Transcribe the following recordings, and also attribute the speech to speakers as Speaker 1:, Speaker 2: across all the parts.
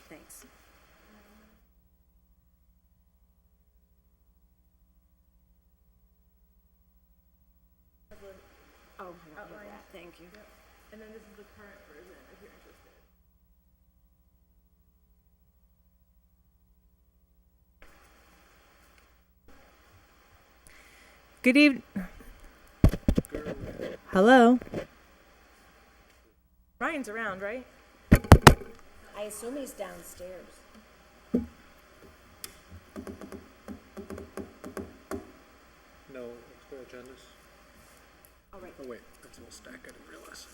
Speaker 1: Thanks. Oh, I don't need
Speaker 2: Outline.
Speaker 1: that. Thank you.
Speaker 2: And then this is the current version, if you're interested.
Speaker 3: Good evening. Hello. Ryan's around, right?
Speaker 1: I assume he's downstairs.
Speaker 4: No, let's go agendas.
Speaker 1: All right.
Speaker 4: Oh wait, that's a little stack, I didn't realize.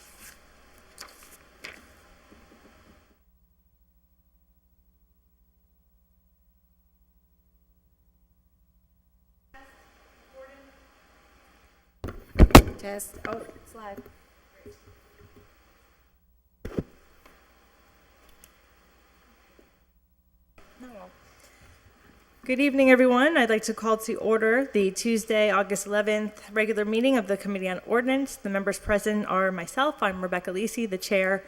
Speaker 1: Test. Oh, it's live.
Speaker 3: Good evening, everyone. I'd like to call to order the Tuesday, August 11th regular meeting of the Committee on Ordinance. The members present are myself. I'm Rebecca Lisi, the chair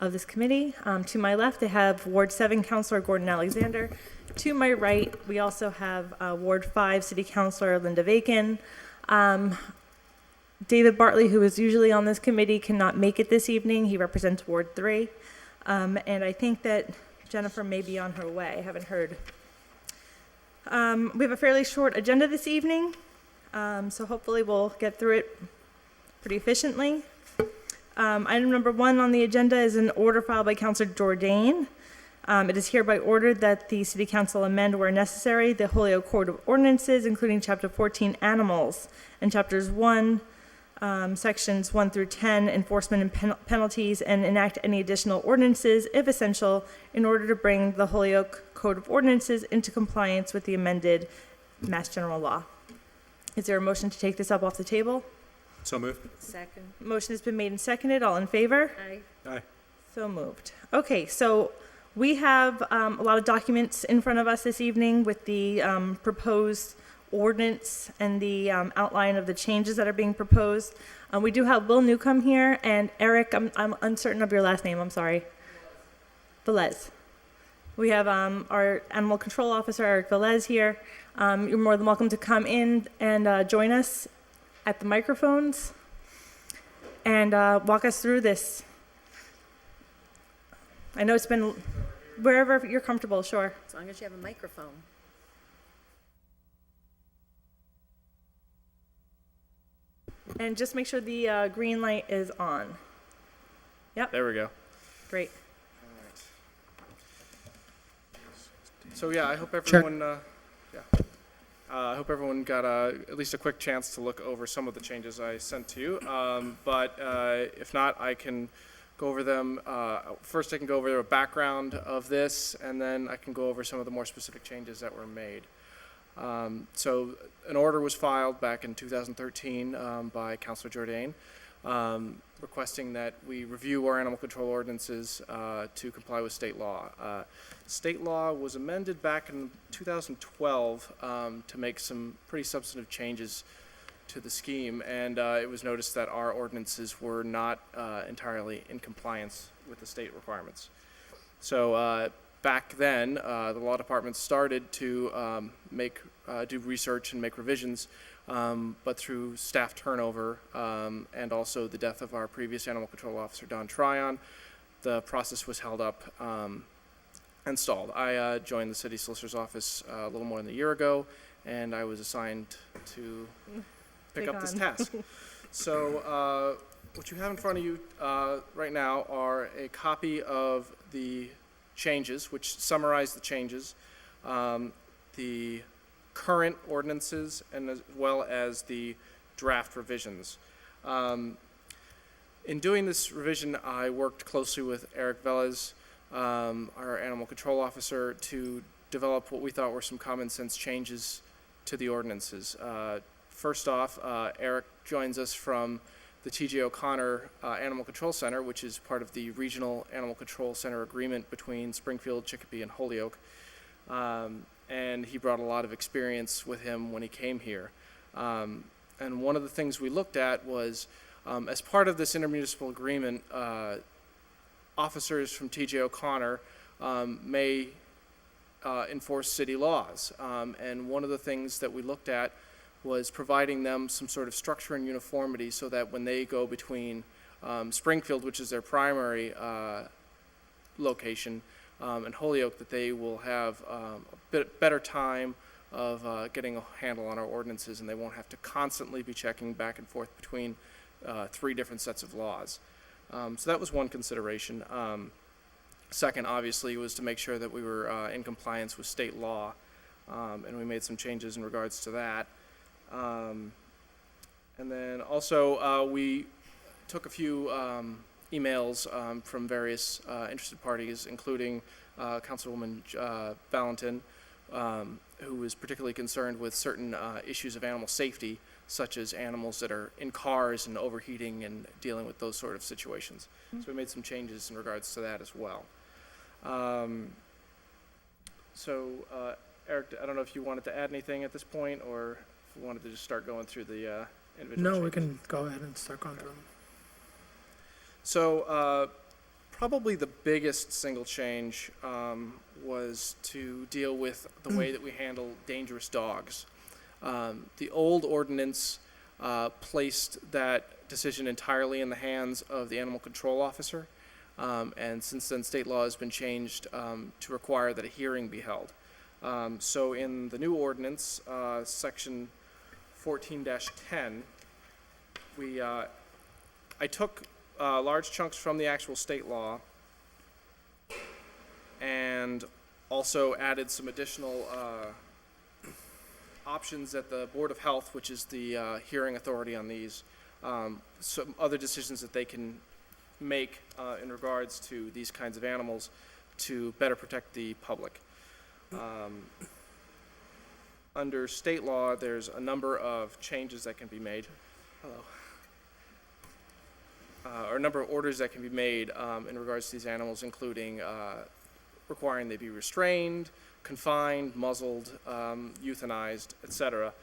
Speaker 3: of this committee. To my left, I have Ward 7 Councilor Gordon Alexander. To my right, we also have Ward 5 City Councilor Linda Vacan. David Bartley, who is usually on this committee, cannot make it this evening. He represents Ward 3. And I think that Jennifer may be on her way. I haven't heard. We have a fairly short agenda this evening, so hopefully we'll get through it pretty efficiently. Item number 1 on the agenda is an order filed by Councilor Jordan. It is hereby ordered that the City Council amend where necessary the Holyoke Code of Ordinances, including Chapter 14 Animals and Chapters 1, Sections 1 through 10, Enforcement and Penalties, and enact any additional ordinances, if essential, in order to bring the Holyoke Code of Ordinances into compliance with the amended Mass General Law. Is there a motion to take this up off the table?
Speaker 4: So moved.
Speaker 1: Second.
Speaker 3: Motion has been made and seconded. All in favor?
Speaker 1: Aye.
Speaker 4: Aye.
Speaker 3: So moved. Okay, so we have a lot of documents in front of us this evening with the proposed ordinance and the outline of the changes that are being proposed. We do have Will Newcomb here, and Eric, I'm uncertain of your last name, I'm sorry. Velez. We have our Animal Control Officer, Eric Velez, here. You're more than welcome to come in and join us at the microphones and walk us through this. I know it's been wherever you're comfortable, sure.
Speaker 1: As long as you have a microphone.
Speaker 3: And just make sure the green light is on. Yep,
Speaker 4: There we go.
Speaker 3: great.
Speaker 4: So yeah, I hope everyone, I hope everyone got at least a quick chance to look over some of the changes I sent to you. But if not, I can go over them. First, I can go over a background of this, and then I can go over some of the more specific changes that were made. So an order was filed back in 2013 by Councilor Jordan, requesting that we review our animal control ordinances to comply with state law. State law was amended back in 2012 to make some pretty substantive changes to the scheme, and it was noticed that our ordinances were not entirely in compliance with the state requirements. So back then, the law department started to do research and make revisions, but through staff turnover and also the death of our previous animal control officer, Don Tryon, the process was held up and stalled. I joined the city solicitor's office a little more than a year ago, and I was assigned to pick
Speaker 3: Take
Speaker 4: up this
Speaker 3: on.
Speaker 4: task. So what you have in front of you right now are a copy of the changes, which summarize the changes, the current ordinances, and as well as the draft revisions. In doing this revision, I worked closely with Eric Velez, our animal control officer, to develop what we thought were some common sense changes to the ordinances. First off, Eric joins us from the T.J. O'Connor Animal Control Center, which is part of the Regional Animal Control Center agreement between Springfield, Chicopee, and Holyoke. And he brought a lot of experience with him when he came here. And one of the things we looked at was, as part of this intermunicipal agreement, officers from T.J. O'Connor may enforce city laws. And one of the things that we looked at was providing them some sort of structure and uniformity so that when they go between Springfield, which is their primary location, and Holyoke, that they will have a bit better time of getting a handle on our ordinances, and they won't have to constantly be checking back and forth between 3 different sets of laws. So that was one consideration. Second, obviously, was to make sure that we were in compliance with state law, and we made some changes in regards to that. And then also, we took a few emails from various interested parties, including Councilwoman Valentin, who was particularly concerned with certain issues of animal safety, such as animals that are in cars and overheating and dealing with those sort of situations. So we made some changes in regards to that as well. Eric, I don't know if you wanted to add anything at this point, or if we wanted to just start going through the individual
Speaker 5: No,
Speaker 4: changes.
Speaker 5: we can go ahead and start going through them.
Speaker 4: So probably the biggest single change was to deal with the way that we handle dangerous dogs. The old ordinance placed that decision entirely in the hands of the animal control officer, and since then state law has been changed to require that a hearing be held. So in the new ordinance, section 14-10, I took large chunks from the actual state law and also added some additional options that the Board of Health, which is the hearing authority on these, some other decisions that they can make in regards to these kinds of animals to better protect the public. Under state law, there's a number of changes that can be made. Or a number of orders that can be made in regards to these animals, including requiring they be restrained, confined, muzzled, euthanized, etc.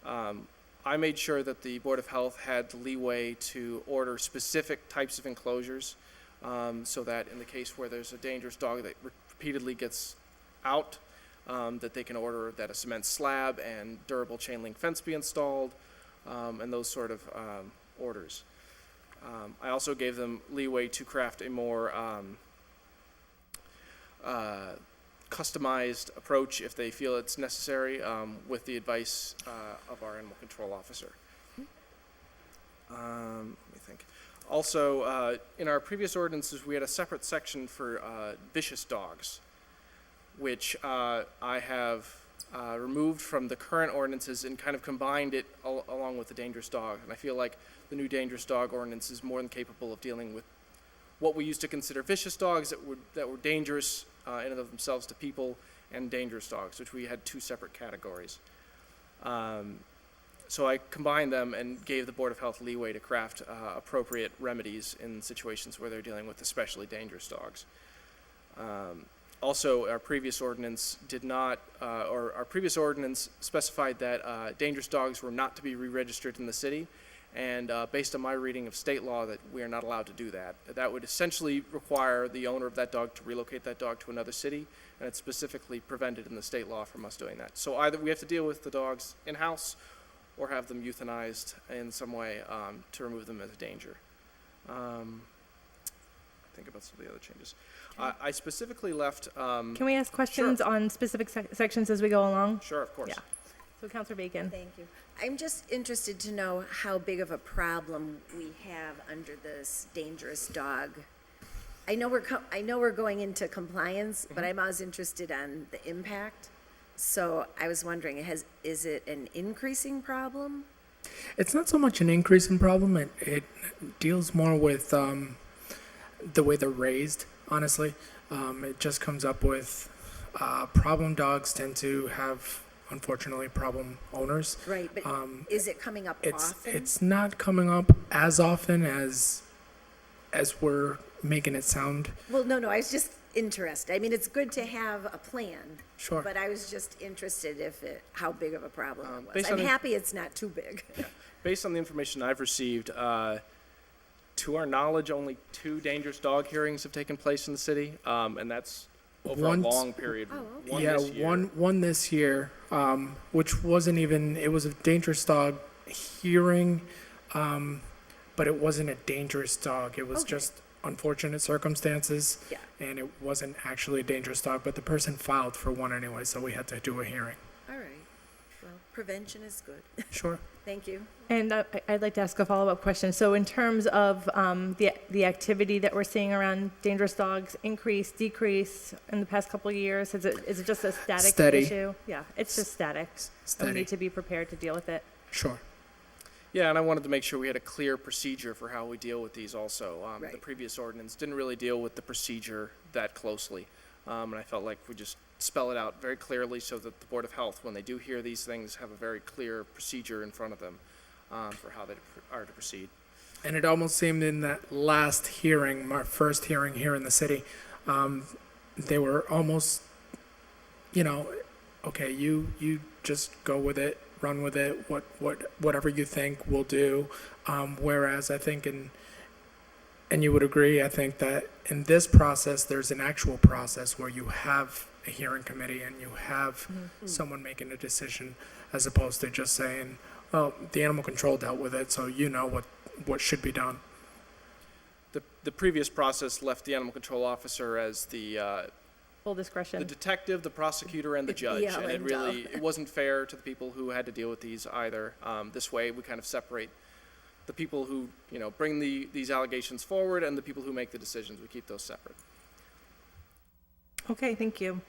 Speaker 4: I made sure that the Board of Health had the leeway to order specific types of enclosures, so that in the case where there's a dangerous dog that repeatedly gets out, that they can order that a cement slab and durable chain link fence be installed, and those sort of orders. I also gave them leeway to craft a more customized approach if they feel it's necessary, with the advice of our animal control officer. Let me think. Also, in our previous ordinances, we had a separate section for vicious dogs, which I have removed from the current ordinances and kind of combined it along with the dangerous dog. And I feel like the new dangerous dog ordinance is more than capable of dealing with what we used to consider vicious dogs that were dangerous in and of themselves to people, and dangerous dogs, which we had 2 separate categories. So I combined them and gave the Board of Health leeway to craft appropriate remedies in situations where they're dealing with especially dangerous dogs. Also, our previous ordinance did not, or our previous ordinance specified that dangerous dogs were not to be re-registered in the city, and based on my reading of state law, that we are not allowed to do that. That would essentially require the owner of that dog to relocate that dog to another city, and it's specifically prevented in the state law from us doing that. So either we have to deal with the dogs in-house or have them euthanized in some way to remove them as a danger. Think about some of the other changes. I specifically left.
Speaker 3: Can we ask questions
Speaker 4: Sure.
Speaker 3: on specific sections as we go along?
Speaker 4: Sure, of course.
Speaker 3: Yeah. So Councilor Bacon.
Speaker 1: Thank you. I'm just interested to know how big of a problem we have under this dangerous dog. I know we're going into compliance, but I'm always interested on the impact. So I was wondering, is it an increasing problem?
Speaker 5: It's not so much an increase in problem. It deals more with the way they're raised, honestly. It just comes up with problem dogs tend to have, unfortunately, problem owners.
Speaker 1: Right, but is it coming up often?
Speaker 5: It's not coming up as often as we're making it sound.
Speaker 1: Well, no, I was just interested. I mean, it's good to have a plan.
Speaker 5: Sure.
Speaker 1: But I was just interested how big of a problem it was.
Speaker 4: based
Speaker 1: I'm
Speaker 4: on the-
Speaker 1: happy it's not too big.
Speaker 4: Based on the information I've received, to our knowledge, only 2 dangerous dog hearings have taken place in the city, and that's over a
Speaker 5: Once-
Speaker 4: long period.
Speaker 1: Oh, okay.
Speaker 4: One
Speaker 5: yeah,
Speaker 4: this year.
Speaker 5: one this year, which wasn't even. It was a dangerous dog hearing, but it wasn't a dangerous dog. It was
Speaker 1: Okay.
Speaker 5: just unfortunate circumstances,
Speaker 1: Yeah.
Speaker 5: and it wasn't actually a dangerous dog. But the person filed for one anyway, so we had to do a hearing.
Speaker 1: All right. Well, prevention is good.
Speaker 5: Sure.
Speaker 1: Thank you.
Speaker 3: And I'd like to ask a follow-up question. So in terms of the activity that we're seeing around dangerous dogs, increase, decrease in the past couple of years, is it just a static
Speaker 5: Steady.
Speaker 3: issue? Yeah, it's just static. We
Speaker 5: Steady.
Speaker 3: need to be prepared to deal with it.
Speaker 5: Sure.
Speaker 4: Yeah, and I wanted to make sure we had a clear procedure for how we deal with these also. The
Speaker 1: Right.
Speaker 4: previous ordinance didn't really deal with the procedure that closely. And I felt like we just spell it out very clearly so that the Board of Health, when they do hear these things, have a very clear procedure in front of them for how they are to proceed.
Speaker 5: And it almost seemed in that last hearing, my first hearing here in the city, they were almost, okay, you just go with it, run with it, whatever you think we'll do. Whereas I think and you would agree, I think that in this process, there's an actual process where you have a hearing committee and you have someone making a decision, as opposed to just saying, "Oh, the animal control dealt with it, so you know what should be done."
Speaker 4: The previous process left the animal control officer as the
Speaker 3: Full discretion.
Speaker 4: detective, the prosecutor, and the judge.
Speaker 1: Yeah,
Speaker 4: And it
Speaker 1: and,
Speaker 4: really, it wasn't fair to the people who had to deal with these either. This way, we kind of separate the people who, bring these allegations forward and the people who make the decisions. We keep those separate.
Speaker 3: Okay, thank you.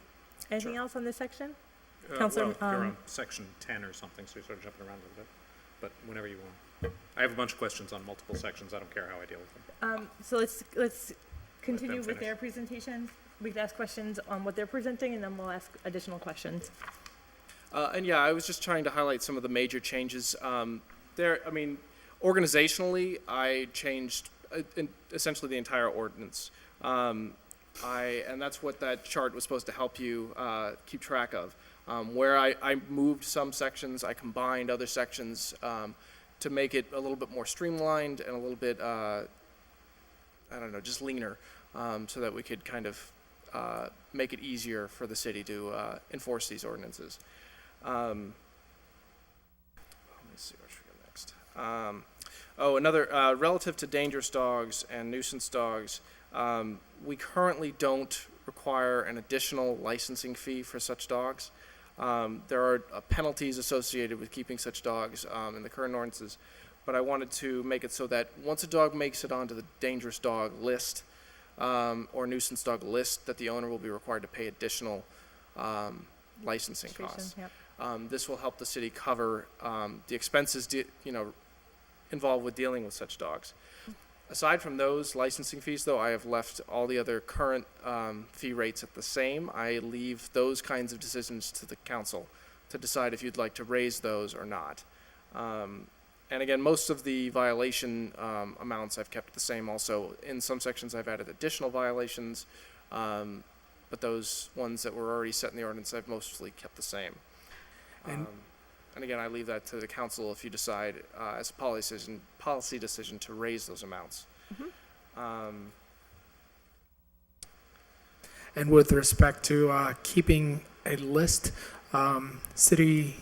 Speaker 3: Anything else on this section?
Speaker 6: Well,
Speaker 3: Counselor,
Speaker 6: you're on section 10 or something, so you're sort of jumping around a little bit, but whenever you want. I have a bunch of questions on multiple sections. I don't care how I deal with them.
Speaker 3: So let's continue with
Speaker 6: finish.
Speaker 3: their presentation. We can ask questions on what they're presenting, and then we'll ask additional questions.
Speaker 4: And yeah, I was just trying to highlight some of the major changes. Organizationally, I changed essentially the entire ordinance. And that's what that chart was supposed to help you keep track of. Where I moved some sections, I combined other sections to make it a little bit more streamlined and a little bit, just leaner, so that we could kind of make it easier for the city to enforce these ordinances. Let me see what should we go next. Another relative to dangerous dogs and nuisance dogs, we currently don't require an additional licensing fee for such dogs. There are penalties associated with keeping such dogs in the current ordinances, but I wanted to make it so that once a dog makes it onto the dangerous dog list or nuisance dog list, that the owner will be required to pay additional licensing costs.
Speaker 3: Yep.
Speaker 4: This will help the city cover the expenses, involved with dealing with such dogs. Aside from those licensing fees, though, I have left all the other current fee rates at the same. I leave those kinds of decisions to the council to decide if you'd like to raise those or not. And again, most of the violation amounts I've kept the same also. In some sections, I've added additional violations, but those ones that were already set in the ordinance, I've mostly kept the same. And again, I leave that to the council if you decide as a policy decision to raise those amounts.
Speaker 5: And with respect to keeping a list, city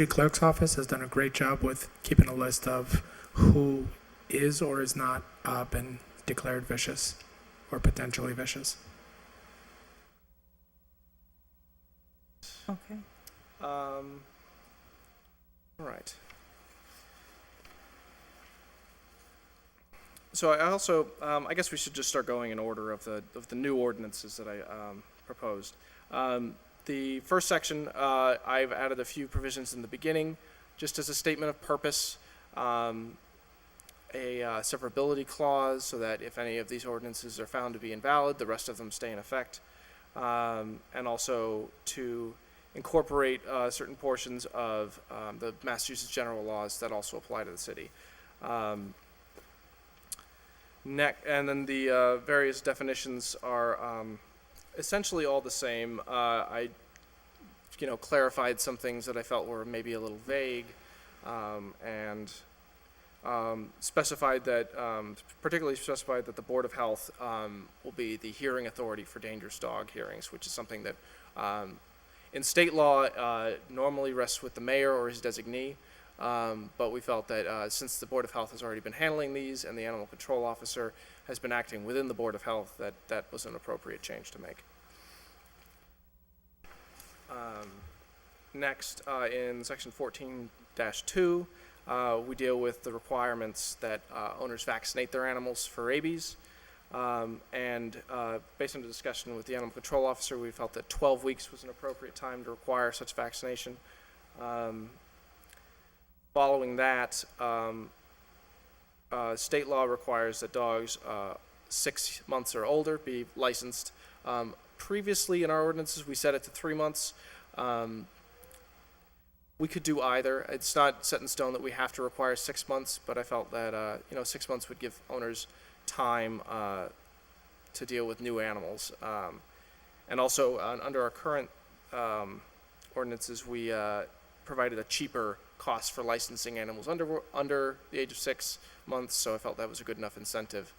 Speaker 5: clerk's office has done a great job with keeping a list of who is or is not been declared vicious or potentially vicious.
Speaker 3: Okay.
Speaker 4: All right. So I also, I guess we should just start going in order of the new ordinances that I proposed. The first section, I've added a few provisions in the beginning, just as a statement of purpose, a severability clause, so that if any of these ordinances are found to be invalid, the rest of them stay in effect, and also to incorporate certain portions of the Massachusetts general laws that also apply to the city. And then the various definitions are essentially all the same. I clarified some things that I felt were maybe a little vague, and specified that, particularly specified that the Board of Health will be the hearing authority for dangerous dog hearings, which is something that in state law normally rests with the mayor or his designee. But we felt that since the Board of Health has already been handling these and the animal control officer has been acting within the Board of Health, that was an appropriate change to make. Next, in section 14-2, we deal with the requirements that owners vaccinate their animals for rabies. Based on the discussion with the animal control officer, we felt that 12 weeks was an appropriate time to require such vaccination. Following that, state law requires that dogs 6 months or older be licensed. Previously in our ordinances, we set it to 3 months. We could do either. It's not set in stone that we have to require 6 months, but I felt that 6 months would give owners time to deal with new animals. And also, under our current ordinances, we provided a cheaper cost for licensing animals under the age of 6 months, so I felt that was a good enough incentive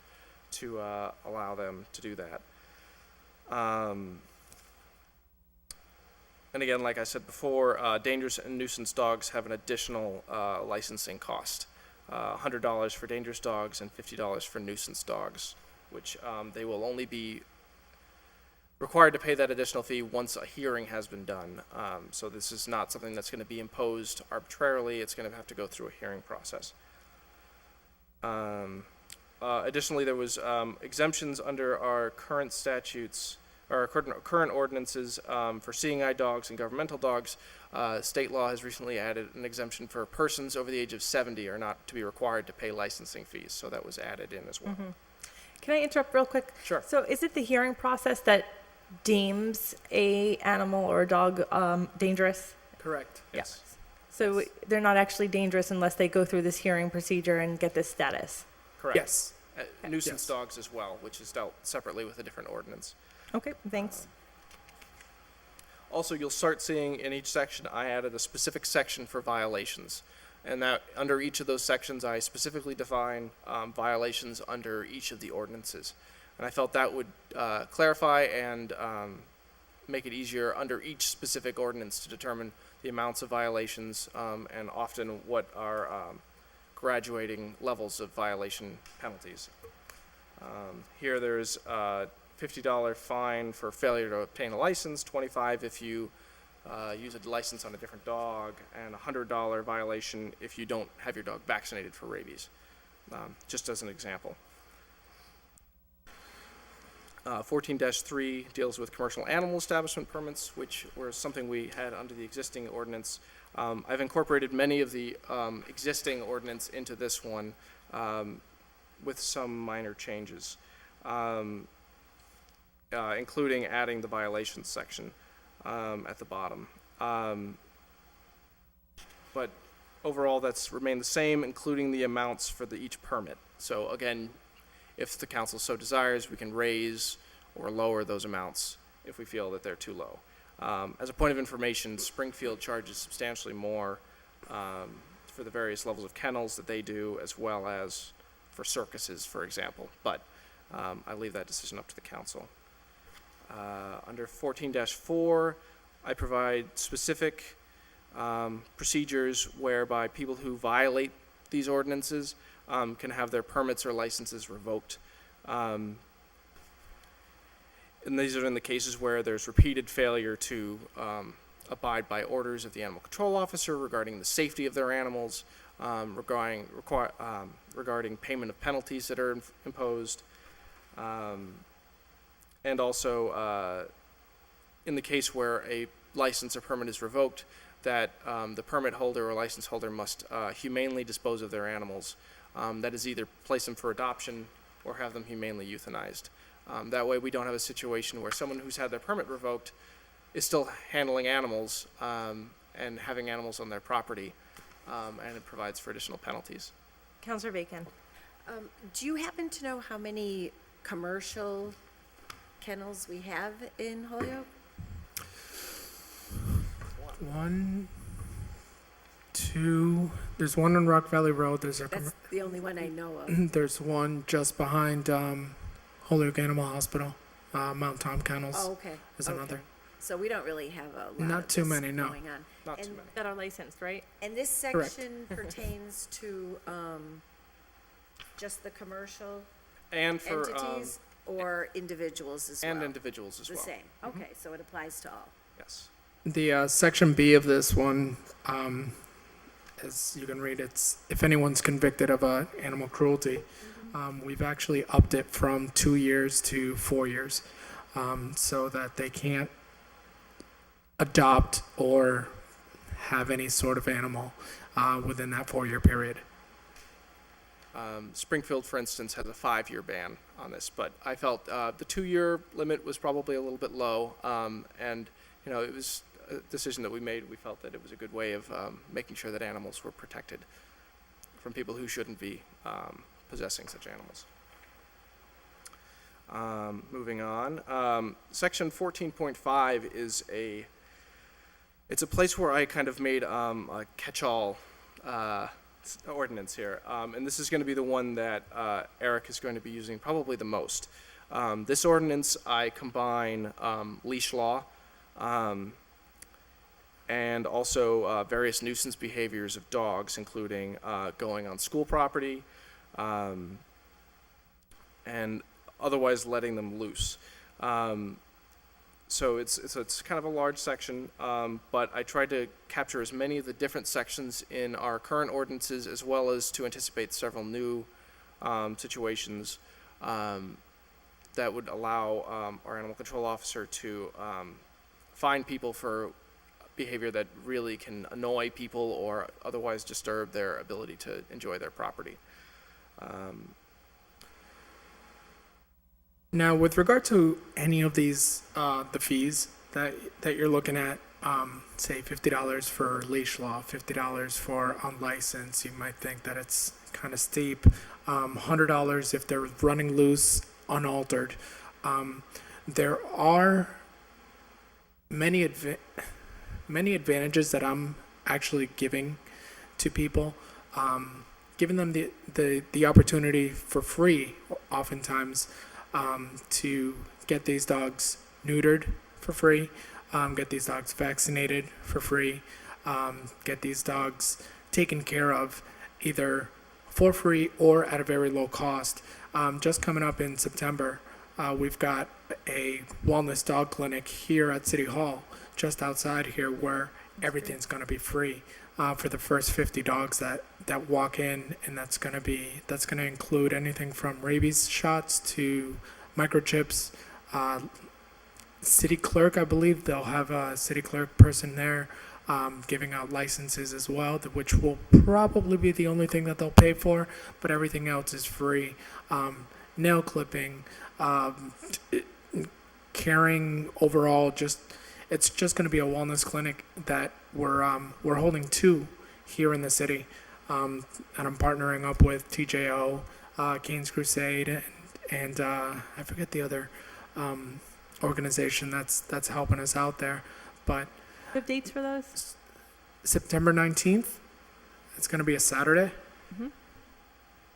Speaker 4: to allow them to do that. And again, like I said before, dangerous and nuisance dogs have an additional licensing cost. $100 for dangerous dogs and $50 for nuisance dogs, which they will only be required to pay that additional fee once a hearing has been done. So this is not something that's going to be imposed arbitrarily. It's going to have to go through a hearing process. Additionally, there was exemptions under our current statutes, or our current ordinances for seeing eye dogs and governmental dogs. State law has recently added an exemption for persons over the age of 70 are not to be required to pay licensing fees, so that was added in as well.
Speaker 3: Can I interrupt real quick?
Speaker 4: Sure.
Speaker 3: So is it the hearing process that deems a animal or a dog dangerous?
Speaker 5: Correct.
Speaker 4: Yes.
Speaker 3: So they're not actually dangerous unless they go through this hearing procedure and get this status?
Speaker 4: Correct.
Speaker 5: Yes.
Speaker 4: Nuisance
Speaker 5: Yes.
Speaker 4: dogs as well, which is dealt separately with a different ordinance.
Speaker 3: Okay, thanks.
Speaker 4: Also, you'll start seeing in each section, I added a specific section for violations. And that under each of those sections, I specifically define violations under each of the ordinances. And I felt that would clarify and make it easier under each specific ordinance to determine the amounts of violations and often what are graduating levels of violation penalties. Here there's $50 fine for failure to obtain a license, $25 if you use a license on a different dog, and $100 violation if you don't have your dog vaccinated for rabies, just as an example. 14-3 deals with commercial animal establishment permits, which were something we had under the existing ordinance. I've incorporated many of the existing ordinance into this one with some minor changes. Including adding the violations section at the bottom. But overall, that's remained the same, including the amounts for each permit. So again, if the council so desires, we can raise or lower those amounts if we feel that they're too low. As a point of information, Springfield charges substantially more for the various levels of kennels that they do, as well as for circuses, for example. But I leave that decision up to the council. Under 14-4, I provide specific procedures whereby people who violate these ordinances can have their permits or licenses revoked. And these are in the cases where there's repeated failure to abide by orders of the animal control officer regarding the safety of their animals, regarding payment of penalties that are imposed, and also in the case where a license or permit is revoked, that the permit holder or license holder must humanely dispose of their animals. That is, either place them for adoption or have them humanely euthanized. That way we don't have a situation where someone who's had their permit revoked is still handling animals and having animals on their property, and it provides for additional penalties.
Speaker 3: Counselor Bacon.
Speaker 1: Do you happen to know how many commercial kennels we have in Holyoke?
Speaker 5: 1, There's one on Rock Valley Road.
Speaker 1: That's the only one I know of.
Speaker 5: There's one just behind Holyoke Animal Hospital. Mount Tom Kennels
Speaker 1: Oh, okay.
Speaker 5: is
Speaker 1: okay.
Speaker 5: another.
Speaker 1: So we don't really have a lot
Speaker 5: Not
Speaker 1: of
Speaker 5: too
Speaker 1: this
Speaker 5: many, no.
Speaker 1: going on.
Speaker 4: Not too
Speaker 1: And-
Speaker 4: many.
Speaker 3: That are licensed, right?
Speaker 1: And this
Speaker 5: Correct.
Speaker 1: section pertains to just the commercial
Speaker 4: And for,
Speaker 1: entities or individuals as well?
Speaker 4: and individuals as
Speaker 1: The
Speaker 4: well.
Speaker 1: same, okay, so it applies to all.
Speaker 4: Yes.
Speaker 5: The section B of this one, as you can read, it's if anyone's convicted of animal cruelty. We've actually upped it from 2 years to 4 years, so that they can't adopt or have any sort of animal within that 4-year period.
Speaker 4: Springfield, for instance, has a 5-year ban on this, but I felt the 2-year limit was probably a little bit low, and it was a decision that we made. We felt that it was a good way of making sure that animals were protected from people who shouldn't be possessing such animals. Moving on, section 14.5 is it's a place where I kind of made a catch-all ordinance here, and this is going to be the one that Eric is going to be using probably the most. This ordinance, I combine leash law and also various nuisance behaviors of dogs, including going on school property and otherwise letting them loose. So it's kind of a large section, but I tried to capture as many of the different sections in our current ordinances as well as to anticipate several new situations that would allow our animal control officer to fine people for behavior that really can annoy people or otherwise disturb their ability to enjoy their property.
Speaker 5: Now, with regard to any of these, the fees that you're looking at, say $50 for leash law, $50 for unlicensed, you might think that it's kind of steep. $100 if they're running loose, unaltered. There are many advantages that I'm actually giving to people, giving them the opportunity for free, oftentimes. To get these dogs neutered for free, get these dogs vaccinated for free, get these dogs taken care of either for free or at a very low cost. Just coming up in September, we've got a wellness dog clinic here at City Hall, just outside here, where everything's going to be free for the first 50 dogs that walk in, and that's going to include anything from rabies shots to microchips. City clerk, I believe they'll have a city clerk person there giving out licenses as well, which will probably be the only thing that they'll pay for, but everything else is free. Nail clipping, caring overall, it's just going to be a wellness clinic that we're holding 2 here in the city, and I'm partnering up with TJO, Canes Crusade, and I forget the other organization that's helping us out there. But
Speaker 3: Do you have dates for those?
Speaker 5: September 19th, it's going to be a Saturday.
Speaker 3: Mhm.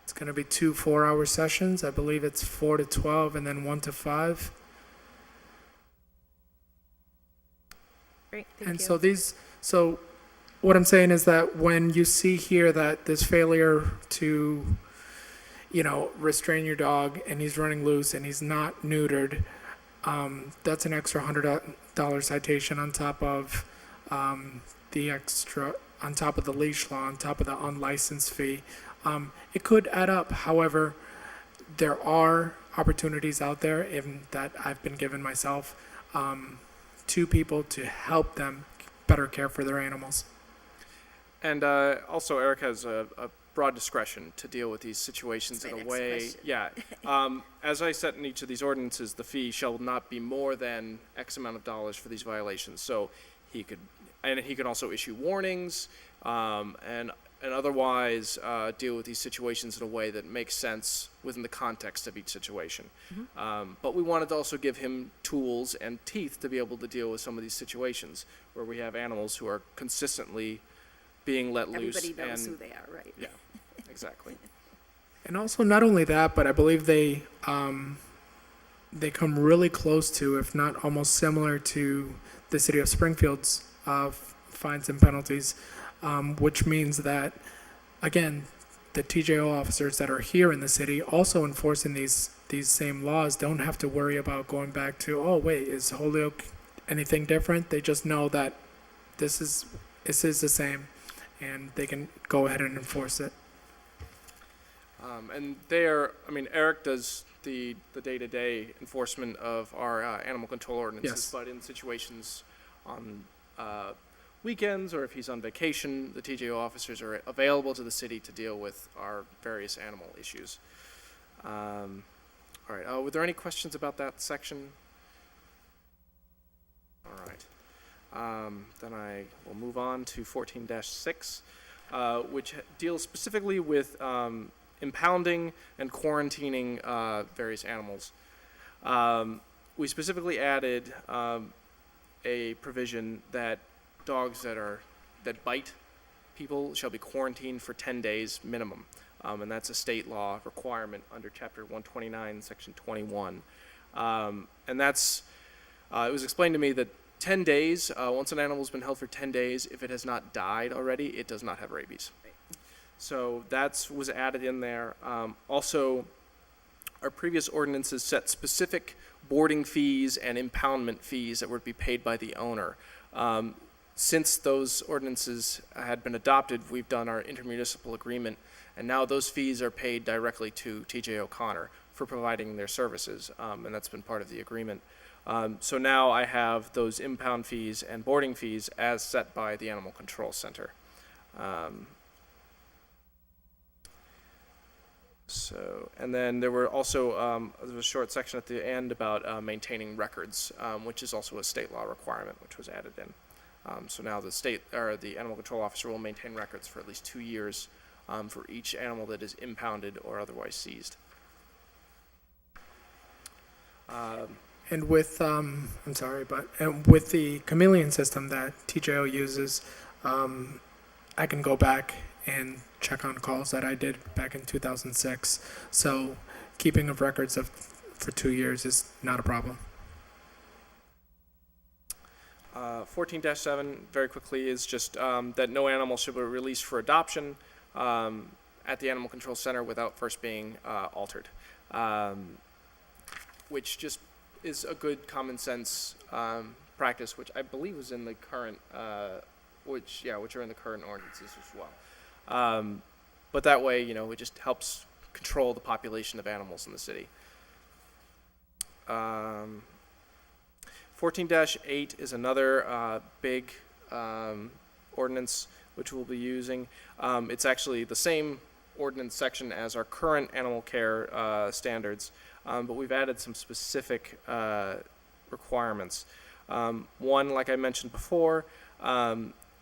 Speaker 5: It's going to be 2 4-hour sessions. I believe it's 4 to 12 and then 1 to 5.
Speaker 3: Great, thank
Speaker 5: And
Speaker 3: you.
Speaker 5: so what I'm saying is that when you see here that this failure to, restrain your dog and he's running loose and he's not neutered, that's an extra $100 citation on top of on top of the leash law, on top of the unlicensed fee. It could add up. However, there are opportunities out there that I've been given myself to people to help them better care for their animals.
Speaker 4: And also, Eric has a broad discretion to deal with these situations
Speaker 1: That's
Speaker 4: in
Speaker 1: my
Speaker 4: a
Speaker 1: next
Speaker 4: way.
Speaker 1: question.
Speaker 4: Yeah. As I set in each of these ordinances, the fee shall not be more than X amount of dollars for these violations. So he could also issue warnings and otherwise deal with these situations in a way that makes sense within the context of each situation. But we wanted to also give him tools and teeth to be able to deal with some of these situations where we have animals who are consistently being let loose.
Speaker 1: Everybody knows who
Speaker 4: And
Speaker 1: they are, right?
Speaker 4: yeah, exactly.
Speaker 5: And also, not only that, but I believe they come really close to, if not almost similar to, the city of Springfield's fines and penalties, which means that, again, the TJO officers that are here in the city also enforcing these same laws don't have to worry about going back to, oh wait, is Holyoke anything different? They just know that this is the same, and they can go ahead and enforce it.
Speaker 4: And Eric does the day-to-day enforcement of our animal control ordinances,
Speaker 5: Yes.
Speaker 4: but in situations on weekends or if he's on vacation, the TJO officers are available to the city to deal with our various animal issues. All right, were there any questions about that section? All right. Then I will move on to 14-6, which deals specifically with impounding and quarantining various animals. We specifically added a provision that dogs that bite people shall be quarantined for 10 days minimum, and that's a state law requirement under Chapter 129, Section 21. And that's it was explained to me that 10 days, once an animal's been held for 10 days, if it has not died already, it does not have rabies. So that was added in there. Also, our previous ordinances set specific boarding fees and impoundment fees that would be paid by the owner. Since those ordinances had been adopted, we've done our intermunicipal agreement, and now those fees are paid directly to TJ O'Connor for providing their services, and that's been part of the agreement. So now I have those impound fees and boarding fees as set by the Animal Control Center. And then there were also there was a short section at the end about maintaining records, which is also a state law requirement, which was added in. So now the animal control officer will maintain records for at least 2 years for each animal that is impounded or otherwise seized.
Speaker 5: And with and with the chameleon system that TJO uses, I can go back and check on calls that I did back in 2006. So keeping of records for 2 years is not a problem.
Speaker 4: 14-7, very quickly, is just that no animal should be released for adoption at the Animal Control Center without first being altered, which just is a good common sense practice, which I believe was in the current, which are in the current ordinances as well. But that way, it just helps control the population of animals in the city. 14-8 is another big ordinance which we'll be using. It's actually the same ordinance section as our current animal care standards, but we've added some specific requirements. One, like I mentioned before,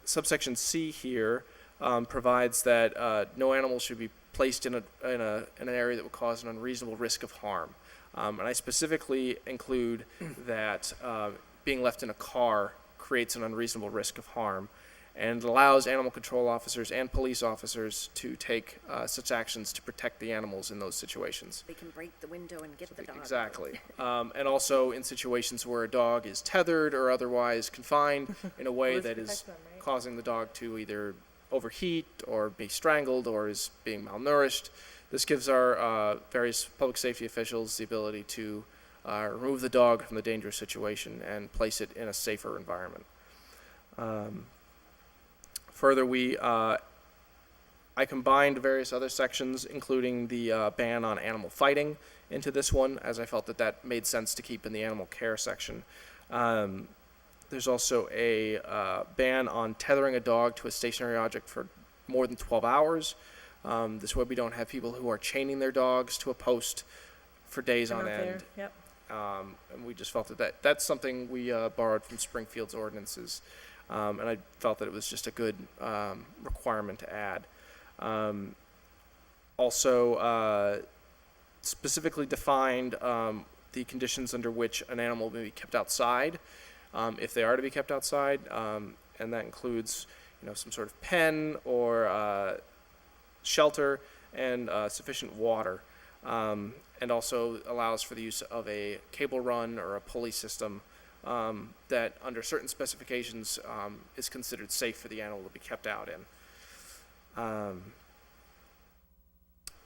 Speaker 4: subsection C here provides that no animal should be placed in an area that would cause an unreasonable risk of harm. And I specifically include that being left in a car creates an unreasonable risk of harm, and allows animal control officers and police officers to take such actions to protect the animals in those situations.
Speaker 1: They can break the window and get the dog.
Speaker 4: Exactly. And also in situations where a dog is tethered or otherwise confined in a way that is causing the dog to either overheat or be strangled or is being malnourished. This gives our various public safety officials the ability to remove the dog from the dangerous situation and place it in a safer environment. Further, I combined various other sections, including the ban on animal fighting, into this one, as I felt that made sense to keep in the animal care section. There's also a ban on tethering a dog to a stationary object for more than 12 hours. This way we don't have people who are chaining their dogs to a post for days on end.
Speaker 3: Yep.
Speaker 4: And we just felt that that's something we borrowed from Springfield's ordinances. And I felt that it was just a good requirement to add. Also, specifically defined the conditions under which an animal may be kept outside, if they are to be kept outside, and that includes, some sort of pen or shelter and sufficient water, and also allows for the use of a cable run or a pulley system that, under certain specifications, is considered safe for the animal to be kept out in.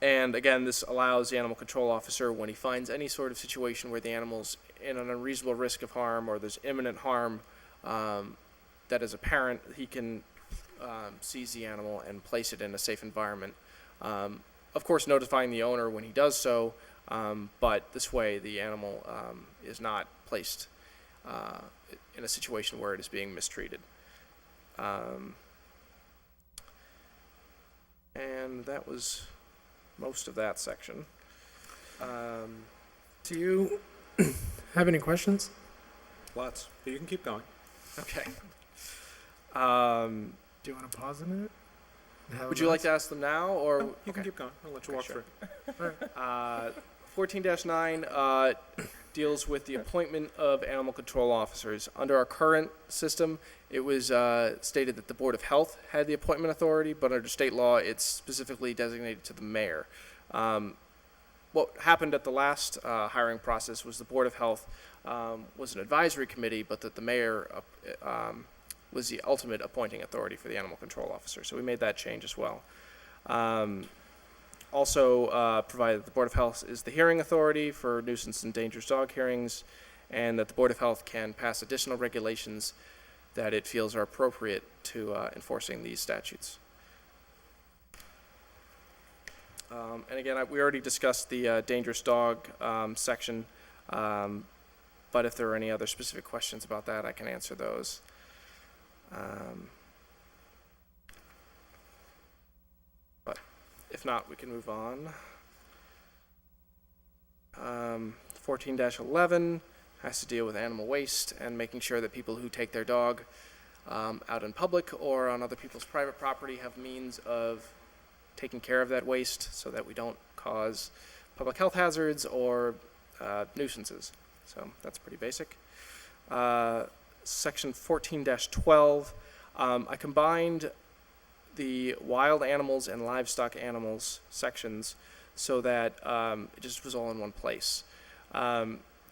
Speaker 4: And again, this allows the animal control officer, when he finds any sort of situation where the animal's in an unreasonable risk of harm or there's imminent harm that is apparent, he can seize the animal and place it in a safe environment. Of course, notifying the owner when he does so, but this way the animal is not placed in a situation where it is being mistreated. And that was most of that section.
Speaker 5: Do you have any questions?
Speaker 6: Lots, but you can keep going.
Speaker 4: Okay.
Speaker 5: Do you want to pause a minute?
Speaker 4: Would you like to ask them now, or
Speaker 6: You can keep going. I'll let you walk
Speaker 4: sure.
Speaker 6: through.
Speaker 4: 14-9 deals with the appointment of animal control officers. Under our current system, it was stated that the Board of Health had the appointment authority, but under state law, it's specifically designated to the mayor. What happened at the last hiring process was the Board of Health was an advisory committee, but that the mayor was the ultimate appointing authority for the animal control officer. So we made that change as well. Also provided that the Board of Health is the hearing authority for nuisance and dangerous dog hearings, and that the Board of Health can pass additional regulations that it feels are appropriate to enforcing these statutes. And again, we already discussed the dangerous dog section, but if there are any other specific questions about that, I can answer those. But if not, we can move on. 14-11 has to deal with animal waste and making sure that people who take their dog out in public or on other people's private property have means of taking care of that waste so that we don't cause public health hazards or nuisances. So that's pretty basic. Section 14-12, I combined the wild animals and livestock animals sections so that it just was all in one place.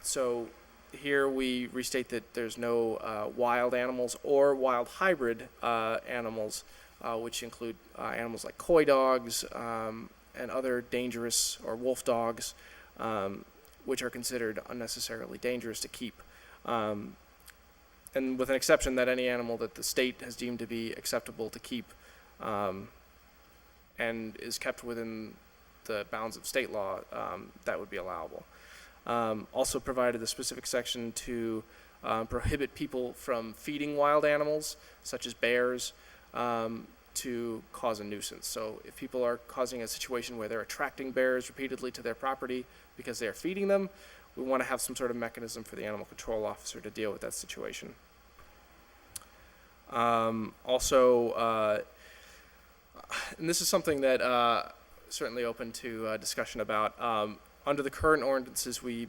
Speaker 4: So here we restate that there's no wild animals or wild hybrid animals, which include animals like coy dogs and other dangerous or wolf dogs, which are considered unnecessarily dangerous to keep. And with an exception that any animal that the state has deemed to be acceptable to keep and is kept within the bounds of state law, that would be allowable. Also provided a specific section to prohibit people from feeding wild animals, such as bears, to cause a nuisance. So if people are causing a situation where they're attracting bears repeatedly to their property because they are feeding them, we want to have some sort of mechanism for the animal control officer to deal with that situation. Also, and this is something that certainly open to discussion about. Under the current ordinances, we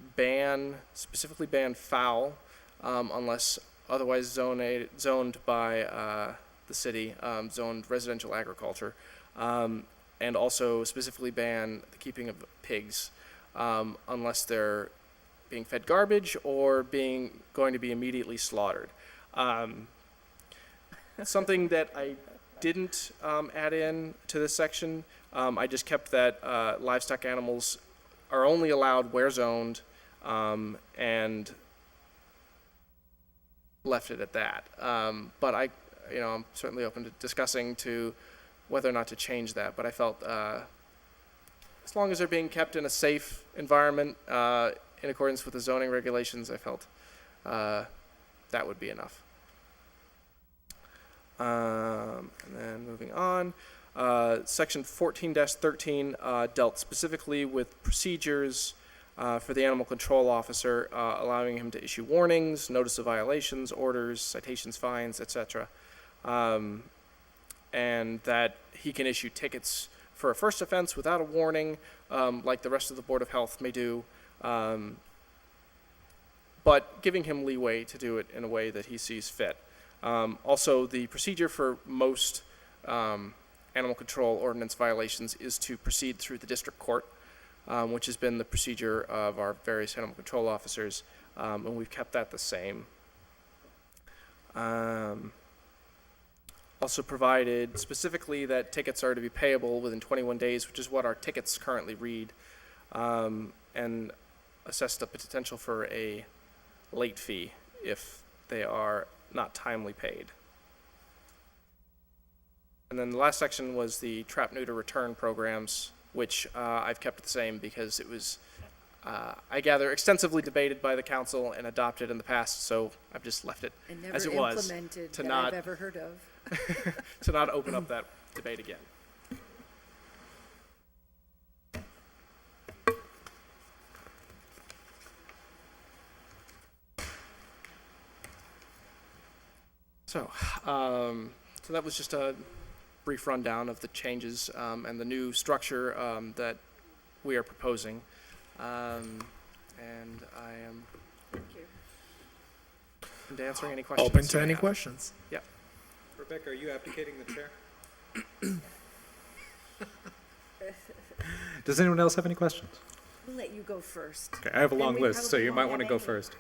Speaker 4: specifically ban fowl unless otherwise zoned by the city, zoned residential agriculture, and also specifically ban the keeping of pigs unless they're being fed garbage or going to be immediately slaughtered. Something that I didn't add in to this section, I just kept that livestock animals are only allowed where zoned, and left it at that. But I'm certainly open to discussing to whether or not to change that. But I felt as long as they're being kept in a safe environment in accordance with the zoning regulations, I felt that would be enough. And then moving on, section 14-13 dealt specifically with procedures for the animal control officer, allowing him to issue warnings, notice of violations, orders, citations, fines, etc. And that he can issue tickets for a first offense without a warning, like the rest of the Board of Health may do, but giving him leeway to do it in a way that he sees fit. Also, the procedure for most animal control ordinance violations is to proceed through the district court, which has been the procedure of our various animal control officers, and we've kept that the same. Also provided specifically that tickets are to be payable within 21 days, which is what our tickets currently read, and assess the potential for a late fee if they are not timely paid. And then the last section was the trap neuter return programs, which I've kept the same because it was, I gather, extensively debated by the council and adopted in the past, so I've just left it
Speaker 1: And
Speaker 4: as it
Speaker 1: never
Speaker 4: was
Speaker 1: implemented
Speaker 4: to
Speaker 1: that
Speaker 4: not
Speaker 1: I've ever heard of.
Speaker 4: to not open up that debate again. So that was just a brief rundown of the changes and the new structure that we are proposing. And I am
Speaker 1: Thank you.
Speaker 4: open to answering any questions.
Speaker 5: Open
Speaker 4: you
Speaker 5: to
Speaker 4: may
Speaker 5: any
Speaker 4: have.
Speaker 5: questions.
Speaker 4: Yeah.
Speaker 6: Rebecca, are you abdicating the chair? Does anyone else have any questions?
Speaker 1: We'll let you go first.
Speaker 6: Okay, I have a
Speaker 1: Then
Speaker 6: long
Speaker 1: we
Speaker 6: list, so
Speaker 1: probably
Speaker 6: you
Speaker 1: won't
Speaker 6: might
Speaker 1: have
Speaker 6: want to go
Speaker 1: any.
Speaker 6: first.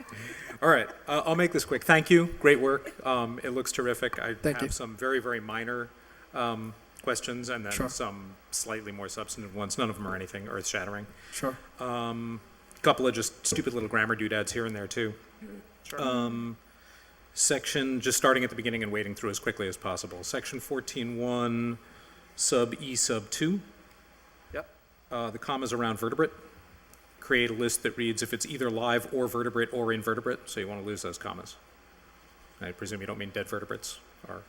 Speaker 6: All right, I'll make this quick. Thank you, great work. It looks terrific. I
Speaker 5: Thank
Speaker 6: have
Speaker 5: you.
Speaker 6: some very, very minor questions and then
Speaker 5: Sure.
Speaker 6: some slightly more substantive ones. None of them are anything earth-shattering.
Speaker 5: Sure.
Speaker 6: Couple of just stupid little grammar doodads here and there, too.
Speaker 4: Sure.
Speaker 6: Section, just starting at the beginning and wading through as quickly as possible. Section 14.1, sub E sub 2.
Speaker 4: Yep.
Speaker 6: The commas around vertebrate. Create a list that reads if it's either live or vertebrate or invertebrate, so you want to lose those commas. I presume you don't mean dead vertebrates are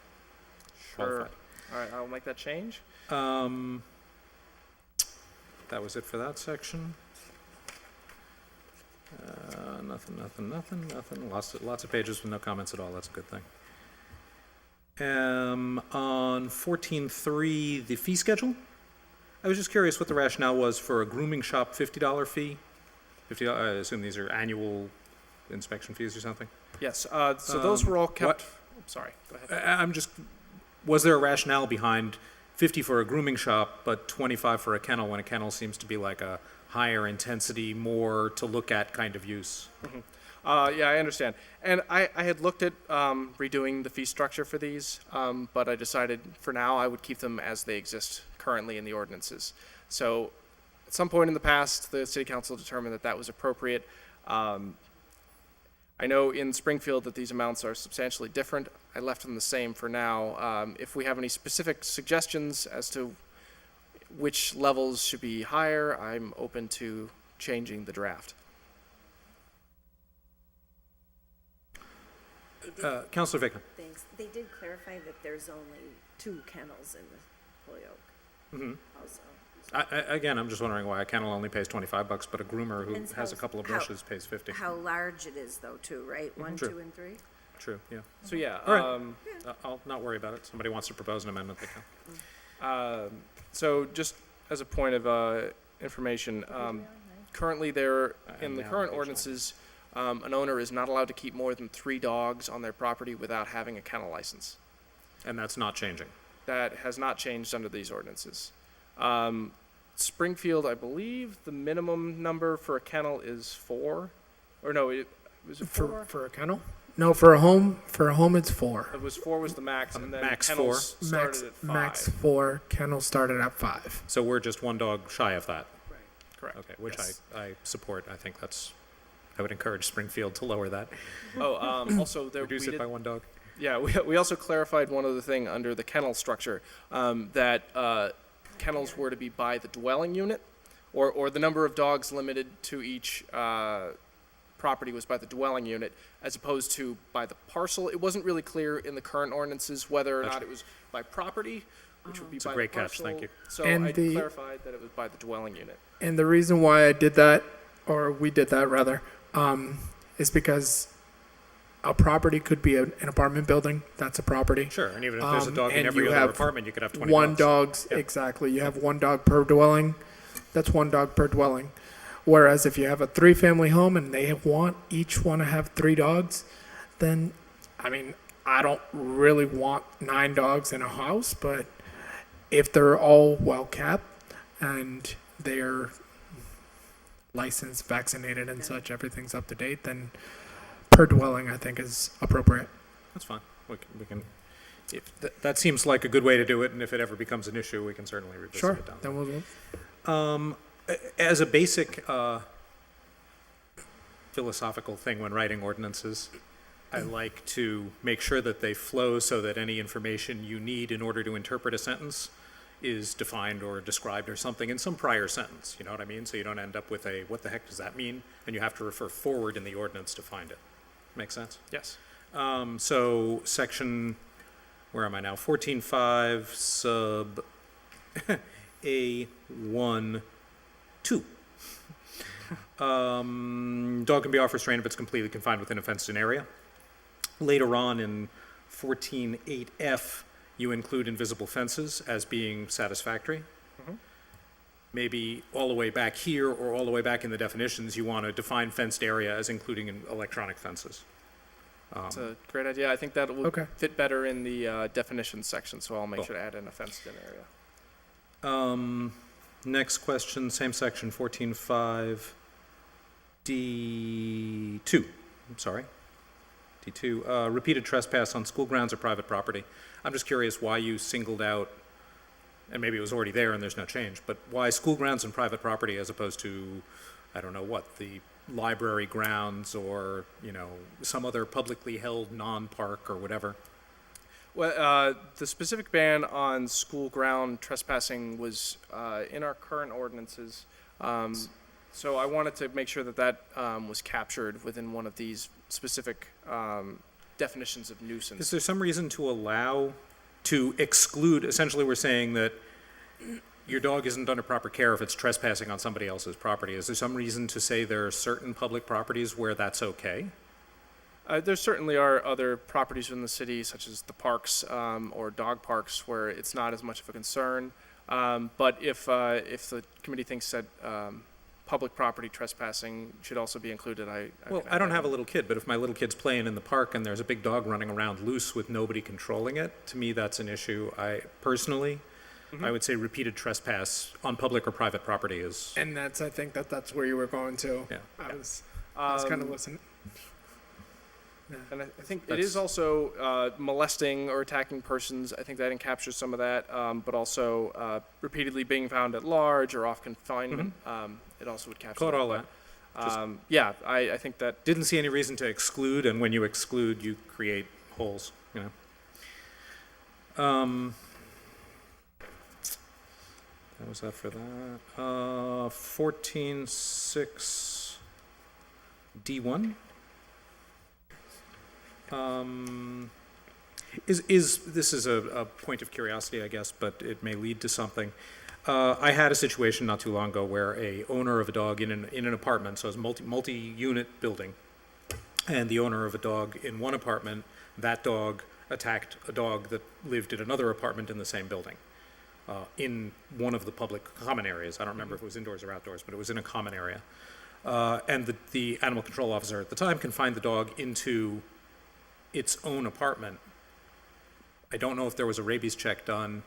Speaker 4: Sure.
Speaker 6: qualified.
Speaker 4: All right, I'll make that change.
Speaker 6: That was it for that section. Nothing. Lots of pages with no comments at all. That's a good thing. On 14.3, the fee schedule. I was just curious what the rationale was for a grooming shop $50 fee. $50. I assume these are annual inspection fees or something.
Speaker 4: Yes, so those were all kept.
Speaker 6: what-
Speaker 4: Sorry, go ahead.
Speaker 6: I'm just. Was there a rationale behind 50 for a grooming shop, but 25 for a kennel, when a kennel seems to be like a higher intensity, more to look at kind of use?
Speaker 4: Yeah, I understand. And I had looked at redoing the fee structure for these, but I decided for now I would keep them as they exist currently in the ordinances. So at some point in the past, the city council determined that that was appropriate. I know in Springfield that these amounts are substantially different. I left them the same for now. If we have any specific suggestions as to which levels should be higher, I'm open to changing the draft.
Speaker 6: Councilor Vickman.
Speaker 1: Thanks. They did clarify that there's only 2 kennels in the Holyoke also.
Speaker 6: Again, I'm just wondering why a kennel only pays $25, but a groomer who
Speaker 1: Depends
Speaker 6: has a
Speaker 1: how-
Speaker 6: couple of
Speaker 1: how-
Speaker 6: brushes pays 50.
Speaker 1: How large it is though, too, right? 1,
Speaker 6: True.
Speaker 1: 2, and 3?
Speaker 6: True, yeah.
Speaker 4: So yeah,
Speaker 6: All right. I'll not worry about it. Somebody wants to propose an amendment, they can.
Speaker 4: so just as a point of information, currently there, in the
Speaker 6: now
Speaker 4: current
Speaker 6: page
Speaker 4: ordinances, an owner is not allowed to keep more than 3 dogs on their property without having a kennel license.
Speaker 6: And that's not changing.
Speaker 4: That has not changed under these ordinances. Springfield, I believe the minimum number for a kennel is 4, or no, was it 4?
Speaker 5: For a kennel? No, for a home it's 4.
Speaker 4: It was 4 was the max, and then
Speaker 6: Max
Speaker 4: kennels started at 5.
Speaker 5: Max 4. Kennel started at 5.
Speaker 6: So we're just one dog shy of that.
Speaker 4: Correct.
Speaker 6: Okay, which
Speaker 5: Yes.
Speaker 6: I support. I think I would encourage Springfield to lower that.
Speaker 4: Oh, also there
Speaker 6: Reduce
Speaker 4: we
Speaker 6: it
Speaker 4: did,
Speaker 6: by one dog.
Speaker 4: yeah, we also clarified one other thing under the kennel structure, that kennels were to be by the dwelling unit, or the number of dogs limited to each property was by the dwelling unit, as opposed to by the parcel. It wasn't really clear in the current ordinances whether or not it was by property, which would be
Speaker 6: It's a
Speaker 4: by
Speaker 6: great
Speaker 4: the
Speaker 6: catch, thank
Speaker 4: parcel.
Speaker 6: you.
Speaker 4: So
Speaker 5: And
Speaker 4: I
Speaker 5: the-
Speaker 4: clarified that it was by the dwelling unit.
Speaker 5: And the reason why I did that, or we did that rather, is because a property could be an apartment building. That's a property.
Speaker 6: Sure, and even if there's a dog in
Speaker 5: and
Speaker 6: every
Speaker 5: you
Speaker 6: other
Speaker 5: have
Speaker 6: apartment, you could have 20
Speaker 5: One
Speaker 6: dogs.
Speaker 5: dog's,
Speaker 6: Yeah.
Speaker 5: exactly. You have 1 dog per dwelling. That's 1 dog per dwelling. Whereas if you have a 3-family home and they each want to have 3 dogs, then, I mean, I don't really want 9 dogs in a house, but if they're all well kept and they're licensed, vaccinated, and such, everything's up to date, then per dwelling, I think, is appropriate.
Speaker 6: That's fine. We can that seems like a good way to do it, and if it ever becomes an issue, we can certainly revisit
Speaker 5: Sure.
Speaker 6: it down the
Speaker 5: Then
Speaker 6: road. As a basic philosophical thing when writing ordinances, I like to make sure that they flow so that any information you need in order to interpret a sentence is defined or described or something in some prior sentence, you know what I mean? So you don't end up with a, what the heck does that mean? And you have to refer forward in the ordinance to find it. Make sense?
Speaker 4: Yes.
Speaker 6: So section, where am I now? 14.5 sub A1 2. Dog can be off restraint if it's completely confined within a fenced-in area. Later on in 14.8F, you include invisible fences as being satisfactory. Maybe all the way back here or all the way back in the definitions, you want to define fenced area as including electronic fences.
Speaker 4: It's a great idea. I think that will
Speaker 5: Okay.
Speaker 4: fit better in the definitions section, so I'll make sure to add in a fenced-in area.
Speaker 6: Next question, same section, 14.5 D2. I'm sorry. D2, repeated trespass on school grounds or private property. I'm just curious why you singled out, and maybe it was already there and there's no change, but why school grounds and private property as opposed to, I don't know what, the library grounds or, you know, some other publicly held non-park or whatever?
Speaker 4: Well, the specific ban on school ground trespassing was in our current ordinances. So I wanted to make sure that that was captured within one of these specific definitions of
Speaker 6: Is
Speaker 4: nuisance.
Speaker 6: there some reason to exclude, essentially we're saying that your dog isn't under proper care if it's trespassing on somebody else's property. Is there some reason to say there are certain public properties where that's okay?
Speaker 4: There certainly are other properties in the city, such as the parks or dog parks, where it's not as much of a concern. But if the committee thinks that public property trespassing should also be included,
Speaker 6: Well, I don't have a little kid, but if my little kid's playing in the park and there's a big dog running around loose with nobody controlling it, to me, that's an issue. I would say repeated trespass on public or private property is,
Speaker 5: And I think that's where you were going to.
Speaker 6: Yeah.
Speaker 5: I was kind of listening.
Speaker 4: And I think it is also molesting or attacking persons. I think that encaptures some of that, but also repeatedly being found at large or off confinement. It also would capture
Speaker 6: caught
Speaker 4: that.
Speaker 6: all that.
Speaker 4: Yeah, I think that
Speaker 6: Didn't see any reason to exclude, and when you exclude, you create holes, you know? That was that for that. 14.6 D1. This is a point of curiosity, I guess, but it may lead to something. I had a situation not too long ago where a owner of a dog in an apartment, so it's a multi-unit building, and the owner of a dog in one apartment, that dog attacked a dog that lived in another apartment in the same building, in one of the public common areas. I don't remember if it was indoors or outdoors, but it was in a common area. And the animal control officer at the time confined the dog into its own apartment. I don't know if there was a rabies check done.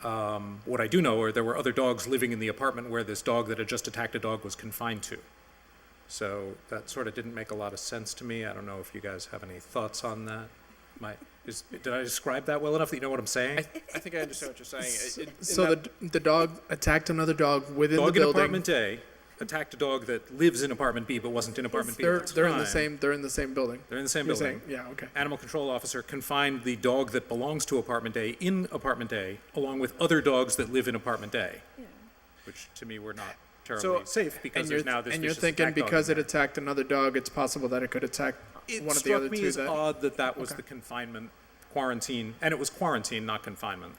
Speaker 6: What I do know are there were other dogs living in the apartment where this dog that had just attacked a dog was confined to. So that sort of didn't make a lot of sense to me. I don't know if you guys have any thoughts on that. Did I describe that well enough that you know what I'm saying?
Speaker 4: I think I understand what you're saying.
Speaker 5: So the dog attacked another dog within the
Speaker 6: Dog in
Speaker 5: building.
Speaker 6: apartment A attacked a dog that lives in apartment B but wasn't in apartment B
Speaker 5: They're
Speaker 6: at the
Speaker 5: they're in the
Speaker 6: time.
Speaker 5: same they're in the same building.
Speaker 6: They're in the same
Speaker 5: You're
Speaker 6: building.
Speaker 5: saying, yeah, okay.
Speaker 6: Animal control officer confined the dog that belongs to apartment A in apartment A, along with other dogs that live in apartment A, which to me were not terribly safe because
Speaker 5: And
Speaker 6: there's now this
Speaker 5: and you're
Speaker 6: vicious
Speaker 5: thinking
Speaker 6: attack dog
Speaker 5: because
Speaker 6: in
Speaker 5: it
Speaker 6: there.
Speaker 5: attacked another dog, it's possible that it could attack
Speaker 6: It
Speaker 5: one of the
Speaker 6: struck
Speaker 5: other
Speaker 6: me
Speaker 5: two.
Speaker 6: as odd that was
Speaker 5: Okay.
Speaker 6: the confinement, quarantine, and it was quarantine, not confinement.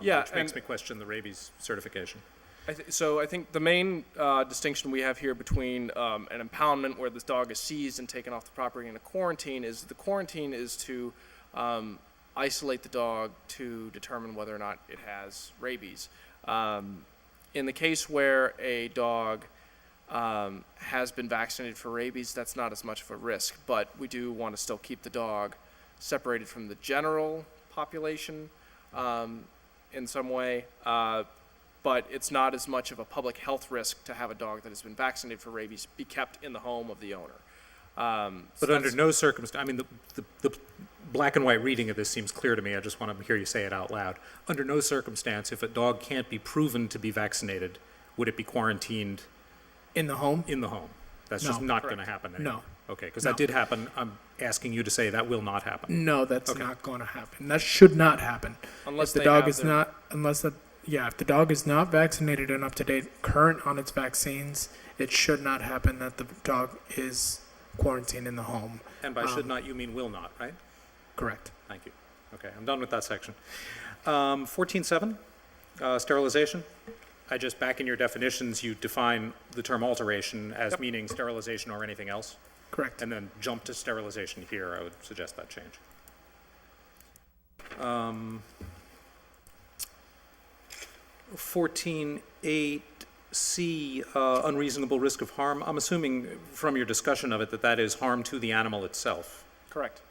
Speaker 4: Yeah,
Speaker 6: which makes
Speaker 4: and-
Speaker 6: me question the rabies certification.
Speaker 4: So I think the main distinction we have here between an impoundment where this dog is seized and taken off the property and a quarantine is the quarantine is to isolate the dog to determine whether or not it has rabies. In the case where a dog has been vaccinated for rabies, that's not as much of a risk, but we do want to still keep the dog separated from the general population in some way, but it's not as much of a public health risk to have a dog that has been vaccinated for rabies be kept in the home of the owner.
Speaker 6: But under no circumstance, I mean, the black and white reading of this seems clear to me. I just want to hear you say it out loud. Under no circumstance, if a dog can't be proven to be vaccinated, would it be quarantined
Speaker 5: In the home?
Speaker 6: in the home? That's just
Speaker 5: No.
Speaker 6: not going to happen anymore.
Speaker 5: No.
Speaker 6: Okay, because
Speaker 5: No.
Speaker 6: that did happen. I'm asking you to say that will not happen.
Speaker 5: No, that's
Speaker 6: Okay.
Speaker 5: not going to happen. That should not happen.
Speaker 4: Unless
Speaker 5: if the
Speaker 4: they
Speaker 5: dog
Speaker 4: have
Speaker 5: is
Speaker 4: their-
Speaker 5: not, unless the, yeah, if the dog is not vaccinated and up to date, current on its vaccines, it should not happen that the dog is quarantined in the home.
Speaker 6: And by should not, you mean will not, right?
Speaker 5: Correct.
Speaker 6: Thank you. Okay, I'm done with that section. 14.7, sterilization. I just, back in your definitions, you define the term alteration as meaning sterilization or anything else,
Speaker 5: Correct.
Speaker 6: and then jump to sterilization here. I would suggest that change. 14.8C, unreasonable risk of harm. I'm assuming from your discussion of it that that is harm to the animal itself.
Speaker 4: Correct.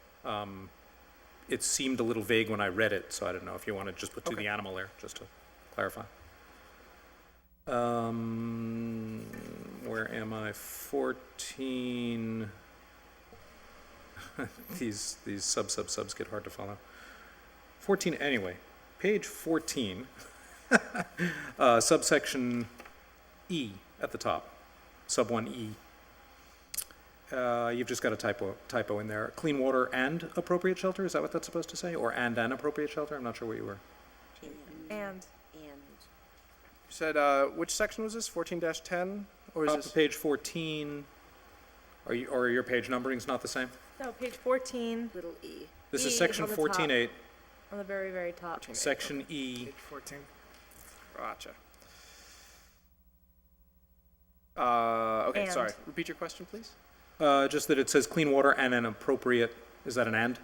Speaker 6: It seemed a little vague when I read it, so I don't know if you want to just put to
Speaker 4: Okay.
Speaker 6: the animal there, just to clarify. Where am I? 14. These subs get hard to follow. 14, anyway, page 14, subsection E at the top, sub 1E. You've just got a typo in there. Clean water and appropriate shelter, is that what that's supposed to say? Or and an appropriate shelter? I'm not sure what you were.
Speaker 3: And
Speaker 4: You said, which section was this, 14-10? Or is
Speaker 6: Top of
Speaker 4: this,
Speaker 6: page 14, or your page numbering's not the same?
Speaker 3: no, page 14
Speaker 1: Little e.
Speaker 6: This
Speaker 3: E
Speaker 6: is section
Speaker 3: on the top.
Speaker 6: 14.8,
Speaker 3: on the very, very top.
Speaker 6: section E.
Speaker 5: Page 14.
Speaker 4: Gotcha. Okay,
Speaker 3: And.
Speaker 4: sorry. Repeat your question, please.
Speaker 6: Just that it says clean water and an appropriate, is that an and?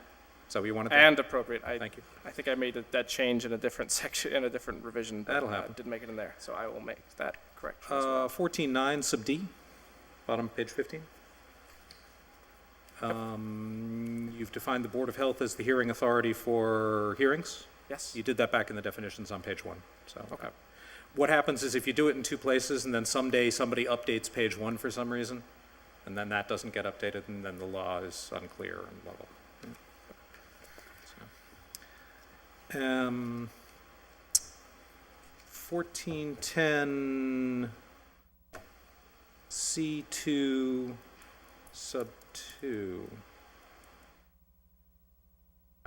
Speaker 6: Is that what you wanted there?
Speaker 4: And appropriate.
Speaker 6: Thank you.
Speaker 4: I think I made that change in a different section, in a different revision. But,
Speaker 6: That'll happen.
Speaker 4: Didn't make it in there, so I will make that correction as well.
Speaker 6: 14.9 sub D, bottom of page 15. You've defined the Board of Health as the hearing authority for hearings.
Speaker 4: Yes?
Speaker 6: You did that back in the definitions on page 1, so.
Speaker 4: Okay.
Speaker 6: What happens is if you do it in two places and then someday somebody updates page 1 for some reason, and then that doesn't get updated, and then the law is unclear and blah, blah. So. 1410 C2 sub 2.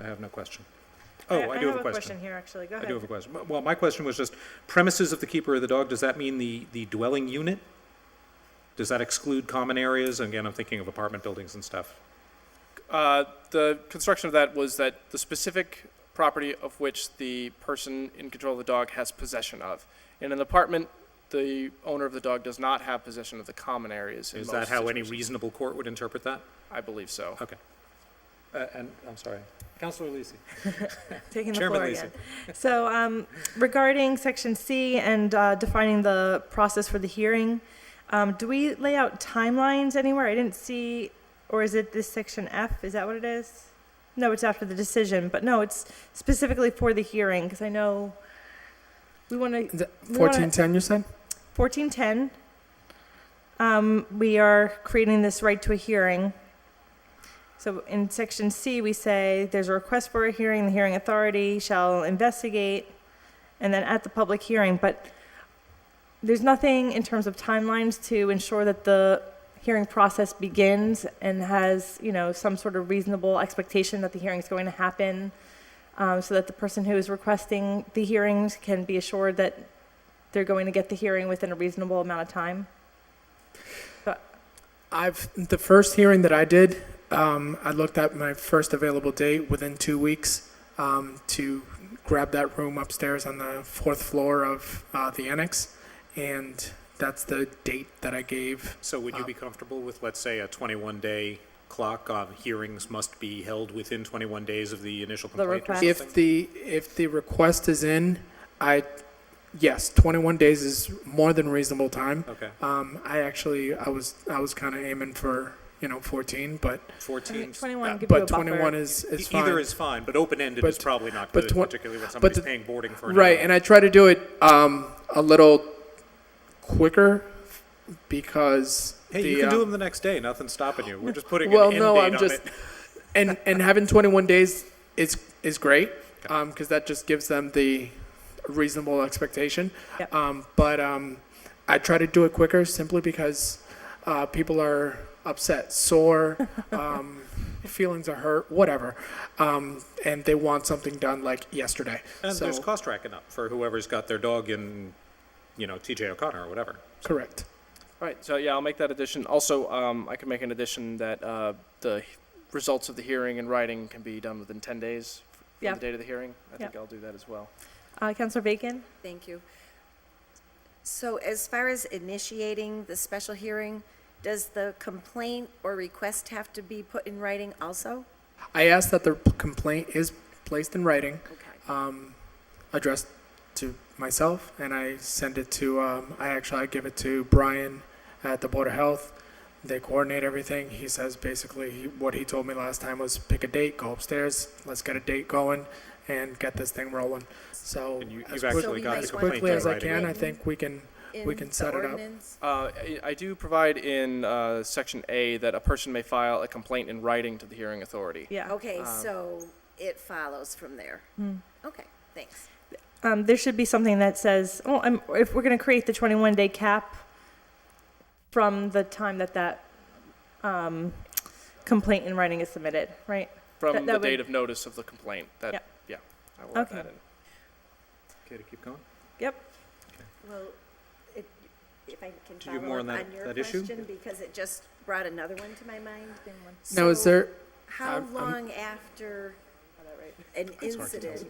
Speaker 6: I have no question. Oh, I do have a question.
Speaker 3: Here, actually. Go
Speaker 6: I
Speaker 3: ahead.
Speaker 6: do have a question. Well, my question was just premises of the keeper of the dog, does that mean the dwelling unit? Does that exclude common areas? Again, I'm thinking of apartment buildings and stuff.
Speaker 4: The construction of that was that the specific property of which the person in control of the dog has possession of. In an apartment, the owner of the dog does not have possession of the common areas. in
Speaker 6: Is
Speaker 4: most
Speaker 6: that how any
Speaker 4: situations.
Speaker 6: reasonable court would interpret that?
Speaker 4: I believe so.
Speaker 6: Okay. And, I'm sorry, Counselor Lisi.
Speaker 3: Taking the
Speaker 6: Chairman
Speaker 3: floor
Speaker 6: Lisi.
Speaker 3: again. So regarding section C and defining the process for the hearing, do we lay out timelines anywhere? I didn't see, or is it this section F? Is that what it is? No, it's after the decision, but no, it's specifically for the hearing, because I know we want to,
Speaker 5: 1410, you said?
Speaker 3: 1410, we are creating this right to a hearing. So in section C, we say there's a request for a hearing, the hearing authority shall investigate, and then at the public hearing, but there's nothing in terms of timelines to ensure that the hearing process begins and has, you know, some sort of reasonable expectation that the hearing is going to happen, so that the person who is requesting the hearings can be assured that they're going to get the hearing within a reasonable amount of time. But
Speaker 5: The first hearing that I did, I looked at my first available date within 2 weeks to grab that room upstairs on the 4th floor of the annex, and that's the date that I gave.
Speaker 6: So would you be comfortable with, let's say, a 21-day clock on hearings must be held within 21 days of the initial complaint or
Speaker 3: request.
Speaker 6: something?
Speaker 5: If the request is in, yes, 21 days is more than reasonable time.
Speaker 6: Okay.
Speaker 5: I was kind of aiming for 14, but
Speaker 6: 14.
Speaker 3: 21 give you a
Speaker 5: but
Speaker 3: buffer.
Speaker 5: 21 is fine.
Speaker 6: Either is fine, but open-ended is
Speaker 5: But-
Speaker 6: probably not
Speaker 5: but
Speaker 6: good,
Speaker 5: twen-
Speaker 6: particularly when somebody's
Speaker 5: the-
Speaker 6: paying boarding for an
Speaker 5: Right,
Speaker 6: hour.
Speaker 5: and I try to do it a little quicker because
Speaker 6: Hey, you can do them the next day. Nothing's stopping you. We're just putting
Speaker 5: well,
Speaker 6: an end
Speaker 5: no,
Speaker 6: date
Speaker 5: I'm
Speaker 6: on
Speaker 5: just
Speaker 6: it.
Speaker 5: and having 21 days is great because that just gives them the reasonable expectation.
Speaker 3: Yep.
Speaker 5: But I try to do it quicker simply because people are upset, sore, feelings are hurt, whatever, and they want something done like yesterday.
Speaker 6: And
Speaker 5: so,
Speaker 6: there's cost tracking up for whoever's got their dog in, T.J. O'Connor or whatever.
Speaker 5: correct.
Speaker 4: All right, so yeah, I'll make that addition. Also, I can make an addition that the results of the hearing in writing can be done within 10 days from
Speaker 3: Yeah.
Speaker 4: the date of the hearing. I think
Speaker 3: Yeah.
Speaker 4: I'll do that as well.
Speaker 3: Counselor Bacon?
Speaker 1: Thank you. So as far as initiating the special hearing, does the complaint or request have to be put in writing also?
Speaker 5: I ask that the complaint is placed in writing,
Speaker 1: Okay.
Speaker 5: addressed to myself, and I send it to, I give it to Brian at the Board of Health. They coordinate everything. He says basically what he told me last time was pick a date, go upstairs, let's get a date going, and get this thing rolling. So
Speaker 6: And you've
Speaker 5: as
Speaker 6: actually
Speaker 1: So we
Speaker 6: got
Speaker 1: might
Speaker 6: the
Speaker 5: as
Speaker 1: want
Speaker 6: complaint
Speaker 5: quickly
Speaker 6: in
Speaker 5: as I
Speaker 6: writing.
Speaker 5: can, I think we can
Speaker 1: In
Speaker 5: set
Speaker 1: the
Speaker 5: it up.
Speaker 1: ordinance?
Speaker 4: I do provide in Section A that a person may file a complaint in writing to the hearing authority.
Speaker 3: Yeah.
Speaker 1: Okay, so it follows from there. Okay, thanks.
Speaker 3: There should be something that says, if we're going to create the 21-day cap from the time that complaint in writing is submitted, right?
Speaker 4: From
Speaker 3: That
Speaker 4: the
Speaker 3: would-
Speaker 4: date of notice of the complaint. That,
Speaker 3: Yep.
Speaker 4: yeah, I will add
Speaker 3: Okay.
Speaker 4: that in.
Speaker 6: Okay, to keep going?
Speaker 3: Yep.
Speaker 1: Well, if I can
Speaker 6: Do you have
Speaker 1: follow
Speaker 6: more
Speaker 1: up
Speaker 6: on
Speaker 1: on your
Speaker 6: that issue?
Speaker 1: question, because it just brought another one to my mind.
Speaker 5: Now, is
Speaker 1: So
Speaker 5: there,
Speaker 1: How
Speaker 5: I'm-
Speaker 1: long after an incident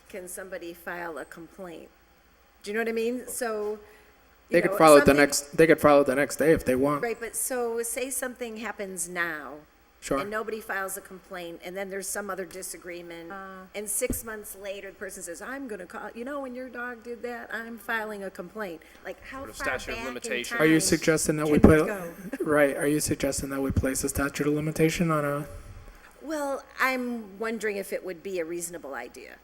Speaker 1: can somebody file a complaint? Do you know what I mean? So,
Speaker 5: they
Speaker 1: you
Speaker 5: could
Speaker 1: know,
Speaker 5: file it the
Speaker 1: something-
Speaker 5: they could file it the next day if they want.
Speaker 1: Right, but so say something happens now,
Speaker 5: Sure.
Speaker 1: and nobody files a complaint, and then there's some other disagreement, and 6 months later, the person says, I'm gonna call, when your dog did that, I'm filing a complaint. Like, how
Speaker 4: Sort of
Speaker 1: far
Speaker 4: statute of
Speaker 1: back in
Speaker 4: limitation.
Speaker 5: Are you
Speaker 1: time
Speaker 5: suggesting that we
Speaker 1: can
Speaker 5: put,
Speaker 1: go?
Speaker 5: right, are you suggesting that we place a statute of limitation on a,
Speaker 1: Well, I'm wondering if it would be a reasonable idea.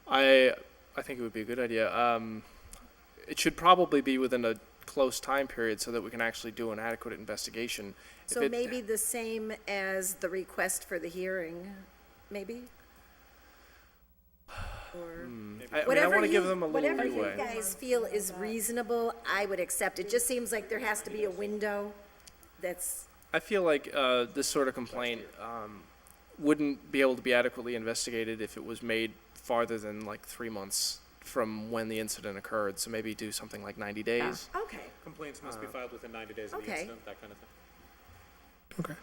Speaker 4: I think it would be a good idea. It should probably be within a close time period so that we can actually do an adequate investigation. If
Speaker 1: So
Speaker 4: it-
Speaker 1: maybe the same as the request for the hearing, maybe? Or
Speaker 4: I mean, I
Speaker 1: whatever
Speaker 4: want to give
Speaker 1: you-
Speaker 4: them a little
Speaker 1: whatever you
Speaker 4: leeway.
Speaker 1: guys feel is reasonable, I would accept. It just seems like there has to be a window that's,
Speaker 4: I feel like this sort of complaint wouldn't be able to be adequately investigated if it was made farther than like 3 months from when the incident occurred. So maybe do something like 90 days.
Speaker 1: okay.
Speaker 6: Complaints must be filed within 90 days of the
Speaker 1: Okay.
Speaker 6: incident, that kind of thing.
Speaker 5: okay.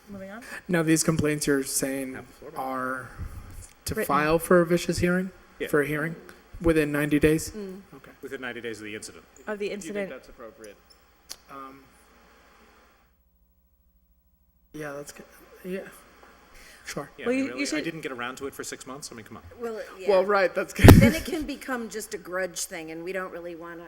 Speaker 3: Moving on.
Speaker 5: Now, these complaints you're saying
Speaker 6: Have the floor.
Speaker 5: are to
Speaker 3: Written.
Speaker 5: file for a vicious hearing?
Speaker 6: Yeah.
Speaker 5: For a hearing within 90 days? Okay.
Speaker 6: Within 90 days of the incident.
Speaker 3: Of the
Speaker 4: Do you think
Speaker 3: incident.
Speaker 4: that's appropriate?
Speaker 5: Yeah, that's good. Yeah. Sure.
Speaker 6: Yeah,
Speaker 3: Well,
Speaker 6: I mean,
Speaker 3: you
Speaker 6: really, I
Speaker 3: should-
Speaker 6: didn't get around to it for 6 months. I mean, come on.
Speaker 1: Well,
Speaker 5: Well,
Speaker 1: yeah.
Speaker 5: right, that's good.
Speaker 1: Then it can become just a grudge thing, and we don't really want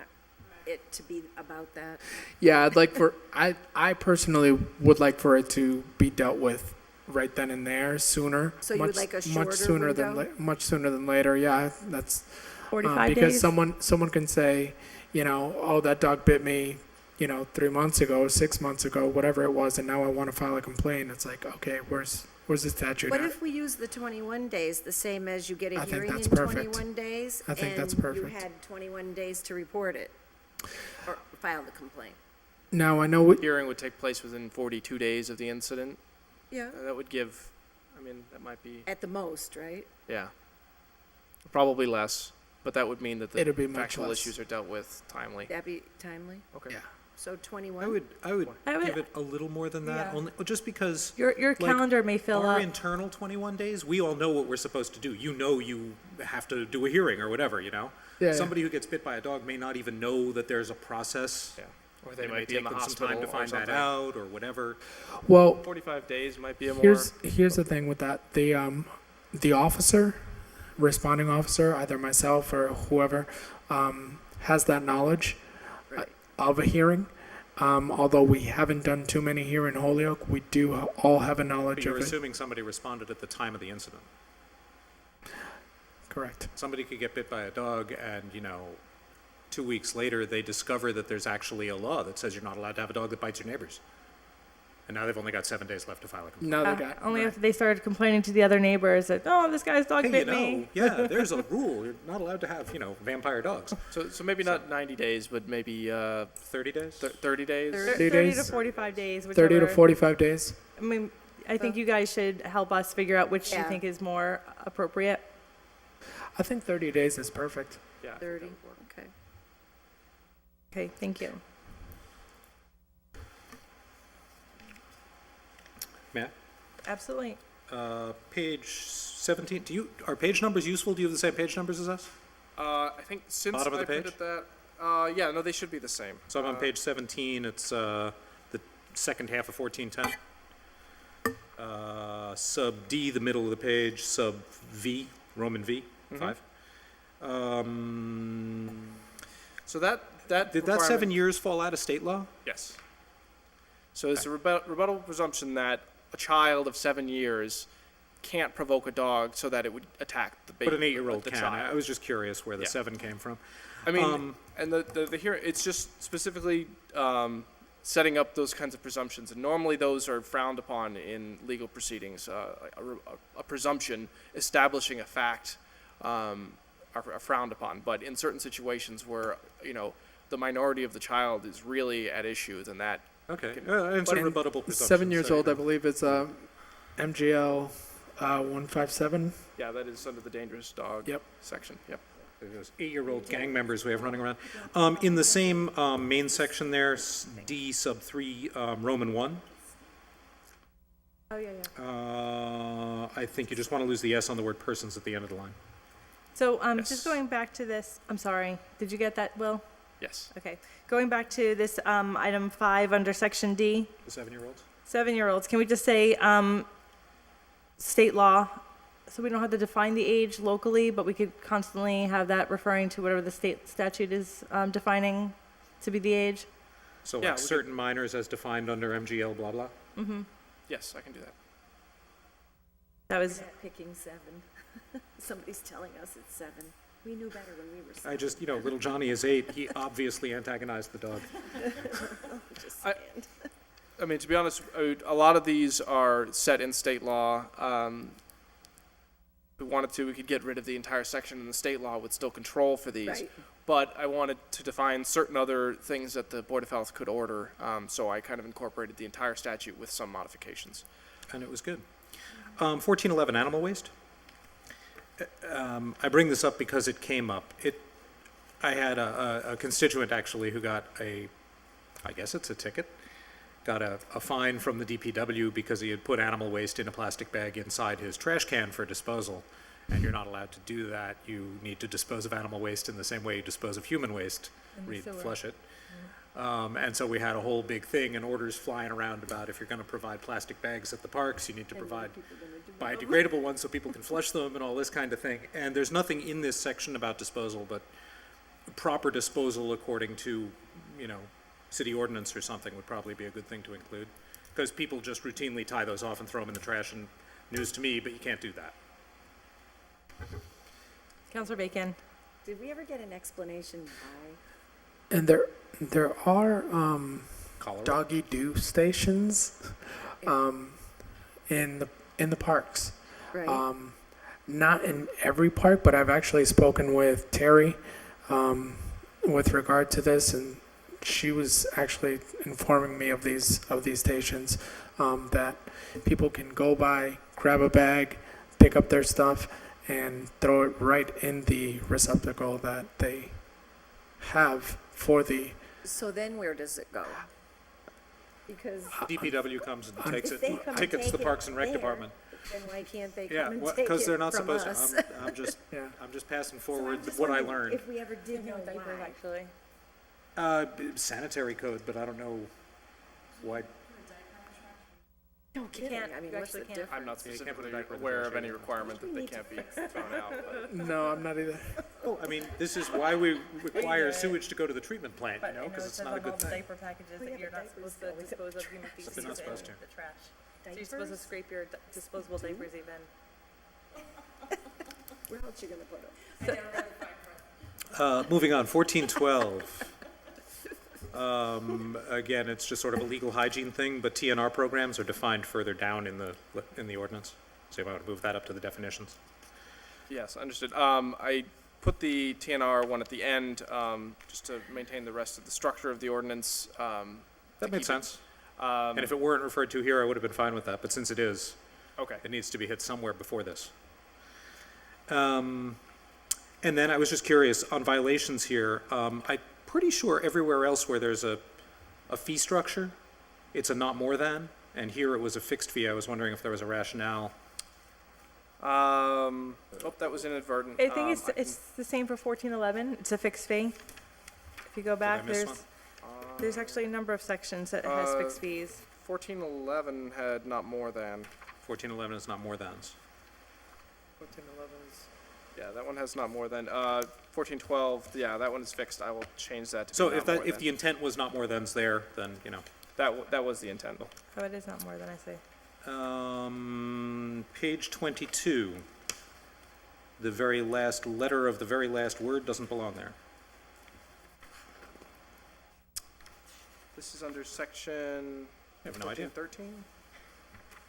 Speaker 1: it to be about that.
Speaker 5: Yeah, I'd like for, I personally would like for it to be dealt with right then and there, sooner.
Speaker 1: So you would
Speaker 5: much-
Speaker 1: like a
Speaker 5: much
Speaker 1: shorter
Speaker 5: sooner than
Speaker 1: window?
Speaker 5: Much sooner than later, yeah, that's.
Speaker 3: 45
Speaker 5: because
Speaker 3: days.
Speaker 5: someone can say, oh, that dog bit me, 3 months ago, 6 months ago, whatever it was, and now I want to file a complaint. It's like, okay, where's the statute?
Speaker 1: What
Speaker 5: at?
Speaker 1: if we use the 21 days, the same as you get a
Speaker 5: I think
Speaker 1: hearing in
Speaker 5: that's perfect.
Speaker 1: 21 days?
Speaker 5: I think that's
Speaker 1: And
Speaker 5: perfect.
Speaker 1: you had 21 days to report it, or file the complaint?
Speaker 5: Now I know what.
Speaker 4: Hearing would take place within 42 days of the incident.
Speaker 1: Yeah.
Speaker 4: That would give, that might be,
Speaker 1: At the most, right?
Speaker 4: yeah. Probably less, but that would mean that the
Speaker 5: It'd be much
Speaker 4: factual
Speaker 5: less.
Speaker 4: issues are dealt with timely.
Speaker 1: That'd be timely?
Speaker 4: Okay.
Speaker 5: Yeah.
Speaker 1: So 21?
Speaker 6: I would
Speaker 3: I would-
Speaker 6: give it a little more than that,
Speaker 3: Yeah.
Speaker 6: only just because
Speaker 3: Your
Speaker 6: like,
Speaker 3: calendar may fill
Speaker 6: our
Speaker 3: up.
Speaker 6: internal 21 days, we all know what we're supposed to do. You have to do a hearing or whatever,
Speaker 5: Yeah.
Speaker 6: Somebody who gets bit by a dog may not even know that there's a process.
Speaker 4: Yeah. Or they
Speaker 6: And it
Speaker 4: might
Speaker 6: may
Speaker 4: be in
Speaker 6: take
Speaker 4: the
Speaker 6: them some
Speaker 4: hospital
Speaker 6: time to
Speaker 4: or
Speaker 6: find that
Speaker 4: something.
Speaker 6: out or whatever.
Speaker 5: Well,
Speaker 4: 45 days might be a more.
Speaker 5: here's the thing with that. The officer, responding officer, either myself or whoever, has that knowledge
Speaker 1: Right.
Speaker 5: of a hearing. Although we haven't done too many here in Holyoke, we do all have a
Speaker 6: But
Speaker 5: knowledge
Speaker 6: you're
Speaker 5: of it.
Speaker 6: assuming somebody responded at the time of the incident.
Speaker 5: Correct.
Speaker 6: Somebody could get bit by a dog and, 2 weeks later, they discover that there's actually a law that says you're not allowed to have a dog that bites your neighbors. And now they've only got 7 days left to file a complaint.
Speaker 5: Now they got
Speaker 3: Only
Speaker 5: right.
Speaker 3: after they started complaining to the other neighbors that, oh, this guy's dog
Speaker 6: Hey,
Speaker 3: bit me.
Speaker 6: yeah, there's a rule. You're not allowed to have, vampire dogs.
Speaker 4: So maybe not 90 days, but maybe
Speaker 6: 30 days?
Speaker 4: 30 days?
Speaker 3: 30 to
Speaker 5: days.
Speaker 3: 45 days,
Speaker 5: 30 to
Speaker 3: whichever.
Speaker 5: 45 days.
Speaker 3: I mean, I think you guys should help us figure out which you
Speaker 1: Yeah.
Speaker 3: think is more appropriate.
Speaker 5: I think 30 days is perfect.
Speaker 4: Yeah.
Speaker 1: 30, okay.
Speaker 3: Okay, thank you.
Speaker 6: Matt?
Speaker 3: Absolutely.
Speaker 6: Page 17, are page numbers useful? Do you have the same page numbers as us?
Speaker 4: I think since
Speaker 6: Bottom of
Speaker 4: I
Speaker 6: the page?
Speaker 4: printed that, yeah, no, they should be the same.
Speaker 6: So I'm on page 17, it's the second half of 1410. Sub D, the middle of the page, sub V, Roman V, 5.
Speaker 4: So that
Speaker 6: Did that
Speaker 4: requirement-
Speaker 6: 7 years fall out of state law?
Speaker 4: Yes. So it's a rebuttal presumption that a child of 7 years can't provoke a dog so that it would attack the baby.
Speaker 6: But an 8-year-old
Speaker 4: the
Speaker 6: can.
Speaker 4: child.
Speaker 6: I was just curious where the
Speaker 4: Yeah.
Speaker 6: 7 came from.
Speaker 4: I mean, and the here it's just specifically setting up those kinds of presumptions, and normally those are frowned upon in legal proceedings. A presumption establishing a fact are frowned upon, but in certain situations where the minority of the child is really at issue, then that
Speaker 6: Okay,
Speaker 4: can-
Speaker 6: and it's a
Speaker 5: And
Speaker 6: rebuttable presumption.
Speaker 5: 7 years
Speaker 6: so,
Speaker 5: old, I believe it's MGL 157.
Speaker 4: yeah, that is under the dangerous dog
Speaker 5: Yep.
Speaker 4: section. Yep.
Speaker 6: Those 8-year-old gang members we have running around. In the same main section there, D sub 3, Roman 1,
Speaker 3: Oh, yeah, yeah.
Speaker 6: I think you just want to lose the S on the word persons at the end of the line.
Speaker 3: So,
Speaker 4: Yes.
Speaker 3: just going back to this, I'm sorry, did you get that, Will?
Speaker 4: Yes.
Speaker 3: Okay. Going back to this, item 5 under section D,
Speaker 6: The 7-year-olds?
Speaker 3: 7-year-olds, can we just say, state law? So we don't have to define the age locally, but we could constantly have that referring to whatever the state statute is, defining to be the age?
Speaker 6: So
Speaker 4: Yeah,
Speaker 6: like
Speaker 4: we
Speaker 6: certain minors as defined under MGL blah blah?
Speaker 4: Yes, I can do that.
Speaker 3: That was,
Speaker 1: Picking 7. Somebody's telling us it's 7. We knew better when we were 7.
Speaker 6: I just, little Johnny is 8, he obviously antagonized the dog.
Speaker 1: Just
Speaker 4: I-
Speaker 1: saying.
Speaker 4: I mean, to be honest, a lot of these are set in state law. If we wanted to, we could get rid of the entire section, and the state law would still control for these.
Speaker 1: Right.
Speaker 4: But I wanted to define certain other things that the Board of Health could order, so I kind of incorporated the entire statute with some modifications.
Speaker 6: And it was good. 1411, animal waste. I bring this up because it came up. I had a constituent actually who got I guess it's a ticket, got a fine from the DPW because he had put animal waste in a plastic bag inside his trash can for disposal. And you're not allowed to do that. You need to dispose of animal waste in the same way you dispose of human waste, flush it. And so we had a whole big thing and orders flying around about if you're going to provide plastic bags at the parks, you need to provide biodegradable ones so people can flush them and all this kind of thing. And there's nothing in this section about disposal, but proper disposal according to, city ordinance or something would probably be a good thing to include. Because people just routinely tie those off and throw them in the trash, and news to me, but you can't do that.
Speaker 3: Counselor Bacon.
Speaker 1: Did we ever get an explanation why?
Speaker 5: And there are
Speaker 6: Cholera.
Speaker 5: doggy do stations in the parks.
Speaker 1: Right.
Speaker 5: Not in every park, but I've actually spoken with Terry with regard to this, and she was actually informing me of these stations that people can go by, grab a bag, pick up their stuff, and throw it right in the receptacle that they have for the.
Speaker 1: So then where does it go? Because
Speaker 6: DPW comes and takes
Speaker 1: if
Speaker 6: it,
Speaker 1: they come and
Speaker 6: tickets the
Speaker 1: take
Speaker 6: Parks
Speaker 1: it
Speaker 6: and Rec
Speaker 1: there,
Speaker 6: Department.
Speaker 1: then why can't they
Speaker 6: Yeah,
Speaker 1: come and take
Speaker 6: because
Speaker 1: it
Speaker 6: they're not
Speaker 1: from
Speaker 6: supposed
Speaker 1: us?
Speaker 6: to. I'm just passing forward what I learned.
Speaker 1: If we ever did know why.
Speaker 3: Actually.
Speaker 6: Sanitary code, but I don't know why.
Speaker 1: No kidding.
Speaker 3: can't-
Speaker 1: I mean,
Speaker 3: you
Speaker 1: what's the
Speaker 3: actually can't.
Speaker 1: difference?
Speaker 4: I'm not
Speaker 6: Yeah, you can't put it
Speaker 4: specifically
Speaker 6: back where the
Speaker 4: aware of
Speaker 6: trash
Speaker 4: any
Speaker 6: is.
Speaker 4: requirement that they can't be thrown out, but
Speaker 5: No, I'm not either.
Speaker 6: Oh, I mean, this is why we require sewage to go to the treatment plant, you know, because it's not a good thing.
Speaker 3: diaper packages
Speaker 1: Oh, yeah,
Speaker 3: that you're
Speaker 1: but
Speaker 3: not
Speaker 1: diapers
Speaker 3: supposed to
Speaker 1: always-
Speaker 3: dispose of human feces
Speaker 6: But they're not
Speaker 3: in
Speaker 6: supposed to.
Speaker 3: the trash. So you're supposed to
Speaker 1: Diapers?
Speaker 3: scrape your disposable diapers even.
Speaker 1: Where else you gonna put them?
Speaker 6: Moving on, 1412. Again, it's just sort of a legal hygiene thing, but TNR programs are defined further down in the ordinance. So you might want to move that up to the definitions.
Speaker 4: yes, understood. I put the TNR one at the end, just to maintain the rest of the structure of the ordinance.
Speaker 6: That made sense.
Speaker 4: Um,
Speaker 6: And if it weren't referred to here, I would have been fine with that, but since it is,
Speaker 4: Okay,
Speaker 6: it needs to be hit somewhere before this. And then I was just curious, on violations here, I'm pretty sure everywhere else where there's a fee structure, it's a not more than, and here it was a fixed fee. I was wondering if there was a rationale.
Speaker 4: oh, that was inadvertent.
Speaker 3: I think
Speaker 4: I can-
Speaker 3: it's the same for 1411. It's a fixed fee. If you go back,
Speaker 6: miss
Speaker 3: there's actually a number of sections that has fixed fees.
Speaker 4: 1411 had not more than.
Speaker 6: 1411 is not more thans.
Speaker 4: 1411's, yeah, that one has not more than. 1412, yeah, that one is fixed. I will change that to
Speaker 6: So
Speaker 4: be
Speaker 6: if
Speaker 4: not more
Speaker 6: if
Speaker 4: than.
Speaker 6: the intent was not more than's there, then, you know.
Speaker 4: That was the intent.
Speaker 3: Oh, it is not more than I say.
Speaker 6: Page 22. The very last letter of the very last word doesn't belong there.
Speaker 4: This is under section
Speaker 6: I have no idea.
Speaker 4: 13?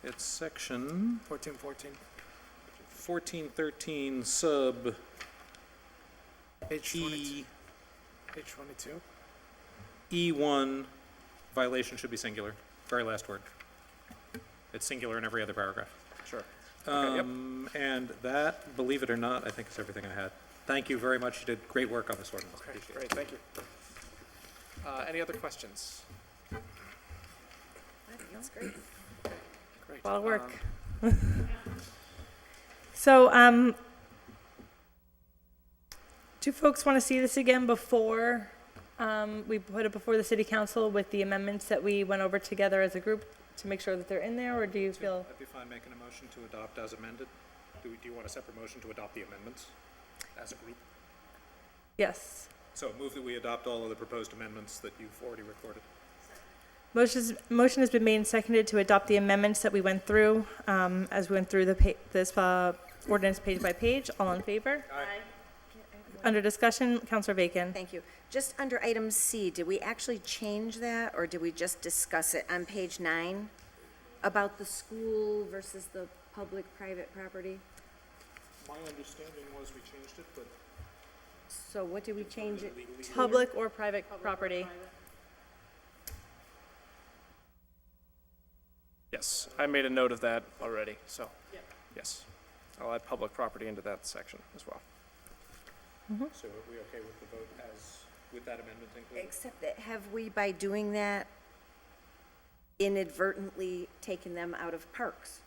Speaker 6: It's section
Speaker 5: 1414.
Speaker 6: 1413 sub
Speaker 5: Page 22.
Speaker 6: E,
Speaker 5: Page 22.
Speaker 6: E1, violation should be singular, very last word. It's singular in every other paragraph.
Speaker 4: Sure. Okay, yep.
Speaker 6: And that, believe it or not, I think is everything I had. Thank you very much. You did great work on this ordinance.
Speaker 4: Okay,
Speaker 6: Appreciate it.
Speaker 4: great, thank you. Any other questions?
Speaker 1: I think that's great.
Speaker 4: Great.
Speaker 3: A lot of work. So, do folks want to see this again before we put it before the city council with the amendments that we went over together as a group to make sure that they're in there, or do you feel?
Speaker 6: I'd be fine making a motion to adopt as amended. Do you want a separate motion to adopt the amendments as a group?
Speaker 3: Yes.
Speaker 6: So move that we adopt all of the proposed amendments that you've already recorded.
Speaker 3: Motion has been made and seconded to adopt the amendments that we went through, as we went through this ordinance page by page. All in favor?
Speaker 6: Aye.
Speaker 3: Under discussion, Counselor Bacon.
Speaker 1: Thank you. Just under item C, did we actually change that, or did we just discuss it on page 9 about the school versus the public-private property?
Speaker 6: My understanding was we changed it, but
Speaker 1: So what did we change it to?
Speaker 3: Public or private property?
Speaker 4: Yes, I made a note of that already, so, yes. I'll add public property into that section as well.
Speaker 6: so are we okay with the vote with that amendment included?
Speaker 1: Except that, have we, by doing that, inadvertently taken them out of parks?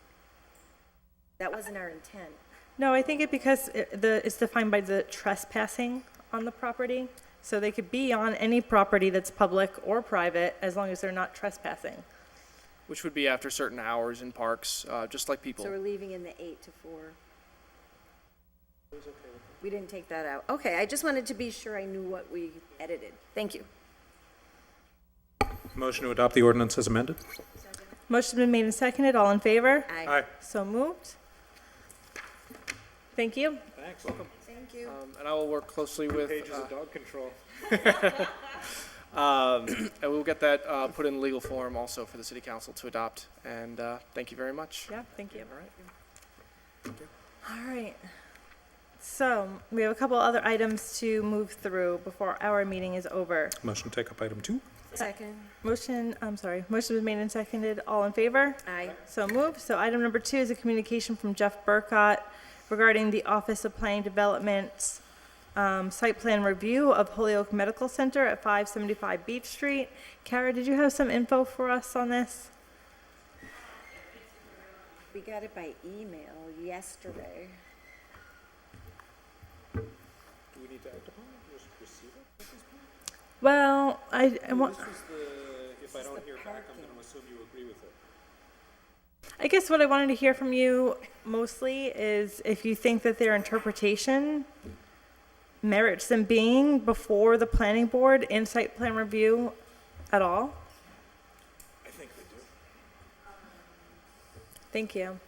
Speaker 1: That wasn't our intent.
Speaker 3: No, I think because it's defined by the trespassing on the property. So they could be on any property that's public or private as long as they're not trespassing.
Speaker 4: Which would be after certain hours in parks, just like people.
Speaker 1: So we're leaving in the 8 to 4. We didn't take that out. Okay, I just wanted to be sure I knew what we edited. Thank you.
Speaker 6: Motion to adopt the ordinance as amended?
Speaker 3: Motion's been made and seconded. All in favor?
Speaker 1: Aye.
Speaker 3: So moved. Thank you.
Speaker 6: Thanks.
Speaker 1: Thank you.
Speaker 4: And I will work closely with,
Speaker 6: dog control.
Speaker 4: and we'll get that put in legal form also for the city council to adopt. And thank you very much.
Speaker 3: Yeah, thank you.
Speaker 4: All right.
Speaker 3: All right. So we have a couple other items to move through before our meeting is over.
Speaker 6: Motion to take up item 2?
Speaker 1: Second.
Speaker 3: Motion was made and seconded. All in favor?
Speaker 1: Aye.
Speaker 3: So moved. So item number 2 is a communication from Jeff Burkott regarding the Office of Planning Development's site plan review of Holyoke Medical Center at 575 Beach Street. Kara, did you have some info for us on this?
Speaker 1: We got it by email yesterday.
Speaker 6: Do we need to act upon it, or just receive it at this point?
Speaker 3: Well, I want,
Speaker 6: This was the, if I don't hear back, I'm going to assume you agree with it.
Speaker 3: I guess what I wanted to hear from you mostly is if you think that their interpretation merits them being before the planning board in site plan review at all?
Speaker 6: I think they do.
Speaker 3: Thank you.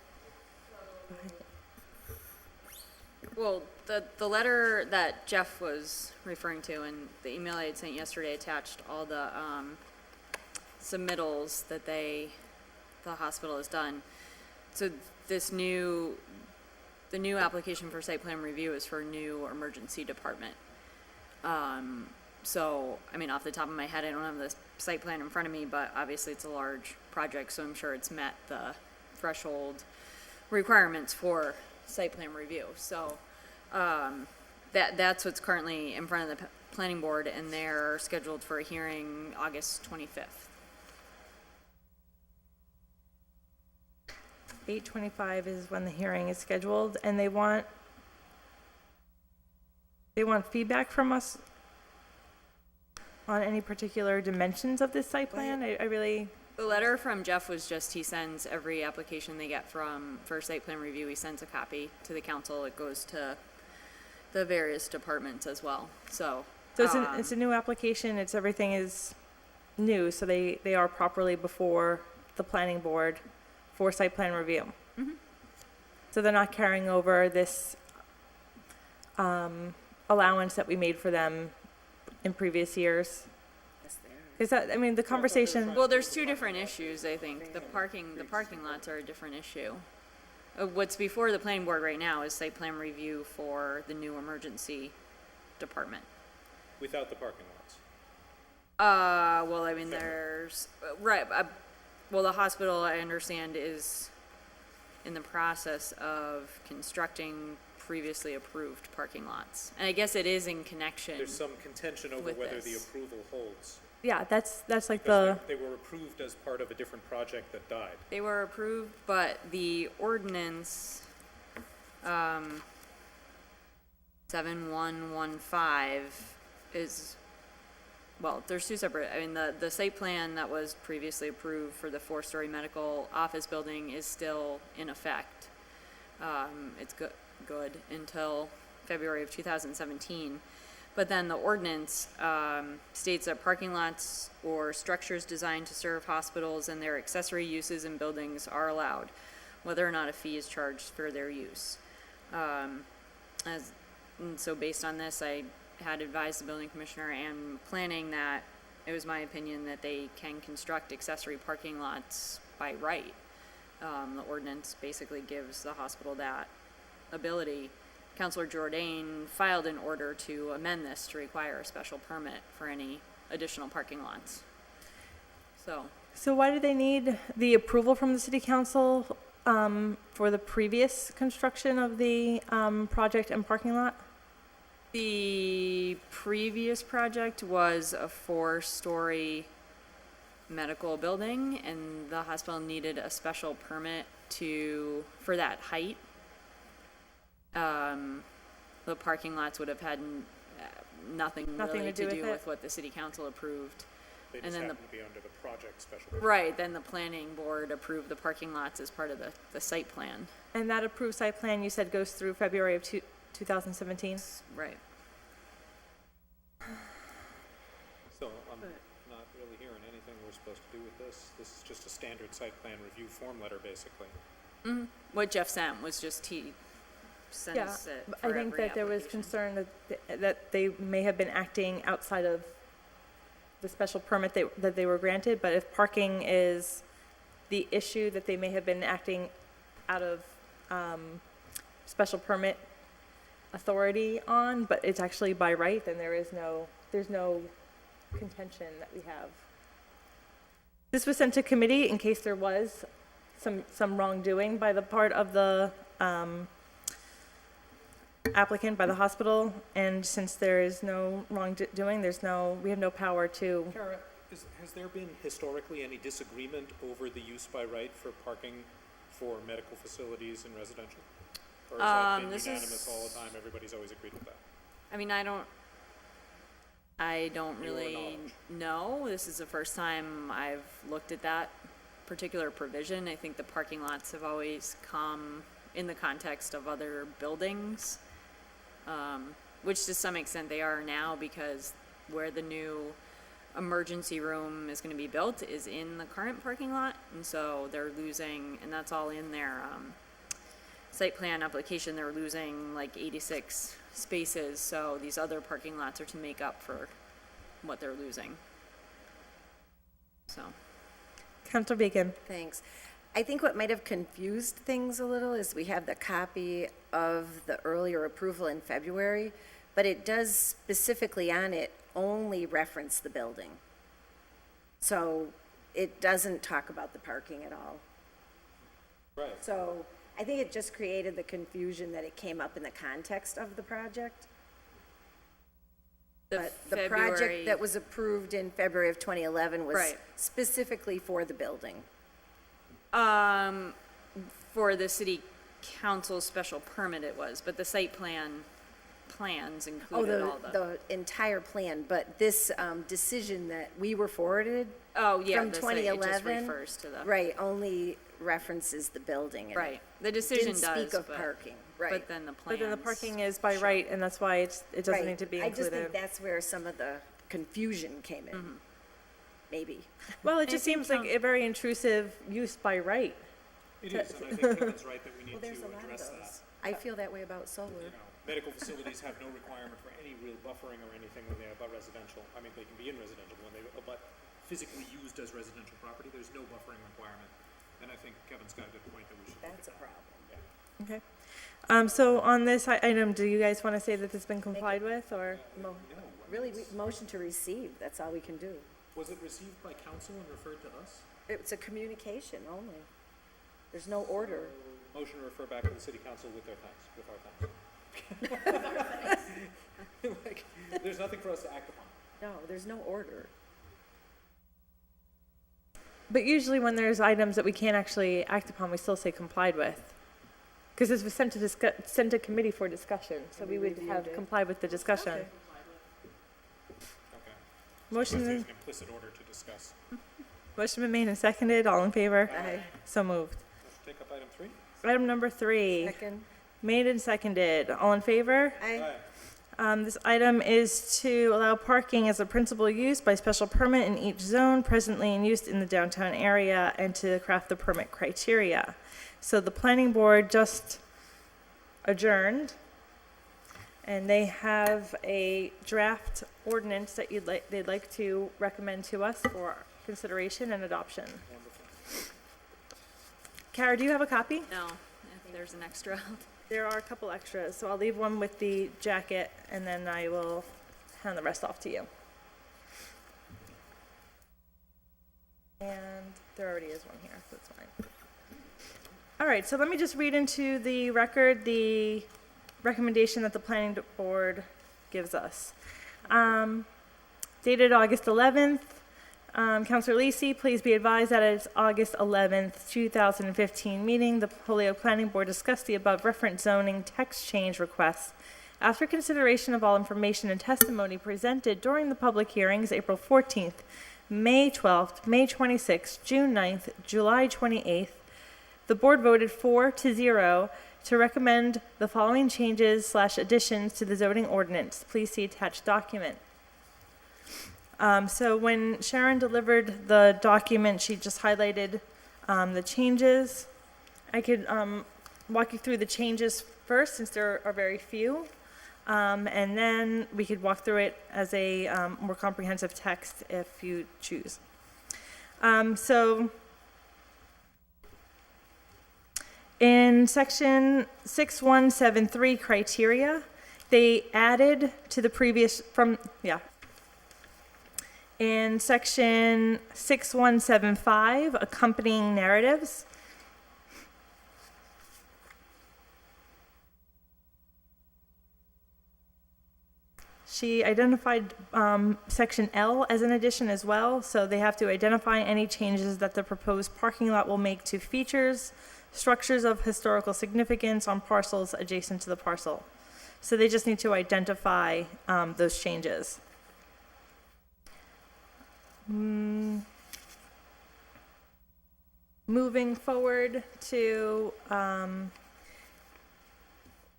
Speaker 7: Well, the letter that Jeff was referring to and the email I had sent yesterday attached all the submittals that the hospital has done. So the new application for site plan review is for new emergency department. So, I mean, off the top of my head, I don't have the site plan in front of me, but obviously it's a large project, so I'm sure it's met the threshold requirements for site plan review. So, that's what's currently in front of the planning board, and they're scheduled for a hearing August 25th.
Speaker 3: 8:25 is when the hearing is scheduled, and they want feedback from us on any particular dimensions of this site plan. I really,
Speaker 7: The letter from Jeff was just, he sends every application they get for site plan review, he sends a copy to the council. It goes to the various departments as well, so.
Speaker 3: it's a new application, everything is new, so they are properly before the planning board for site plan review. So they're not carrying over this allowance that we made for them in previous years. Is that, I mean, the conversation,
Speaker 7: Well, there's two different issues, I think. The parking lots are a different issue. What's before the planning board right now is site plan review for the new emergency department.
Speaker 6: Without the parking lots.
Speaker 7: Well, I mean, well, the hospital, I understand, is in the process of constructing previously approved parking lots. And I guess it is in connection.
Speaker 6: There's some contention over
Speaker 7: With
Speaker 6: whether the
Speaker 7: this.
Speaker 6: approval holds.
Speaker 3: yeah, that's like
Speaker 6: Because
Speaker 3: the,
Speaker 6: they were approved as part of a different project that died.
Speaker 7: They were approved, but the ordinance, 7115 is, well, there's two separate, I mean, the site plan that was previously approved for the 4-story medical office building is still in effect. It's good until February of 2017. But then the ordinance states that parking lots or structures designed to serve hospitals and their accessory uses in buildings are allowed, whether or not a fee is charged for their use. And so based on this, I had advised the building commissioner and planning that it was my opinion that they can construct accessory parking lots by right. The ordinance basically gives the hospital that ability. Councilor Jourdain filed an order to amend this to require a special permit for any additional parking lots.
Speaker 3: so why do they need the approval from the city council for the previous construction of the project and parking lot?
Speaker 7: The previous project was a 4-story medical building, and the hospital needed a special permit for that height. The parking lots would have had nothing really to do with what the city council approved.
Speaker 6: They
Speaker 7: And
Speaker 6: just
Speaker 7: then
Speaker 6: happen to be under the project special.
Speaker 7: Right, then the planning board approved the parking lots as part of the site plan.
Speaker 3: And that approved site plan, you said, goes through February of 2017?
Speaker 7: Right.
Speaker 6: So I'm not really hearing anything we're supposed to do with this. This is just a standard site plan review form letter, basically.
Speaker 7: What Jeff sent was just he sends
Speaker 3: Yeah,
Speaker 7: it
Speaker 3: but
Speaker 7: for
Speaker 3: I think
Speaker 7: every
Speaker 3: that there was
Speaker 7: application.
Speaker 3: concern that they may have been acting outside of the special permit that they were granted, but if parking is the issue, that they may have been acting out of special permit authority on, but it's actually by right, then there's no contention that we have. This was sent to committee in case there was some wrongdoing by the part of the applicant, by the hospital, and since there is no wrongdoing, we have no power to.
Speaker 6: Kara, has there been historically any disagreement over the use by right for parking for medical facilities and residential? Or has that been
Speaker 7: This
Speaker 6: unanimous
Speaker 7: is-
Speaker 6: all the time? Everybody's always agreed with that?
Speaker 7: I mean, I don't
Speaker 6: Your
Speaker 7: really
Speaker 6: knowledge.
Speaker 7: know. This is the first time I've looked at that particular provision. I think the parking lots have always come in the context of other buildings, which to some extent they are now, because where the new emergency room is going to be built is in the current parking lot, and so they're losing, and that's all in their site plan application, they're losing like 86 spaces, so these other parking lots are to make up for what they're losing. So,
Speaker 3: Counselor Bacon.
Speaker 1: Thanks. I think what might have confused things a little is we have the copy of the earlier approval in February, but it does specifically on it only reference the building. So it doesn't talk about the parking at all.
Speaker 6: Right.
Speaker 1: So I think it just created the confusion that it came up in the context of the project. But the
Speaker 7: February-
Speaker 1: project that was approved in February of 2011 was
Speaker 7: Right.
Speaker 1: specifically for the building.
Speaker 7: For the city council special permit it was, but the site plans
Speaker 1: Oh,
Speaker 7: included all the.
Speaker 1: the entire plan, but this decision that we were forwarded
Speaker 7: Oh, yeah,
Speaker 1: from
Speaker 7: the site, it just
Speaker 1: 2011,
Speaker 7: refers to the.
Speaker 1: right, only references the building. and
Speaker 7: Right, the decision
Speaker 1: Didn't
Speaker 7: does,
Speaker 1: speak of
Speaker 7: but,
Speaker 1: parking, right.
Speaker 7: but then the plans.
Speaker 3: But then the parking is by right, and that's why it doesn't
Speaker 1: Right.
Speaker 3: need to be
Speaker 1: I just think
Speaker 3: included.
Speaker 1: that's where some of the confusion came in,
Speaker 7: Mm-hmm.
Speaker 1: maybe.
Speaker 3: Well, it
Speaker 7: And
Speaker 3: just
Speaker 7: I think
Speaker 3: seems like a very intrusive use by right.
Speaker 8: It is, and I think Kevin's right that we need
Speaker 1: Well,
Speaker 8: to
Speaker 1: there's a lot of
Speaker 8: address that.
Speaker 1: those. I feel that way about solar.
Speaker 8: You know, medical facilities have no requirement for any real buffering or anything when they're abut residential. I mean, they can be in residential, when they abut physically used as residential property, there's no buffering requirement. And I think Kevin's got a good point that we should look
Speaker 1: That's a
Speaker 8: at that.
Speaker 1: problem.
Speaker 3: Okay. So on this item, do you guys want to say that it's been complied with, or?
Speaker 1: Really, motion to receive, that's all we can do.
Speaker 8: Was it received by council and referred to us?
Speaker 1: It's a communication only. There's no order.
Speaker 8: Motion to refer back to the city council with their thanks, with our thanks. Like, there's nothing for us to act upon.
Speaker 1: No, there's no order.
Speaker 3: But usually when there's items that we can't actually act upon, we still say complied with. Because this was sent to committee for discussion, so we would have complied with the discussion.
Speaker 1: Okay.
Speaker 8: Okay.
Speaker 3: Motion,
Speaker 8: There's an implicit order to discuss.
Speaker 3: motion been made and seconded, all in favor?
Speaker 1: Aye.
Speaker 3: So moved.
Speaker 8: Let's take up item 3.
Speaker 3: Item number 3,
Speaker 1: Second.
Speaker 3: made and seconded, all in favor?
Speaker 1: Aye.
Speaker 3: This item is to allow parking as a principal use by special permit in each zone presently in use in the downtown area, and to craft the permit criteria. So the planning board just adjourned, and they have a draft ordinance that they'd like to recommend to us for consideration and adoption.
Speaker 8: Wonderful.
Speaker 3: Kara, do you have a copy?
Speaker 7: No, if there's an extra.
Speaker 3: There are a couple extras, so I'll leave one with the jacket, and then I will hand the rest off to you. And there already is one here, so it's fine. All right, so let me just read into the record the recommendation that the planning board gives us. Dated August 11th, Councilor Lisi, please be advised that at its August 11th, 2015 meeting, the Holyoke Planning Board discussed the above referenced zoning text change requests. After consideration of all information and testimony presented during the public hearings, April 14th, May 12th, May 26th, June 9th, July 28th, the board voted 4-0 to recommend the following changes/additions to the zoning ordinance. Please see attached document. So when Sharon delivered the document, she just highlighted the changes. I could walk you through the changes first, since there are very few, and then we could walk through it as a more comprehensive text if you choose. So in section 6173 criteria, they added to the previous in section 6175, accompanying narratives, she identified section L as an addition as well, so they have to identify any changes that the proposed parking lot will make to features, structures of historical significance on parcels adjacent to the parcel. So they just need to identify those changes. Moving forward to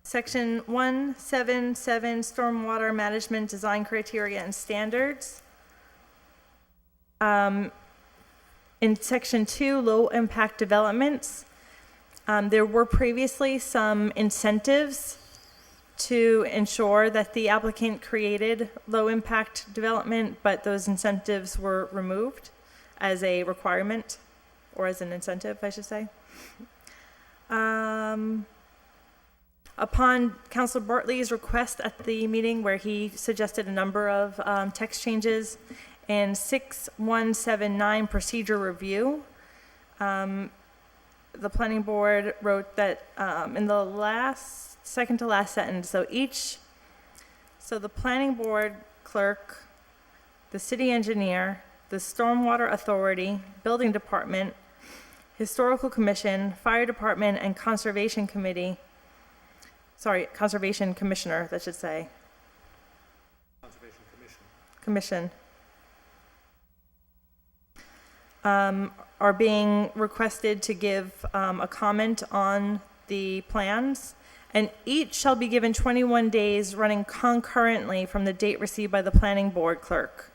Speaker 3: Section 177, Stormwater Management Design Criteria and Standards. In Section 2, Low Impact Developments, there were previously some incentives to ensure that the applicant created low impact development, but those incentives were removed as a requirement, or as an incentive, I should say. Upon Councilor Bartley's request at the meeting where he suggested a number of text changes, in 6179 procedure review, the planning board wrote that in the second to last sentence, so the planning board clerk, the city engineer, the stormwater authority, building department, historical commission, fire department, and conservation committee, conservation commissioner, that should say,
Speaker 8: Conservation
Speaker 3: commission,
Speaker 8: Commission.
Speaker 3: are being requested to give a comment on the plans, and each shall be given 21 days running concurrently from the date received by the planning board clerk.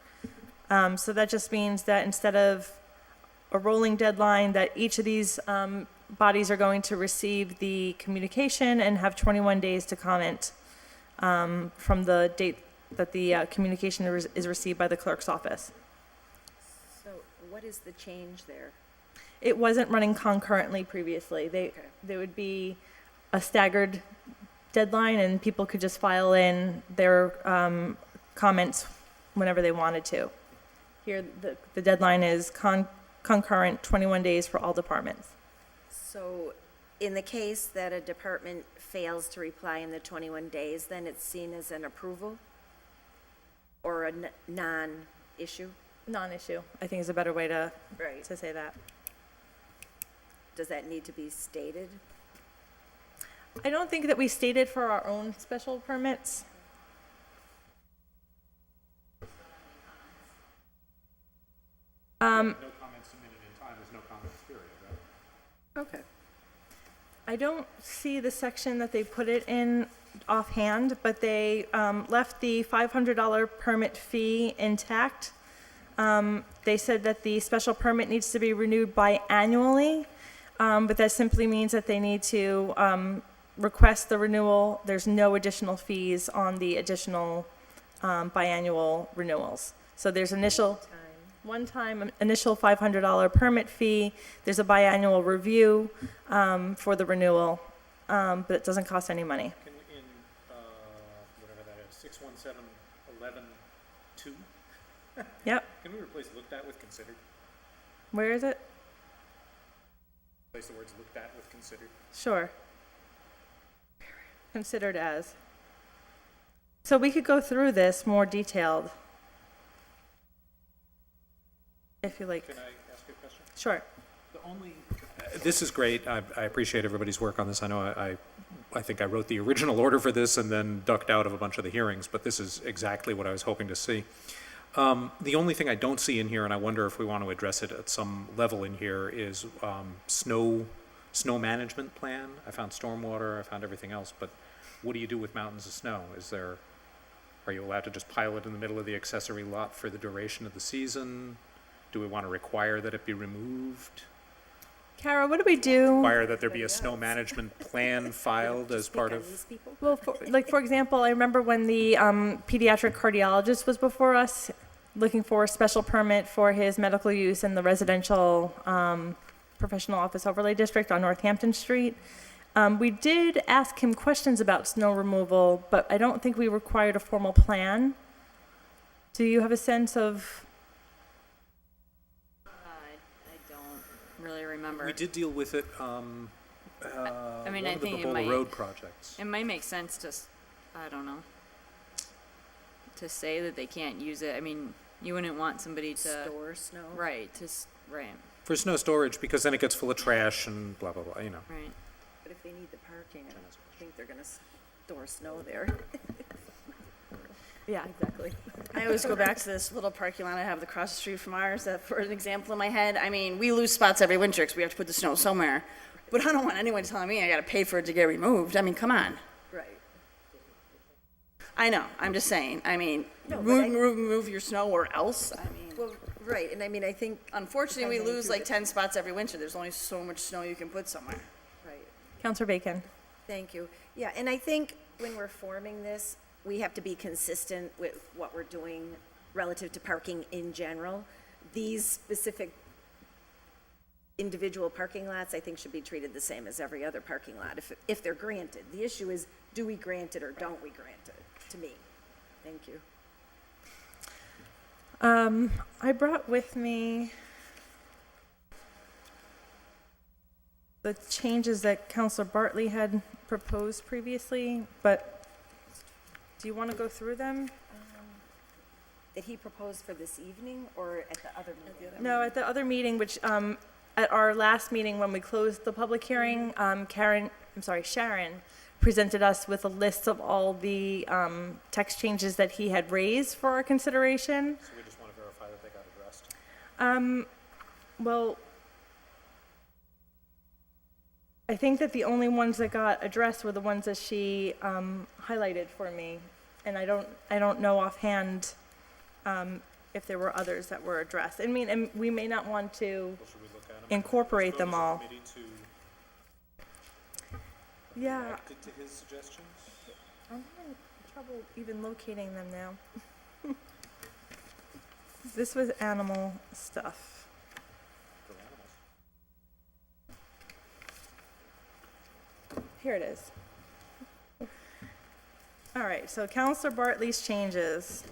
Speaker 3: So that just means that instead of a rolling deadline, that each of these bodies are going to receive the communication and have 21 days to comment from the date that the communication is received by the clerk's office.
Speaker 1: So what is the change there?
Speaker 3: It wasn't running concurrently previously. There would be a staggered deadline, and people could just file in their comments whenever they wanted to. Here, the deadline is concurrent, 21 days for all departments.
Speaker 1: So in the case that a department fails to reply in the 21 days, then it's seen as an approval or a non-issue?
Speaker 3: Non-issue, I think is a better way to
Speaker 1: Right.
Speaker 3: say that.
Speaker 1: Does that need to be stated?
Speaker 3: I don't think that we stated for our own special permits.
Speaker 8: No comments submitted in time, there's no comments period, right?
Speaker 1: Okay.
Speaker 3: I don't see the section that they put it in offhand, but they left the $500 permit fee intact. They said that the special permit needs to be renewed biannually, but that simply means that they need to request the renewal. There's no additional fees on the additional biannual renewals. So there's one-time initial $500 permit fee. There's a biannual review for the renewal, but it doesn't cost any money.
Speaker 8: Can we, in, whatever that is, 617-11-2,
Speaker 3: Yep.
Speaker 8: can we replace looked at with considered?
Speaker 3: Where is it?
Speaker 8: Replace the words looked at with considered?
Speaker 3: Sure. Considered as. So we could go through this more detailed, if you like.
Speaker 8: Can I ask you a question?
Speaker 3: Sure.
Speaker 8: The only, this is great. I appreciate everybody's work on this. I know I think I wrote the original order for this and then ducked out of a bunch of the hearings, but this is exactly what I was hoping to see. The only thing I don't see in here, and I wonder if we want to address it at some level in here, is snow management plan. I found stormwater, I found everything else, but what do you do with mountains of snow? Are you allowed to just pile it in the middle of the accessory lot for the duration of the season? Do we want to require that it be removed?
Speaker 3: Kara, what do we do?
Speaker 8: Require that there be a snow management plan filed as part
Speaker 1: Pick on
Speaker 8: of?
Speaker 1: these people?
Speaker 3: Well, for example, I remember when the pediatric cardiologist was before us, looking for a special permit for his medical use in the residential professional office overlay district on Northampton Street. We did ask him questions about snow removal, but I don't think we required a formal plan. Do you have a sense of?
Speaker 7: I don't really remember.
Speaker 8: We did deal with it,
Speaker 7: I mean,
Speaker 8: one
Speaker 7: I
Speaker 8: of the
Speaker 7: think it
Speaker 8: Babola
Speaker 7: might-
Speaker 8: Road projects.
Speaker 7: It might make sense to, I don't know, to say that they can't use it. I mean, you wouldn't want somebody to,
Speaker 1: Store snow?
Speaker 7: right, right,
Speaker 8: For snow storage, because then it gets full of trash and blah, blah, blah, you know.
Speaker 7: right.
Speaker 1: But if they need the parking, I don't think they're gonna store snow there.
Speaker 3: Yeah, exactly.
Speaker 9: I always go back to this little parking lot I have across the street from ours, that for an example in my head. I mean, we lose spots every winter because we have to put the snow somewhere. But I don't want anyone telling me I gotta pay for it to get removed. I mean, come on.
Speaker 1: Right.
Speaker 9: I know, I'm just saying, I mean,
Speaker 1: No, but I-
Speaker 9: remove your snow or else, I mean.
Speaker 1: Well, right, and I mean, I think,
Speaker 9: Unfortunately, we
Speaker 1: Depending
Speaker 9: lose
Speaker 1: who
Speaker 9: like
Speaker 1: it-
Speaker 9: 10 spots every winter. There's only so much snow you can put somewhere.
Speaker 1: right,
Speaker 3: Counselor Bacon.
Speaker 1: thank you. Yeah, and I think when we're forming this, we have to be consistent with what we're doing relative to parking in general. These specific individual parking lots, I think, should be treated the same as every other parking lot if they're granted. The issue is, do we grant it or don't we grant it, to me? Thank you.
Speaker 3: I brought with me the changes that Counselor Bartley had proposed previously, but do you want to go through them?
Speaker 1: Did he propose for this evening or at the other meeting?
Speaker 3: No, at the other meeting, which, at our last meeting, when we closed the public hearing, Sharon presented us with a list of all the text changes that he had raised for our consideration.
Speaker 6: So we just want to verify that they got addressed.
Speaker 3: Well, I think that the only ones that got addressed were the ones that she highlighted for me, and I don't know offhand if there were others that were addressed. I mean, and we may not want to
Speaker 6: Well, should we look at them?
Speaker 3: incorporate them
Speaker 6: Vote as a
Speaker 3: all.
Speaker 6: committee to
Speaker 3: Yeah,
Speaker 6: react to his suggestions?
Speaker 3: I'm having trouble even locating them now. This was animal stuff.
Speaker 6: For animals.
Speaker 3: Here it is. All right, so Counselor Bartley's changes.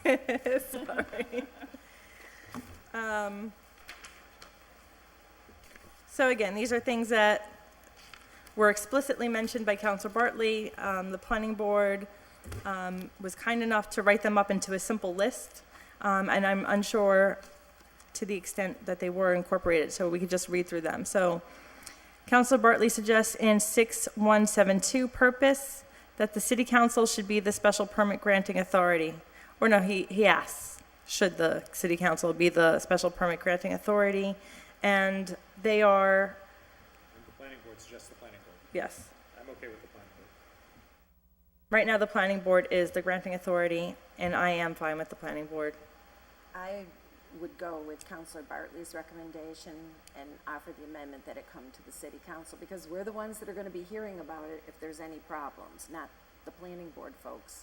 Speaker 3: Sorry. So again, these are things that were explicitly mentioned by Counselor Bartley. The planning board was kind enough to write them up into a simple list, and I'm unsure to the extent that they were incorporated, so we could just read through them. So Counselor Bartley suggests in 6172 purpose that the city council should be the special permit granting authority. Or no, he asks, should the city council be the special permit granting authority? And they are,
Speaker 6: And the planning board suggests the planning board.
Speaker 3: yes.
Speaker 6: I'm okay with the planning board.
Speaker 3: Right now, the planning board is the granting authority, and I am fine with the planning board.
Speaker 1: I would go with Counselor Bartley's recommendation and offer the amendment that it come to the city council, because we're the ones that are gonna be hearing about it if there's any problems, not the planning board folks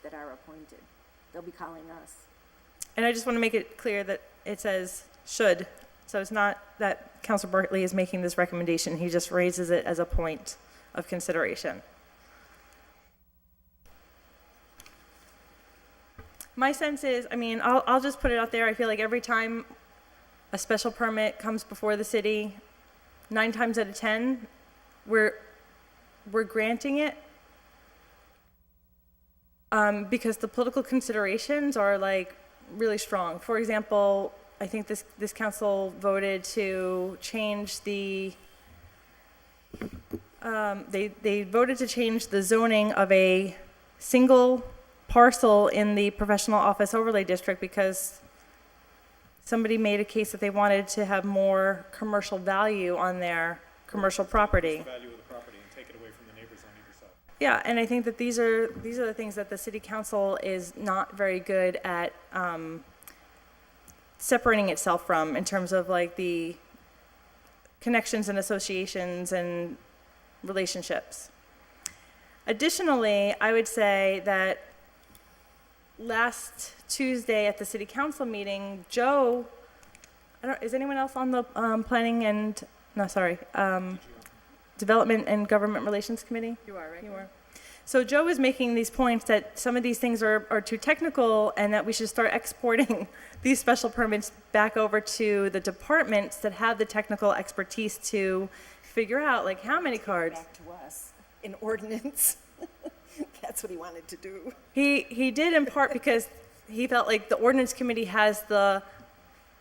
Speaker 1: that are appointed. They'll be calling us.
Speaker 3: And I just want to make it clear that it says should, so it's not that Counselor Bartley is making this recommendation, he just raises it as a point of consideration. My sense is, I mean, I'll just put it out there, I feel like every time a special permit comes before the city, 9 times out of 10, we're granting it because the political considerations are like really strong. For example, I think this council voted to change the, they voted to change the zoning of a single parcel in the professional office overlay district because somebody made a case that they wanted to have more commercial value on their commercial property.
Speaker 6: The value of the property and take it away from the neighbors on either side.
Speaker 3: Yeah, and I think that these are the things that the city council is not very good at separating itself from in terms of like the connections and associations and relationships. Additionally, I would say that last Tuesday at the city council meeting, Joe, is anyone else on the Development and Government Relations Committee?
Speaker 1: You are, right?
Speaker 3: You are. So Joe was making these points that some of these things are too technical and that we should start exporting these special permits back over to the departments that have the technical expertise to figure out like how many cards.
Speaker 1: Back to us in ordinance. That's what he wanted to do.
Speaker 3: He did in part because he felt like the ordinance committee has the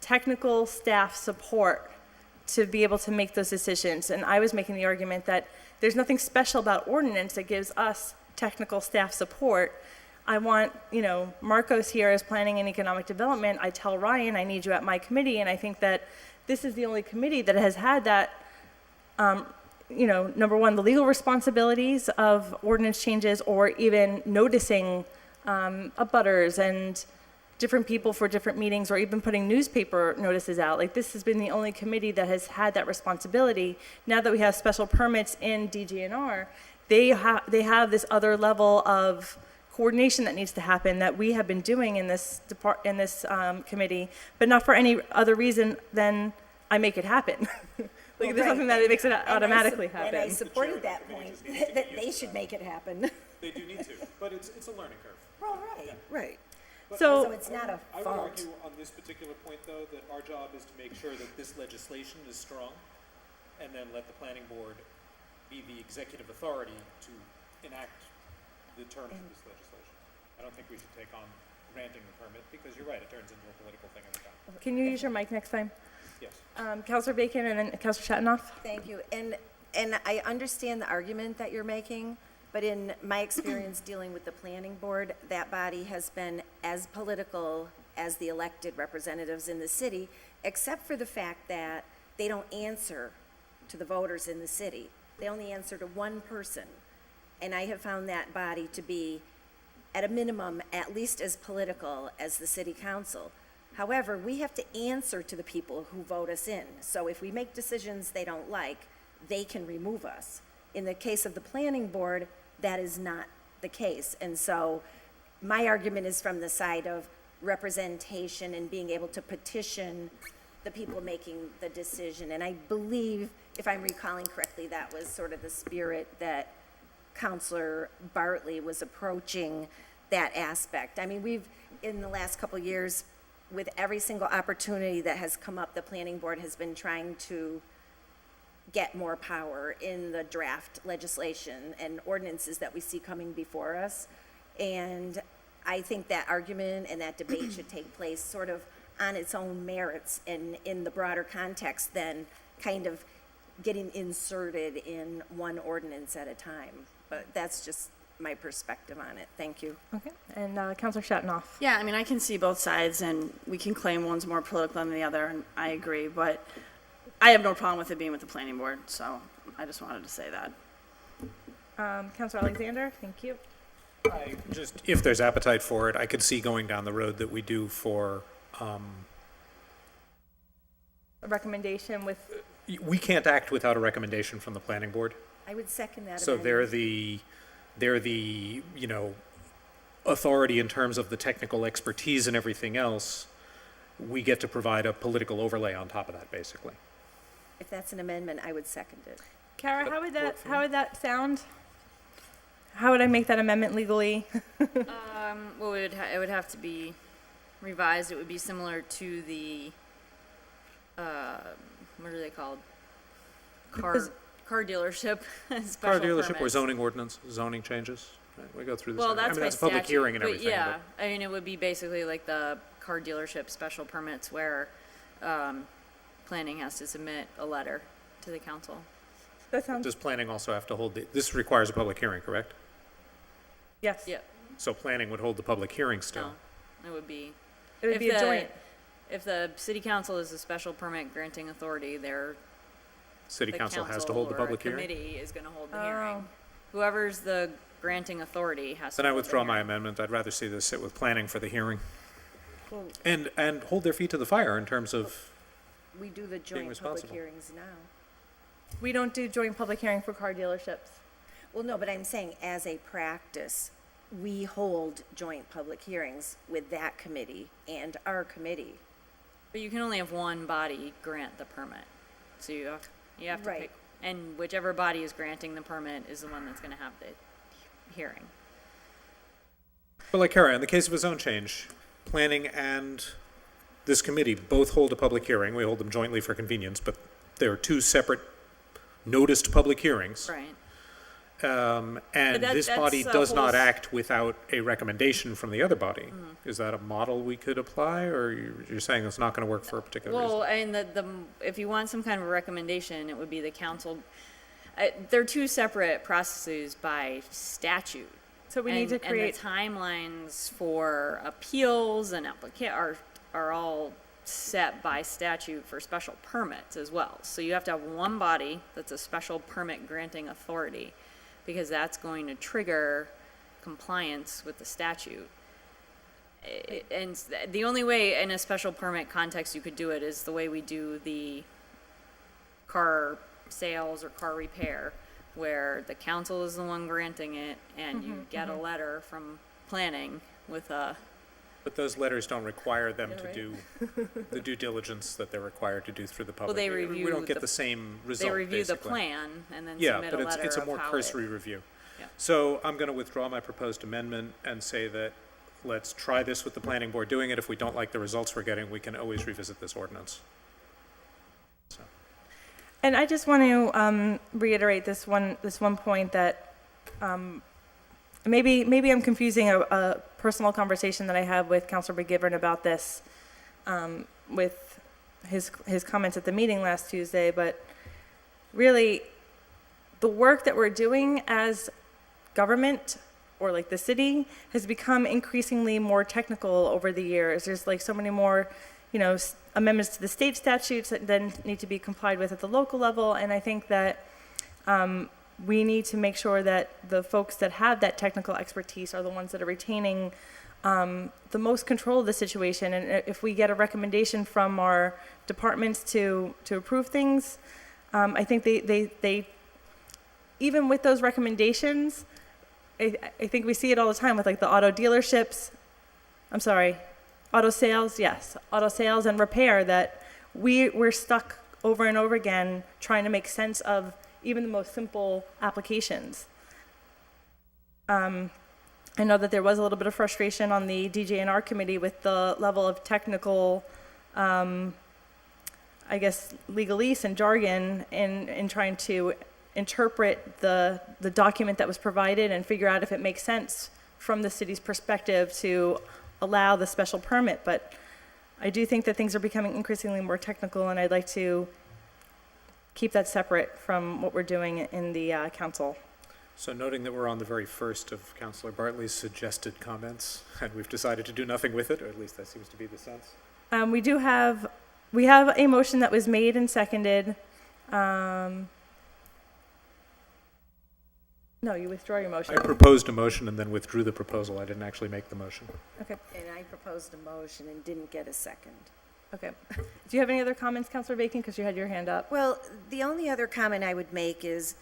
Speaker 3: technical staff support to be able to make those decisions. And I was making the argument that there's nothing special about ordinance that gives us technical staff support. I want, Marcos here as planning and economic development. I tell Ryan, I need you at my committee, and I think that this is the only committee that has had that, number one, the legal responsibilities of ordinance changes or even noticing abutters and different people for different meetings or even putting newspaper notices out. Like, this has been the only committee that has had that responsibility. Now that we have special permits in DGNR, they have this other level of coordination that needs to happen that we have been doing in this committee, but not for any other reason than I make it happen. Like, there's something that makes it automatically happen.
Speaker 1: And I supported that point, that they should make it happen.
Speaker 8: They do need to, but it's a learning curve.
Speaker 1: Well, right.
Speaker 8: But
Speaker 1: So
Speaker 3: So,
Speaker 1: it's not a
Speaker 8: I would
Speaker 1: fault.
Speaker 8: argue on this particular point, though, that our job is to make sure that this legislation is strong, and then let the planning board be the executive authority to enact the terms of this legislation. I don't think we should take on granting the permit, because you're right, it turns into a political thing every time.
Speaker 3: can you use your mic next time?
Speaker 8: Yes.
Speaker 3: Councilor Bacon and then Councilor Shatnoff?
Speaker 1: Thank you. And I understand the argument that you're making, but in my experience dealing with the planning board, that body has been as political as the elected representatives in the city, except for the fact that they don't answer to the voters in the city. They only answer to one person. And I have found that body to be, at a minimum, at least as political as the city council. However, we have to answer to the people who vote us in. So if we make decisions they don't like, they can remove us. In the case of the planning board, that is not the case. And so my argument is from the side of representation and being able to petition the people making the decision. And I believe, if I'm recalling correctly, that was sort of the spirit that Counselor Bartley was approaching that aspect. I mean, we've, in the last couple of years, with every single opportunity that has come up, the planning board has been trying to get more power in the draft legislation and ordinances that we see coming before us. And I think that argument and that debate should take place sort of on its own merits and in the broader context than kind of getting inserted in one ordinance at a time. But that's just my perspective on it. Thank you.
Speaker 3: Okay. And Councilor Shatnoff?
Speaker 9: Yeah, I mean, I can see both sides, and we can claim one's more political than the other, and I agree, but I have no problem with it being with the planning board, so I just wanted to say that.
Speaker 3: Councilor Alexander, thank you.
Speaker 6: Just, if there's appetite for it, I could see going down the road that we do for,
Speaker 3: A recommendation with,
Speaker 6: we can't act without a recommendation from the planning board.
Speaker 1: I would second that
Speaker 6: So
Speaker 1: amendment.
Speaker 6: they're the, authority in terms of the technical expertise and everything else. We get to provide a political overlay on top of that, basically.
Speaker 1: If that's an amendment, I would second it.
Speaker 3: Kara, how would that sound? How would I make that amendment legally?
Speaker 7: Well, it would have to be revised. It would be similar to the, what are they called? Car dealership special
Speaker 6: Car dealership or
Speaker 7: permits.
Speaker 6: zoning ordinance, zoning changes, right? We go through this.
Speaker 7: Well, that's by
Speaker 6: that's a public
Speaker 7: statute,
Speaker 6: hearing and
Speaker 7: but
Speaker 6: everything.
Speaker 7: yeah, I mean, it would be basically like the car dealership special permits where, planning has to submit a letter to the council.
Speaker 3: That sounds,
Speaker 6: Does planning also have to hold this requires a public hearing, correct?
Speaker 3: yes.
Speaker 7: Yeah,
Speaker 6: So planning would hold the public hearing still.
Speaker 7: no, it would be.
Speaker 3: It would
Speaker 7: if
Speaker 3: be a
Speaker 7: the-
Speaker 3: joint.
Speaker 7: If the city council is a special permit granting authority,
Speaker 6: City
Speaker 7: the
Speaker 6: council has to hold the public
Speaker 7: or a
Speaker 6: hearing?
Speaker 7: committee is gonna hold the
Speaker 3: Oh.
Speaker 7: hearing. Whoever's the granting authority has to
Speaker 6: Then I
Speaker 7: hold the
Speaker 6: withdraw my
Speaker 7: hearing.
Speaker 6: amendment. I'd rather see this sit with planning for the hearing.
Speaker 1: Well,
Speaker 6: And hold their feet to the fire in terms of,
Speaker 1: we do the joint public
Speaker 6: responsible.
Speaker 1: hearings now.
Speaker 3: We don't do joint public hearing for car dealerships.
Speaker 1: Well, no, but I'm saying as a practice, we hold joint public hearings with that committee and our committee.
Speaker 7: But you can only have one body grant the permit. So you have to
Speaker 1: Right.
Speaker 7: pick, and whichever body is granting the permit is the one that's gonna have the hearing.
Speaker 6: but like Kara, in the case of a zone change, planning and this committee both hold a public hearing. We hold them jointly for convenience, but there are two separate noticed public hearings.
Speaker 7: Right.
Speaker 6: And
Speaker 7: But
Speaker 6: this body
Speaker 7: that's a
Speaker 6: does not
Speaker 7: whole
Speaker 6: act without a recommendation from the other body.
Speaker 7: Mm-hmm.
Speaker 6: Is that a model we could apply, or you're saying it's not going to work for a particular reason?
Speaker 7: Well, and if you want some kind of a recommendation, it would be the council. They're two separate processes by statute.
Speaker 3: So we need to
Speaker 7: And
Speaker 3: create,
Speaker 7: the timelines for appeals and are all set by statute for special permits as well. So you have to have one body that's a special permit granting authority, because that's going to trigger compliance with the statute. And the only way in a special permit context you could do it is the way we do the car sales or car repair, where the council is the one granting it, and you get a letter from planning with a,
Speaker 6: But those letters don't require them to do the due diligence that they're required to do through the public.
Speaker 7: they
Speaker 6: We
Speaker 7: review
Speaker 6: don't get
Speaker 7: the-
Speaker 6: the same result,
Speaker 7: they review the
Speaker 6: basically.
Speaker 7: plan and then
Speaker 6: Yeah,
Speaker 7: submit
Speaker 6: but
Speaker 7: a letter
Speaker 6: it's a
Speaker 7: of
Speaker 6: more
Speaker 7: how
Speaker 6: cursory review.
Speaker 7: Yeah.
Speaker 6: So I'm going to withdraw my proposed amendment and say that let's try this with the planning board doing it. If we don't like the results we're getting, we can always revisit this ordinance. So,
Speaker 3: and I just want to reiterate this one point that maybe I'm confusing a personal conversation that I had with Councilor McGivern about this with his comments at the meeting last Tuesday, but really the work that we're doing as government or like the city has become increasingly more technical over the years. There's like so many more, amendments to the state statutes that then need to be complied with at the local level, and I think that we need to make sure that the folks that have that technical expertise are the ones that are retaining the most control of the situation. And if we get a recommendation from our departments to approve things, I think they even with those recommendations, I think we see it all the time with like the auto dealerships. Auto sales, yes, auto sales and repair, that we're stuck over and over again trying to make sense of even the most simple applications. I know that there was a little bit of frustration on the DJNR committee with the level of technical, legalese and jargon in trying to interpret the document that was provided and figure out if it makes sense from the city's perspective to allow the special permit. But I do think that things are becoming increasingly more technical, and I'd like to keep that separate from what we're doing in the council.
Speaker 6: So noting that we're on the very first of Councilor Bartley's suggested comments, and we've decided to do nothing with it, or at least that seems to be the sense.
Speaker 3: We have a motion that was made and seconded. No, you withdraw your motion.
Speaker 6: I proposed a motion and then withdrew the proposal. I didn't actually make the motion.
Speaker 3: Okay,
Speaker 1: And I proposed a motion and didn't get a second.
Speaker 3: okay. Do you have any other comments, Councilor Bacon? Because you had your hand up.
Speaker 1: Well, the only other comment I would make is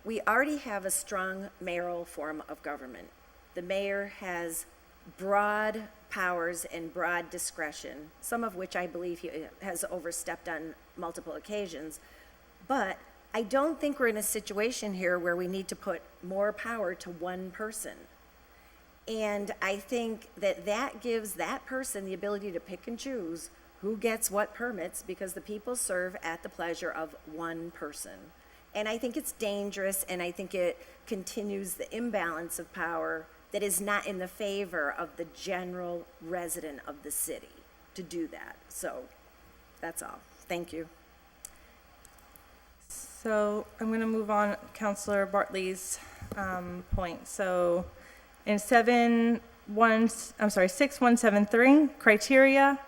Speaker 1: we already have a strong mayoral form of government. The mayor has broad powers and broad discretion, some of which I believe he has overstepped on multiple occasions. But I don't think we're in a situation here where we need to put more power to one person. And I think that gives that person the ability to pick and choose who gets what permits, because the people serve at the pleasure of one person. And I think it's dangerous, and I think it continues the imbalance of power that is not in the favor of the general resident of the city to do that. So that's all. Thank you.
Speaker 3: So I'm going to move on Councilor Bartley's point. So in 6173, criteria,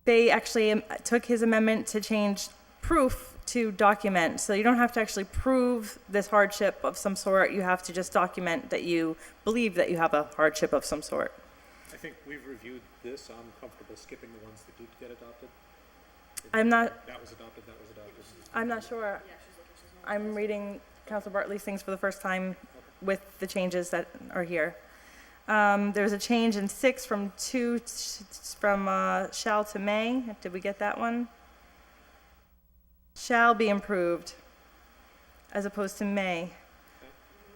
Speaker 3: they actually took his amendment to change proof to document. So you don't have to actually prove this hardship of some sort. You have to just document that you believe that you have a hardship of some sort.
Speaker 6: I think we've reviewed this. I'm comfortable skipping the ones that did get adopted.
Speaker 3: I'm not
Speaker 6: That was adopted, that was adopted.
Speaker 3: I'm not sure. I'm reading Councilor Bartley's things for the first time with the changes that are here. There's a change in 6 from shall to may. Did we get that one? Shall be improved as opposed to may.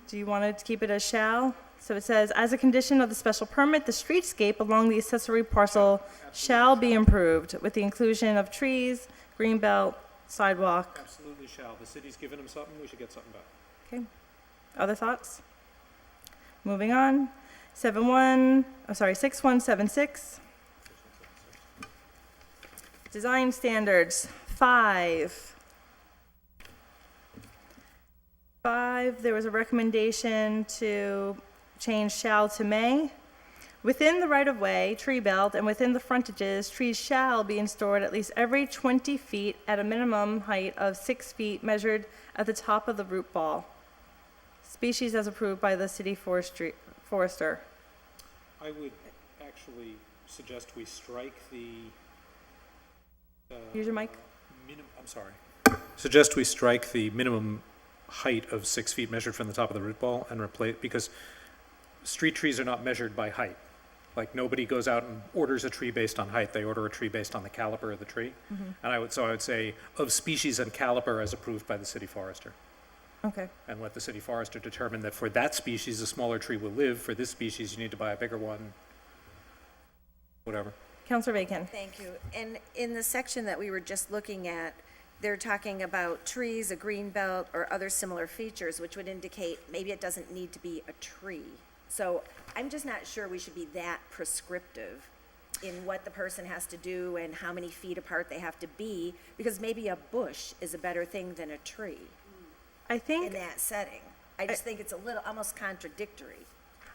Speaker 3: Do you want to keep it as shall? So it says, as a condition of the special permit, the streetscape along the accessory parcel shall be improved with the inclusion of trees, green belt, sidewalk.
Speaker 6: Absolutely shall. The city's given him something, we should get something back.
Speaker 3: Okay. Other thoughts? Moving on. 6176. Design standards, 5. 5, there was a recommendation to change shall to may. Within the right-of-way, tree belt, and within the frontages, trees shall be installed at least every 20 feet at a minimum height of 6 feet measured at the top of the root ball. Species as approved by the city forester.
Speaker 6: I would actually suggest we strike the.
Speaker 3: Use your mic.
Speaker 6: I'm sorry. Suggest we strike the minimum height of 6 feet measured from the top of the root ball and replace, because street trees are not measured by height. Like, nobody goes out and orders a tree based on height, they order a tree based on the caliper of the tree. And I would say of species and caliper as approved by the city forester.
Speaker 3: Okay.
Speaker 6: And let the city forester determine that for that species, a smaller tree will live, for this species, you need to buy a bigger one, whatever.
Speaker 3: Counselor Bacon.
Speaker 1: Thank you. And in the section that we were just looking at, they're talking about trees, a green belt, or other similar features, which would indicate maybe it doesn't need to be a tree. So I'm just not sure we should be that prescriptive in what the person has to do and how many feet apart they have to be, because maybe a bush is a better thing than a tree
Speaker 3: I
Speaker 1: in
Speaker 3: think
Speaker 1: that setting. I just think it's a little, almost contradictory.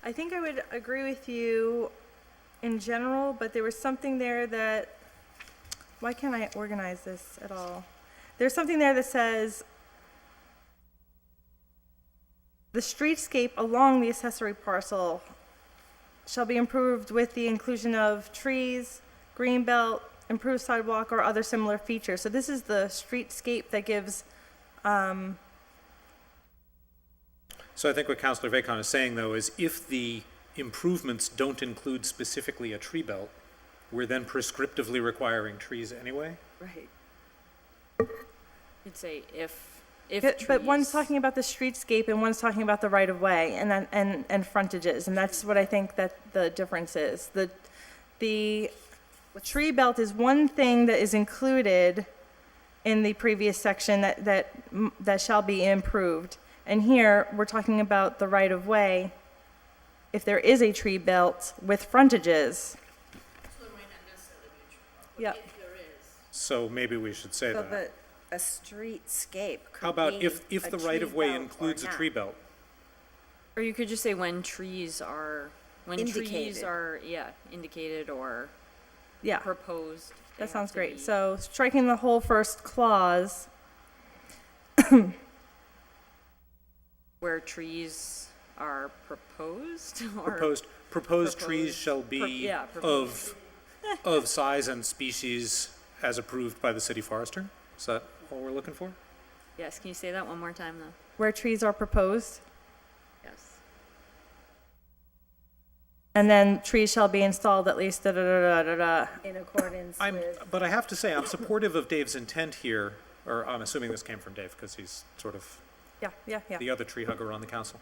Speaker 3: I think I would agree with you in general, but there was something there that, why can't I organize this at all? There's something there that says, the streetscape along the accessory parcel shall be improved with the inclusion of trees, green belt, improved sidewalk, or other similar features. So this is the streetscape that gives,
Speaker 6: So I think what Councilor Vacon is saying, though, is if the improvements don't include specifically a tree belt, we're then prescriptively requiring trees anyway?
Speaker 1: Right.
Speaker 7: You'd say if
Speaker 3: but one's
Speaker 7: trees-
Speaker 3: talking about the streetscape and one's talking about the right-of-way and frontages, and that's what I think that the difference is. The tree belt is one thing that is included in the previous section that shall be improved. And here, we're talking about the right-of-way, if there is a tree belt with frontages. Yep.
Speaker 6: So maybe we should say
Speaker 1: So
Speaker 6: that.
Speaker 1: a streetscape could
Speaker 6: How about
Speaker 1: mean
Speaker 6: if
Speaker 1: a
Speaker 6: the
Speaker 1: tree
Speaker 6: right-of-way
Speaker 1: belt or
Speaker 6: includes a
Speaker 1: not.
Speaker 6: tree belt?
Speaker 7: Or you could just say when trees are
Speaker 1: Indicated.
Speaker 7: indicated or
Speaker 3: Yeah,
Speaker 7: proposed. they
Speaker 3: that
Speaker 7: have
Speaker 3: sounds
Speaker 7: to
Speaker 3: great.
Speaker 7: be-
Speaker 3: So striking the whole first clause,
Speaker 7: Where trees are proposed or?
Speaker 6: Proposed trees
Speaker 7: Proposed-
Speaker 6: shall be
Speaker 7: yeah,
Speaker 6: of size and species as approved by the city forester? Is that all we're looking for?
Speaker 7: Yes, can you say that one more time though?
Speaker 3: where trees are proposed,
Speaker 7: Yes.
Speaker 3: and then trees shall be installed at least da-da-da-da-da-da.
Speaker 1: In accordance with,
Speaker 6: But I have to say, I'm supportive of Dave's intent here, or I'm assuming this came from Dave, because he's sort of
Speaker 3: Yeah.
Speaker 6: the other tree hugger on the council.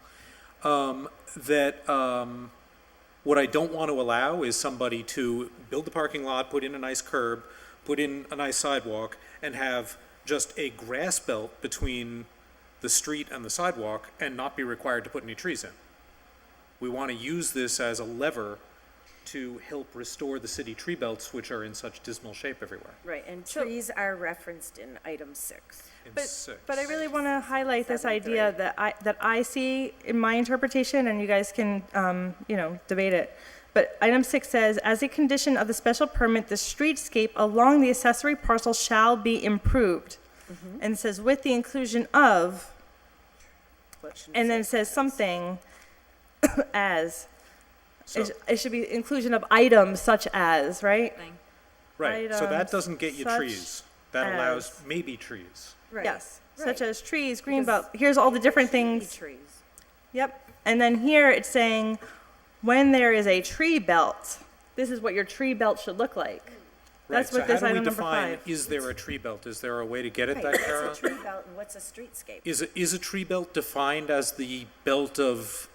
Speaker 6: What I don't want to allow is somebody to build the parking lot, put in a nice curb, put in a nice sidewalk, and have just a grass belt between the street and the sidewalk and not be required to put any trees in. We want to use this as a lever to help restore the city tree belts, which are in such dismal shape everywhere.
Speaker 1: right, and trees are referenced in item 6.
Speaker 6: In six.
Speaker 3: But I really want to highlight this idea that I see in my interpretation, and you guys can, debate it. But item 6 says, as a condition of the special permit, the streetscape along the accessory parcel shall be improved. And it says, with the inclusion of, and then it says something as.
Speaker 6: So-
Speaker 3: It should be inclusion of items such as, right?
Speaker 7: Thing.
Speaker 6: Right, so that
Speaker 3: items
Speaker 6: doesn't get you
Speaker 3: such
Speaker 6: trees. That allows
Speaker 3: as-
Speaker 6: maybe trees.
Speaker 1: Right.
Speaker 3: Yes, such
Speaker 1: right.
Speaker 3: as trees, green
Speaker 1: Because
Speaker 3: belt, here's all the different
Speaker 1: Maybe
Speaker 3: things.
Speaker 1: trees.
Speaker 3: Yep, and then here it's saying, when there is a tree belt, this is what your tree belt should look like. That's
Speaker 6: Right,
Speaker 3: what this
Speaker 6: so how do
Speaker 3: item
Speaker 6: we
Speaker 3: number
Speaker 6: define,
Speaker 3: 5.
Speaker 6: is there a tree belt? Is there a way to get at
Speaker 1: Right,
Speaker 6: that, Kara?
Speaker 1: what's a tree belt and what's a streetscape?
Speaker 6: Is a tree belt defined as the belt of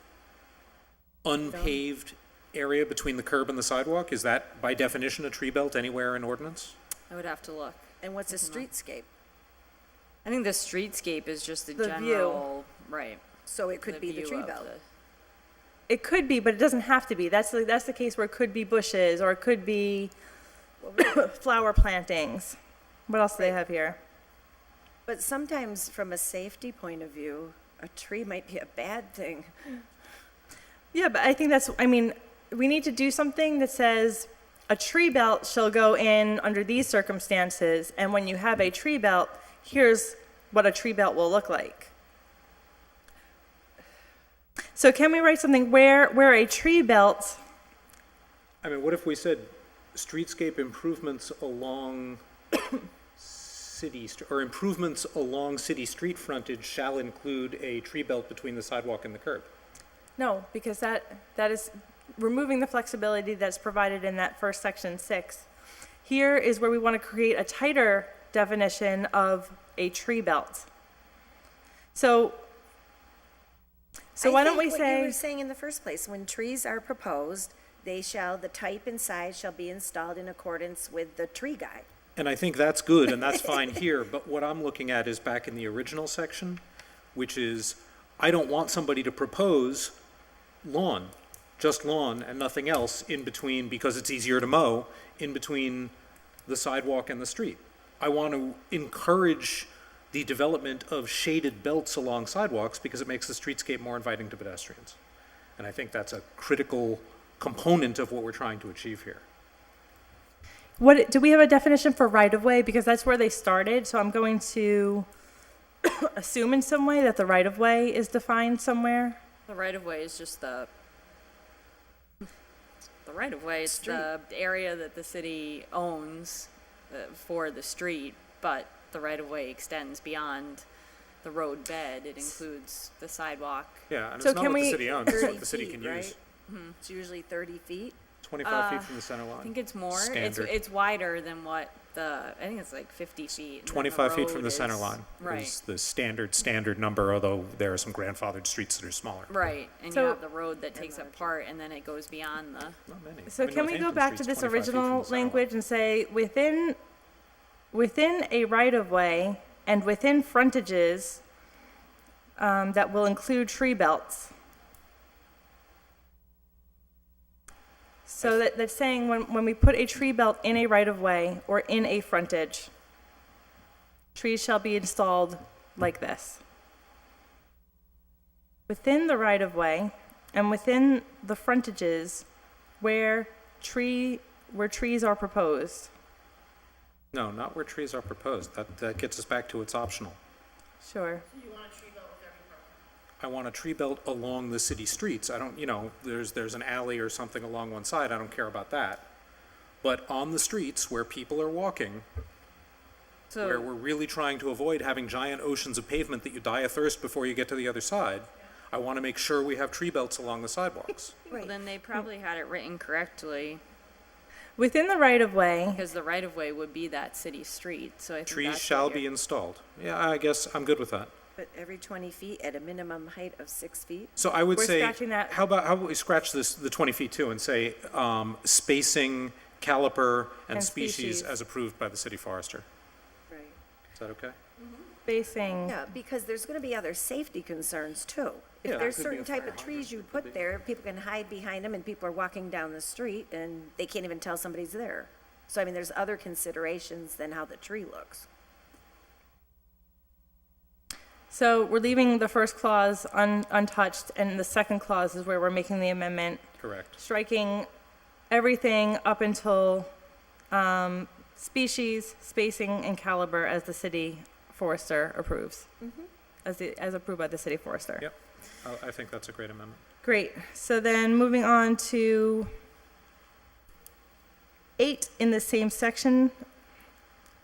Speaker 6: unpaved area between the curb and the sidewalk? Is that by definition a tree belt anywhere in ordinance?
Speaker 7: I would have to look.
Speaker 1: And what's a streetscape?
Speaker 7: I think the streetscape is just the
Speaker 3: The view.
Speaker 7: general, right.
Speaker 1: So it could be the
Speaker 7: view
Speaker 1: tree
Speaker 7: of
Speaker 1: belt.
Speaker 3: It could be, but it doesn't have to be. That's the case where it could be bushes, or it could be flower plantings. What else do they have here?
Speaker 1: But sometimes, from a safety point of view, a tree might be a bad thing.
Speaker 3: Yeah, but I think we need to do something that says a tree belt shall go in under these circumstances, and when you have a tree belt, here's what a tree belt will look like. So can we write something where a tree belt,
Speaker 6: I mean, what if we said streetscape improvements along or improvements along city street frontage shall include a tree belt between the sidewalk and the curb?
Speaker 3: no, because that is removing the flexibility that's provided in that first section 6. Here is where we want to create a tighter definition of a tree belt. So why don't we
Speaker 1: I think what you
Speaker 3: say,
Speaker 1: were saying in the first place, when trees are proposed, the type and size shall be installed in accordance with the tree guide.
Speaker 6: And I think that's good, and that's fine here, but what I'm looking at is back in the original section, which is, I don't want somebody to propose lawn, just lawn and nothing else in between, because it's easier to mow, in between the sidewalk and the street. I want to encourage the development of shaded belts along sidewalks because it makes the streetscape more inviting to pedestrians. And I think that's a critical component of what we're trying to achieve here.
Speaker 3: do we have a definition for right-of-way? Because that's where they started, so I'm going to assume in some way that the right-of-way is defined somewhere.
Speaker 7: The right-of-way is just the right-of-way, it's the area that the city owns for the street, but the right-of-way extends beyond the road bed. It includes the sidewalk.
Speaker 6: Yeah, and
Speaker 3: So
Speaker 6: it's not
Speaker 3: can
Speaker 6: what the
Speaker 3: we-
Speaker 6: city owns, it's
Speaker 1: 30
Speaker 6: what the city
Speaker 1: feet,
Speaker 6: can
Speaker 1: right?
Speaker 6: use.
Speaker 1: It's usually 30 feet.
Speaker 6: 25 feet from the center
Speaker 7: I
Speaker 6: line.
Speaker 7: think it's more.
Speaker 6: Standard.
Speaker 7: It's wider than what I think it's like 50 feet. and then the
Speaker 6: 25 feet from
Speaker 7: road
Speaker 6: the center
Speaker 7: is-
Speaker 6: line
Speaker 7: Right.
Speaker 6: is the standard number, although there are some grandfathered streets that are smaller.
Speaker 7: Right, and
Speaker 3: So-
Speaker 7: you have the road that takes up part, and then it goes beyond the,
Speaker 6: Not many.
Speaker 3: So
Speaker 6: I mean,
Speaker 3: can we go
Speaker 6: Northampton
Speaker 3: back to
Speaker 6: Street's
Speaker 3: this
Speaker 6: 25 feet from
Speaker 3: original
Speaker 6: the center line.
Speaker 3: language and say, within a right-of-way and within frontages that will include tree belts? So that's saying when we put a tree belt in a right-of-way or in a frontage, trees shall be installed like this. Within the right-of-way and within the frontages where trees are proposed.
Speaker 6: No, not where trees are proposed. That gets us back to it's optional.
Speaker 3: Sure.
Speaker 6: I want a tree belt along the city streets. I don't, there's an alley or something along one side. I don't care about that. But on the streets where people are walking, where
Speaker 7: so,
Speaker 6: we're really trying to avoid having giant oceans of pavement that you die of thirst before you get to the other side, I want to make sure we have tree belts along the sidewalks.
Speaker 7: well, then they probably had it written correctly,
Speaker 3: Within the right-of-way,
Speaker 7: because the right-of-way would be that city street, so I think
Speaker 6: Trees
Speaker 7: that's
Speaker 6: shall
Speaker 7: what
Speaker 6: be
Speaker 7: you're-
Speaker 6: installed. Yeah, I guess I'm good with that.
Speaker 1: But every 20 feet at a minimum height of 6 feet.
Speaker 6: So I would
Speaker 3: We're
Speaker 6: say,
Speaker 3: scratching that.
Speaker 6: how about we scratch the 20 feet too and say, spacing, caliper, and
Speaker 3: And
Speaker 6: species
Speaker 3: species.
Speaker 6: as approved by the city forester.
Speaker 1: Right.
Speaker 6: Is that okay?
Speaker 3: facing,
Speaker 1: Yeah, because there's gonna be other safety concerns too.
Speaker 6: Yeah,
Speaker 1: If there's
Speaker 6: could be
Speaker 1: certain
Speaker 6: a
Speaker 1: type
Speaker 6: fire
Speaker 1: of trees you put there, people can hide behind them and people are walking down the street and they can't even tell somebody's there. So I mean, there's other considerations than how the tree looks.
Speaker 3: so we're leaving the first clause untouched, and the second clause is where we're making the amendment,
Speaker 6: Correct.
Speaker 3: striking everything up until species, spacing, and caliber as the city forester approves. As approved by the city forester.
Speaker 6: Yep. I think that's a great amendment.
Speaker 3: Great. So then moving on to 8 in the same section.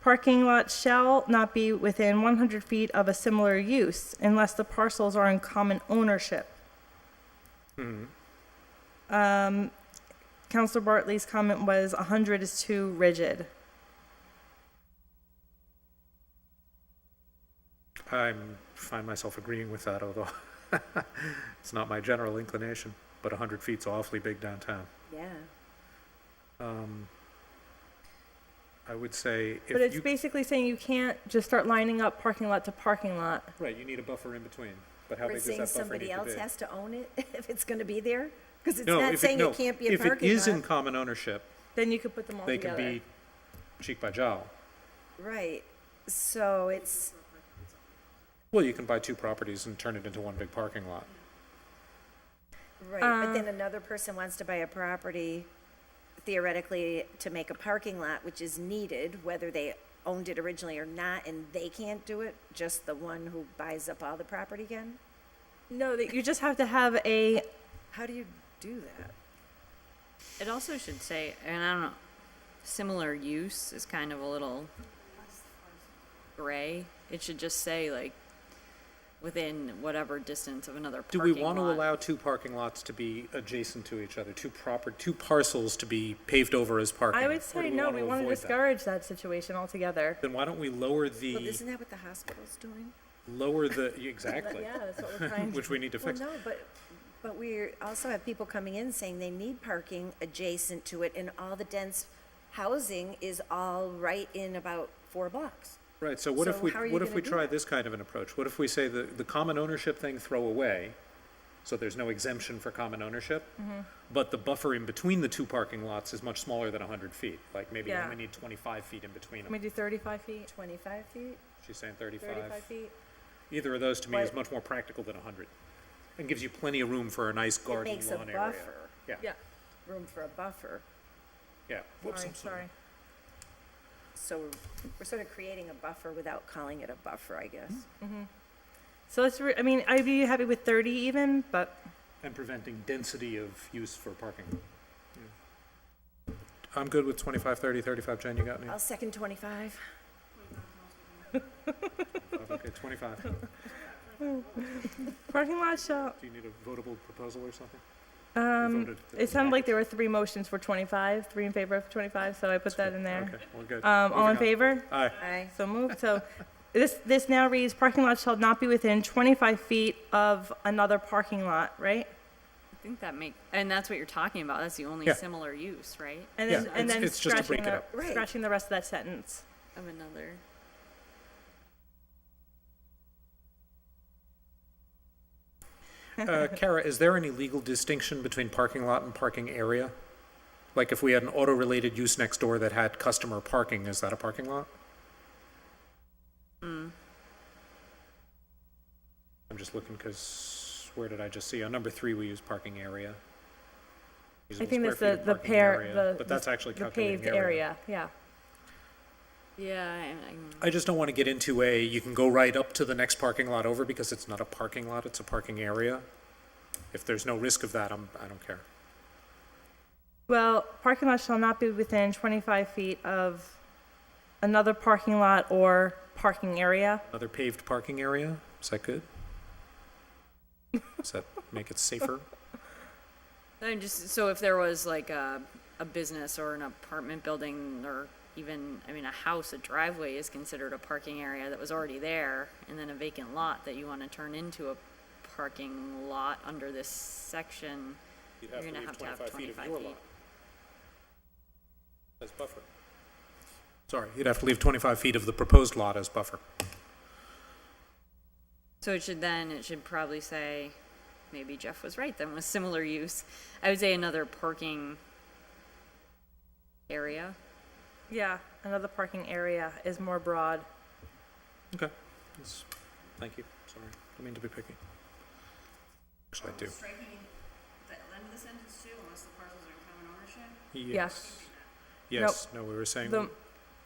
Speaker 3: Parking lots shall not be within 100 feet of a similar use unless the parcels are in common ownership. Counselor Bartley's comment was 100 is too rigid.
Speaker 6: I find myself agreeing with that, although it's not my general inclination, but 100 feet's awfully big downtown.
Speaker 1: Yeah.
Speaker 6: I would say
Speaker 3: But
Speaker 6: if
Speaker 3: it's
Speaker 6: you,
Speaker 3: basically saying you can't just start lining up parking lot to parking lot.
Speaker 6: right, you need a buffer in between, but how
Speaker 1: Or
Speaker 6: big
Speaker 1: it's
Speaker 6: does that
Speaker 1: saying
Speaker 6: buffer need
Speaker 1: somebody
Speaker 6: to
Speaker 1: else
Speaker 6: be?
Speaker 1: has to own it if it's gonna be there? Because it's
Speaker 6: No,
Speaker 1: not
Speaker 6: if
Speaker 1: saying
Speaker 6: no,
Speaker 1: it can't be a
Speaker 6: if it
Speaker 1: parking
Speaker 6: is in
Speaker 1: lot.
Speaker 6: common ownership,
Speaker 3: Then you could put them all
Speaker 6: they
Speaker 3: together.
Speaker 6: can be cheek by jowl.
Speaker 1: Right, so it's,
Speaker 6: Well, you can buy two properties and turn it into one big parking lot.
Speaker 1: Right, but then another person wants to buy a property theoretically to make a parking lot, which is needed, whether they owned it originally or not, and they can't do it, just the one who buys up all the property again?
Speaker 3: No, that you just have to have a,
Speaker 1: How do you do that?
Speaker 7: It also should say, and I don't know, similar use is kind of a little gray. It should just say like within whatever distance of another
Speaker 6: Do
Speaker 7: parking
Speaker 6: we want to
Speaker 7: lot.
Speaker 6: allow two parking lots to be adjacent to each other, two parcels to be paved over as parking?
Speaker 3: I would
Speaker 6: Or
Speaker 3: say
Speaker 6: do
Speaker 3: no, we want to
Speaker 6: avoid that?
Speaker 3: discourage that situation altogether.
Speaker 6: Then why don't we lower
Speaker 1: Well,
Speaker 6: the,
Speaker 1: isn't that what the hospital's doing?
Speaker 6: exactly,
Speaker 3: Yeah, that's what we're trying to.
Speaker 6: which we need to
Speaker 1: Well,
Speaker 6: fix.
Speaker 1: no, but we also have people coming in saying they need parking adjacent to it, and all the dense housing is all right in about 4 blocks.
Speaker 6: Right, so what if
Speaker 1: So
Speaker 6: we,
Speaker 1: how are you
Speaker 6: what if
Speaker 1: gonna
Speaker 6: we
Speaker 1: do
Speaker 6: try
Speaker 1: that?
Speaker 6: this kind of an approach? What if we say the common ownership thing throw away, so there's no exemption for common ownership?
Speaker 3: Mm-hmm.
Speaker 6: But the buffer in between the two parking lots is much smaller than 100 feet, like maybe you
Speaker 3: Yeah.
Speaker 6: only need 25 feet in between
Speaker 3: Can we
Speaker 6: them.
Speaker 3: do 35 feet,
Speaker 1: 25 feet?
Speaker 6: She's saying
Speaker 3: 35 feet?
Speaker 6: Either of those to me is
Speaker 3: But-
Speaker 6: much more practical than 100. And gives you plenty of room for a nice
Speaker 1: It
Speaker 6: garden
Speaker 1: makes a
Speaker 6: lawn area.
Speaker 1: buffer,
Speaker 6: Yeah,
Speaker 3: Yeah,
Speaker 1: room for a buffer.
Speaker 6: yeah. Whoops, I'm
Speaker 3: sorry.
Speaker 1: So we're sort of creating a buffer without calling it a buffer, I guess.
Speaker 3: So let's, I mean, I'd be happy with 30 even, but
Speaker 6: And preventing density of use for parking. Yeah. I'm good with 25, 30, 35. Jen, you got any?
Speaker 1: I'll second 25.
Speaker 6: Okay, 25.
Speaker 3: parking lot shall,
Speaker 6: Do you need a votable proposal or something? voted
Speaker 3: it sounded like there were 3 motions for 25, 3 in favor of 25, so I put that in there.
Speaker 6: Okay, we're good.
Speaker 3: All
Speaker 6: Moving
Speaker 3: in
Speaker 6: on.
Speaker 3: favor?
Speaker 6: Aye.
Speaker 1: Aye.
Speaker 3: So moved. So this now reads, parking lot shall not be within 25 feet of another parking lot, right?
Speaker 7: I think that and that's what you're talking about. That's the only
Speaker 6: Yeah.
Speaker 7: similar use, right?
Speaker 3: And
Speaker 6: Yeah,
Speaker 3: then, and then
Speaker 6: it's just to
Speaker 3: scratching
Speaker 6: break it
Speaker 3: the,
Speaker 6: up.
Speaker 1: Right.
Speaker 3: scratching the rest of that sentence.
Speaker 7: Of another.
Speaker 6: Kara, is there any legal distinction between parking lot and parking area? Like if we had an auto-related use next door that had customer parking, is that a parking lot? I'm just looking because where did I just see? On number 3, we use parking area.
Speaker 3: I
Speaker 6: Usable
Speaker 3: think
Speaker 6: square
Speaker 3: that's
Speaker 6: feet of
Speaker 3: the
Speaker 6: parking
Speaker 3: pair,
Speaker 6: area, But that's actually
Speaker 3: the
Speaker 6: calculating
Speaker 3: paved area, yeah.
Speaker 7: Yeah,
Speaker 6: I just don't want to get into you can go right up to the next parking lot over because it's not a parking lot, it's a parking area. If there's no risk of that, I don't care.
Speaker 3: Well, parking lot shall not be within 25 feet of another parking lot or parking area.
Speaker 6: Another paved parking area, is that good? Does that make it safer?
Speaker 7: I'm just, so if there was like a business or an apartment building or even, I mean, a house, a driveway is considered a parking area that was already there, and then a vacant lot that you want to turn into a parking lot under this section,
Speaker 6: You'd
Speaker 7: You're gonna have to have 25 feet.
Speaker 6: As buffer. Sorry, you'd have to leave 25 feet of the proposed lot as buffer.
Speaker 7: So it should probably say, maybe Jeff was right then with similar use. I would say another parking area.
Speaker 3: Yeah, another parking area is more broad.
Speaker 6: Okay. Thank you, sorry, I mean to be picky. Actually, I do.
Speaker 9: Striking the end of the sentence too, unless the parcels are in common ownership?
Speaker 6: Yes. Yes, no, we were saying,
Speaker 3: The-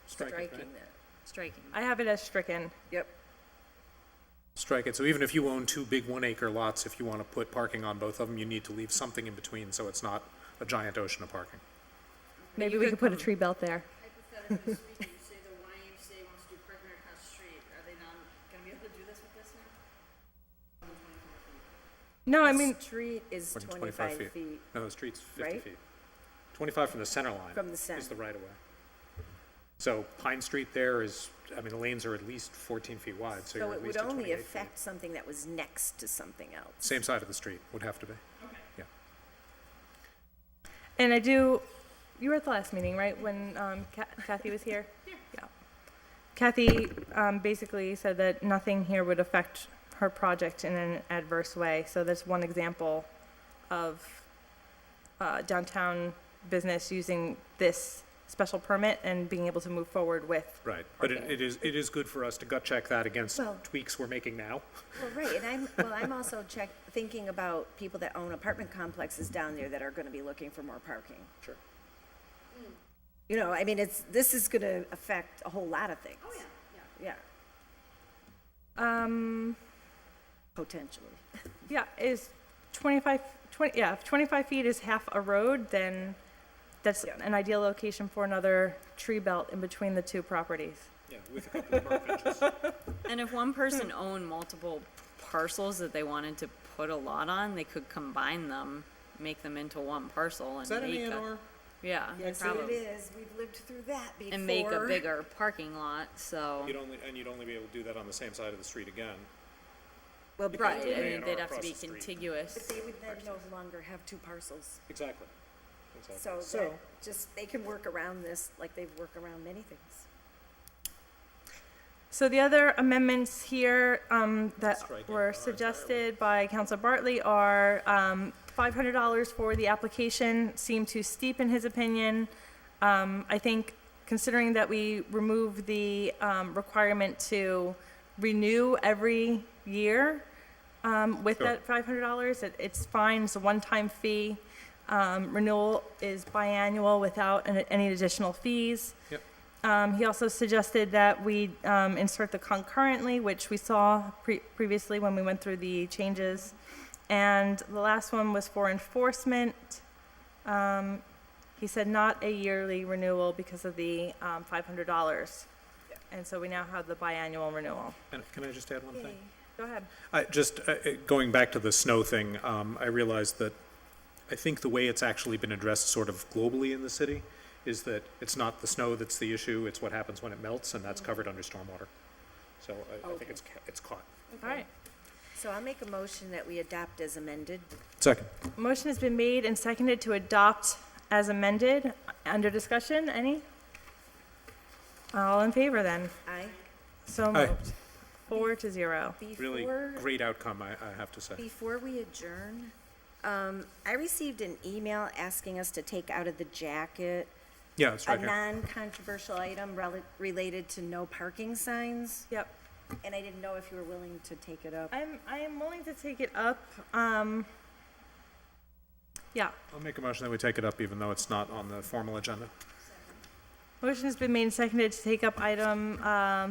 Speaker 6: strike it,
Speaker 1: Striking
Speaker 6: right?
Speaker 1: that.
Speaker 7: Striking.
Speaker 3: I have it as stricken.
Speaker 1: Yep.
Speaker 6: Strike it, so even if you own 2 big 1-acre lots, if you want to put parking on both of them, you need to leave something in between so it's not a giant ocean of parking.
Speaker 3: Maybe we could put a tree belt there.
Speaker 9: Hypothetically speaking, say the YMCA wants to do parking right across the street, are they not gonna be able to do this with this now?
Speaker 3: No, I mean,
Speaker 1: Street is
Speaker 6: More than
Speaker 1: 25
Speaker 6: feet.
Speaker 1: feet
Speaker 6: No, the street's 50
Speaker 1: Right?
Speaker 6: feet. 25 from the center line
Speaker 1: from the center.
Speaker 6: is the right-of-way. So Pine Street there is, I mean, the lanes are at least 14 feet wide, so
Speaker 1: So
Speaker 6: you're
Speaker 1: it
Speaker 6: at
Speaker 1: would
Speaker 6: least at
Speaker 1: only
Speaker 6: 28 feet.
Speaker 1: affect something that was next to something else.
Speaker 6: Same side of the street, would have to be.
Speaker 3: and you were at the last meeting, right, when Kathy was here? Yeah. Kathy basically said that nothing here would affect her project in an adverse way. So that's one example of downtown business using this special permit and being able to move forward with.
Speaker 6: Right, but
Speaker 3: parking.
Speaker 6: it is good for us to gut check that against
Speaker 1: Well-
Speaker 6: tweaks we're making now.
Speaker 1: Well, right, and I'm also thinking about people that own apartment complexes down there that are gonna be looking for more parking.
Speaker 6: Sure.
Speaker 1: You know, I mean, this is gonna affect a whole lot of things. Oh, yeah. Potentially.
Speaker 3: Yeah, is 25, if 25 feet is half a road, then that's
Speaker 1: Yeah.
Speaker 3: an ideal location for another tree belt in between the two properties.
Speaker 6: Yeah, with a couple of park benches.
Speaker 7: And if one person owned multiple parcels that they wanted to put a lot on, they could combine them, make them into one parcel and
Speaker 6: Is that an
Speaker 7: make
Speaker 6: A&R?
Speaker 7: Yeah,
Speaker 1: Yes, it
Speaker 7: probably.
Speaker 1: is, we've lived through that before.
Speaker 7: And make a bigger parking lot, so.
Speaker 6: You'd only be able to do that on the same side of the street again.
Speaker 1: Well,
Speaker 7: Right,
Speaker 1: right,
Speaker 7: I
Speaker 6: Yeah,
Speaker 7: mean,
Speaker 6: or
Speaker 7: they'd have to
Speaker 6: across
Speaker 7: be
Speaker 6: the street.
Speaker 7: contiguous.
Speaker 1: but they would then no longer have two parcels.
Speaker 6: Exactly.
Speaker 1: So that just, they can work around this like they've worked around many things.
Speaker 3: So the other amendments here that
Speaker 6: Striking
Speaker 3: were
Speaker 6: R
Speaker 3: suggested by Councilor Bartley are $500 for the application seemed too steep in his opinion. I think considering that we remove the requirement to renew every year with
Speaker 6: Sure.
Speaker 3: that $500, it's fine, it's a one-time fee. Renewal is biannual without any additional fees.
Speaker 6: Yep.
Speaker 3: He also suggested that we insert the concurrently, which we saw previously when we went through the changes. And the last one was for enforcement. He said not a yearly renewal because of the $500. And so we now have the biannual renewal.
Speaker 6: And can I just add one thing?
Speaker 3: Go ahead.
Speaker 6: Going back to the snow thing, I realized that I think the way it's actually been addressed sort of globally in the city is that it's not the snow that's the issue, it's what happens when it melts, and that's covered under stormwater. So I think it's caught.
Speaker 3: All right.
Speaker 1: So I'll make a motion that we adopt as amended.
Speaker 6: Second.
Speaker 3: Motion has been made and seconded to adopt as amended. Under discussion, any? All in favor then?
Speaker 1: Aye.
Speaker 3: So
Speaker 6: Aye.
Speaker 3: moved. 4-0.
Speaker 6: Really
Speaker 1: Before,
Speaker 6: great outcome, I have to say.
Speaker 1: before we adjourn, I received an email asking us to take out of the jacket
Speaker 6: Yeah, it's
Speaker 1: a
Speaker 6: right here.
Speaker 1: non-controversial item related to no parking signs,
Speaker 3: Yep.
Speaker 1: and I didn't know if you were willing to take it up.
Speaker 3: I am willing to take it up. Yeah.
Speaker 6: I'll make a motion that we take it up even though it's not on the formal agenda.
Speaker 3: Motion has been made and seconded to take up item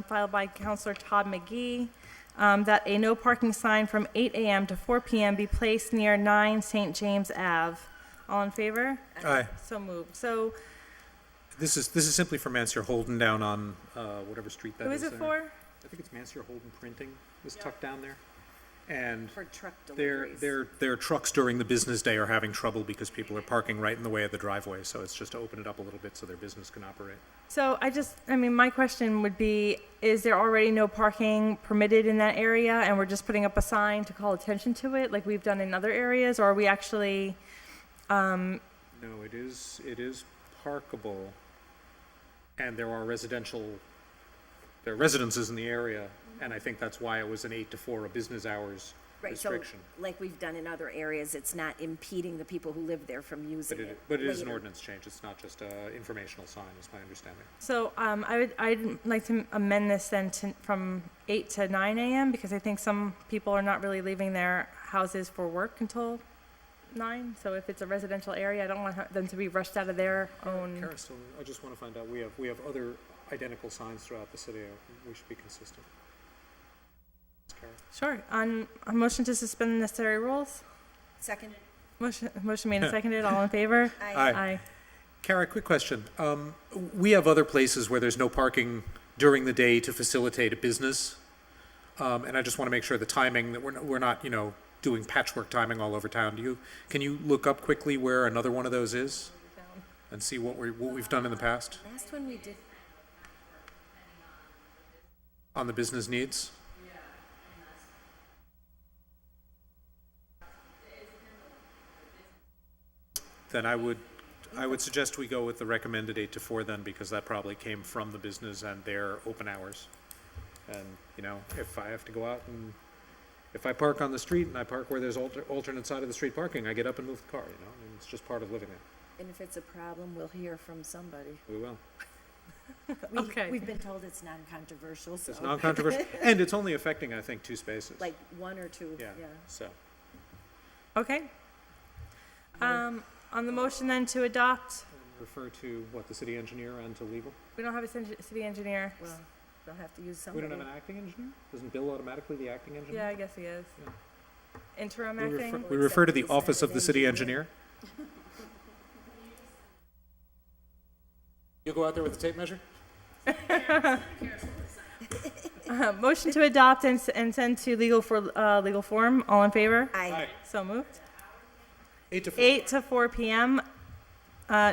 Speaker 3: filed by Counselor Todd McGee, that a no parking sign from 8 a.m. to 4 p.m. be placed near 9 St. James Ave. All in favor?
Speaker 6: Aye.
Speaker 3: So moved. So
Speaker 6: This is simply for Mansur Holden down on whatever street that
Speaker 3: who
Speaker 6: is
Speaker 3: is it
Speaker 6: there.
Speaker 3: for?
Speaker 6: I think it's Mansur Holden Printing is tucked down there. And
Speaker 1: For truck
Speaker 6: their,
Speaker 1: deliveries.
Speaker 6: their trucks during the business day are having trouble because people are parking right in the way of the driveway. So it's just to open it up a little bit so their business can operate.
Speaker 3: So my question would be, is there already no parking permitted in that area and we're just putting up a sign to call attention to it like we've done in other areas? Or are we actually,
Speaker 6: No, it is parkable. And there are residences in the area. And I think that's why it was an 8 to 4, a business hours
Speaker 1: Right, so
Speaker 6: restriction.
Speaker 1: like we've done in other areas, it's not impeding the people who live there from using it.
Speaker 6: But it is an
Speaker 1: later.
Speaker 6: ordinance change. It's not just a informational sign, is my understanding.
Speaker 3: so I'd like to amend this then from 8 to 9 a.m. because I think some people are not really leaving their houses for work until 9. So if it's a residential area, I don't want them to be rushed out of their own.
Speaker 6: Kara, still, I just want to find out, we have other identical signs throughout the city. We should be consistent. Kara.
Speaker 3: Sure. On a motion to suspend the necessary rules?
Speaker 1: Second?
Speaker 3: Motion made and seconded. All in favor?
Speaker 6: Aye.
Speaker 3: Aye.
Speaker 6: Kara, quick question. We have other places where there's no parking during the day to facilitate a business. And I just want to make sure the timing, that we're not, doing patchwork timing all over town. Can you look up quickly where another one of those is? And see what we've done in the past
Speaker 1: Last one we did,
Speaker 6: on the business needs? Then I would suggest we go with the recommended 8 to 4 then, because that probably came from the business and their open hours. And, if I have to go out and, if I park on the street and I park where there's alternate side of the street parking, I get up and move the car, I mean, it's just part of living there.
Speaker 1: And if it's a problem, we'll hear from somebody.
Speaker 6: We will.
Speaker 3: Okay.
Speaker 1: We've been told it's non-controversial, so.
Speaker 6: It's non-controversial, and it's only affecting, I think, 2 spaces.
Speaker 1: Like one or two,
Speaker 6: Yeah,
Speaker 1: yeah.
Speaker 6: so.
Speaker 3: Okay. On the motion then to adopt,
Speaker 6: Refer to, what, the city engineer and to legal?
Speaker 3: we don't have a city engineer.
Speaker 1: Well, they'll have to use
Speaker 6: We
Speaker 1: somebody.
Speaker 6: don't have an acting engineer? Isn't Bill automatically the acting
Speaker 3: Yeah,
Speaker 6: engineer?
Speaker 3: I guess he is.
Speaker 6: Yeah.
Speaker 3: Interim
Speaker 6: We refer-
Speaker 3: acting?
Speaker 6: We refer to the
Speaker 1: Except he's
Speaker 6: office
Speaker 1: not
Speaker 6: of
Speaker 1: an
Speaker 6: the city
Speaker 1: engineer.
Speaker 6: engineer. You'll go out there with the tape measure?
Speaker 3: Motion to adopt and send to legal for, legal form. All in favor?
Speaker 1: Aye.
Speaker 3: So moved.
Speaker 6: 8 to 4.
Speaker 3: 8 to 4 p.m.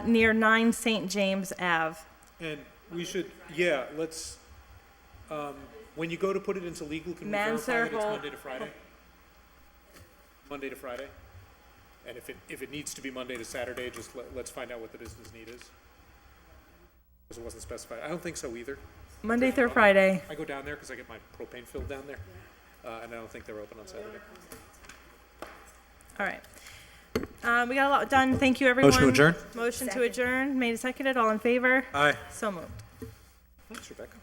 Speaker 3: Near 9 St. James Ave.
Speaker 6: And we should, yeah, let's, when you go to put it into legal, can we verify that it's
Speaker 3: Mansell-
Speaker 6: Monday to Friday? Monday to Friday? And if it needs to be Monday to Saturday, just let's find out what the business need is. Because it wasn't specified. I don't think so either.
Speaker 3: Monday through Friday.
Speaker 6: I go down there because I get my propane filled down there, and I don't think they're open on Saturday.
Speaker 3: All right. We got a lot done. Thank you, everyone.
Speaker 6: Motion to adjourn?
Speaker 3: Motion to
Speaker 1: Second.
Speaker 3: adjourn. Made and seconded. All in favor?
Speaker 6: Aye.
Speaker 3: So moved.
Speaker 6: Thanks, Rebecca.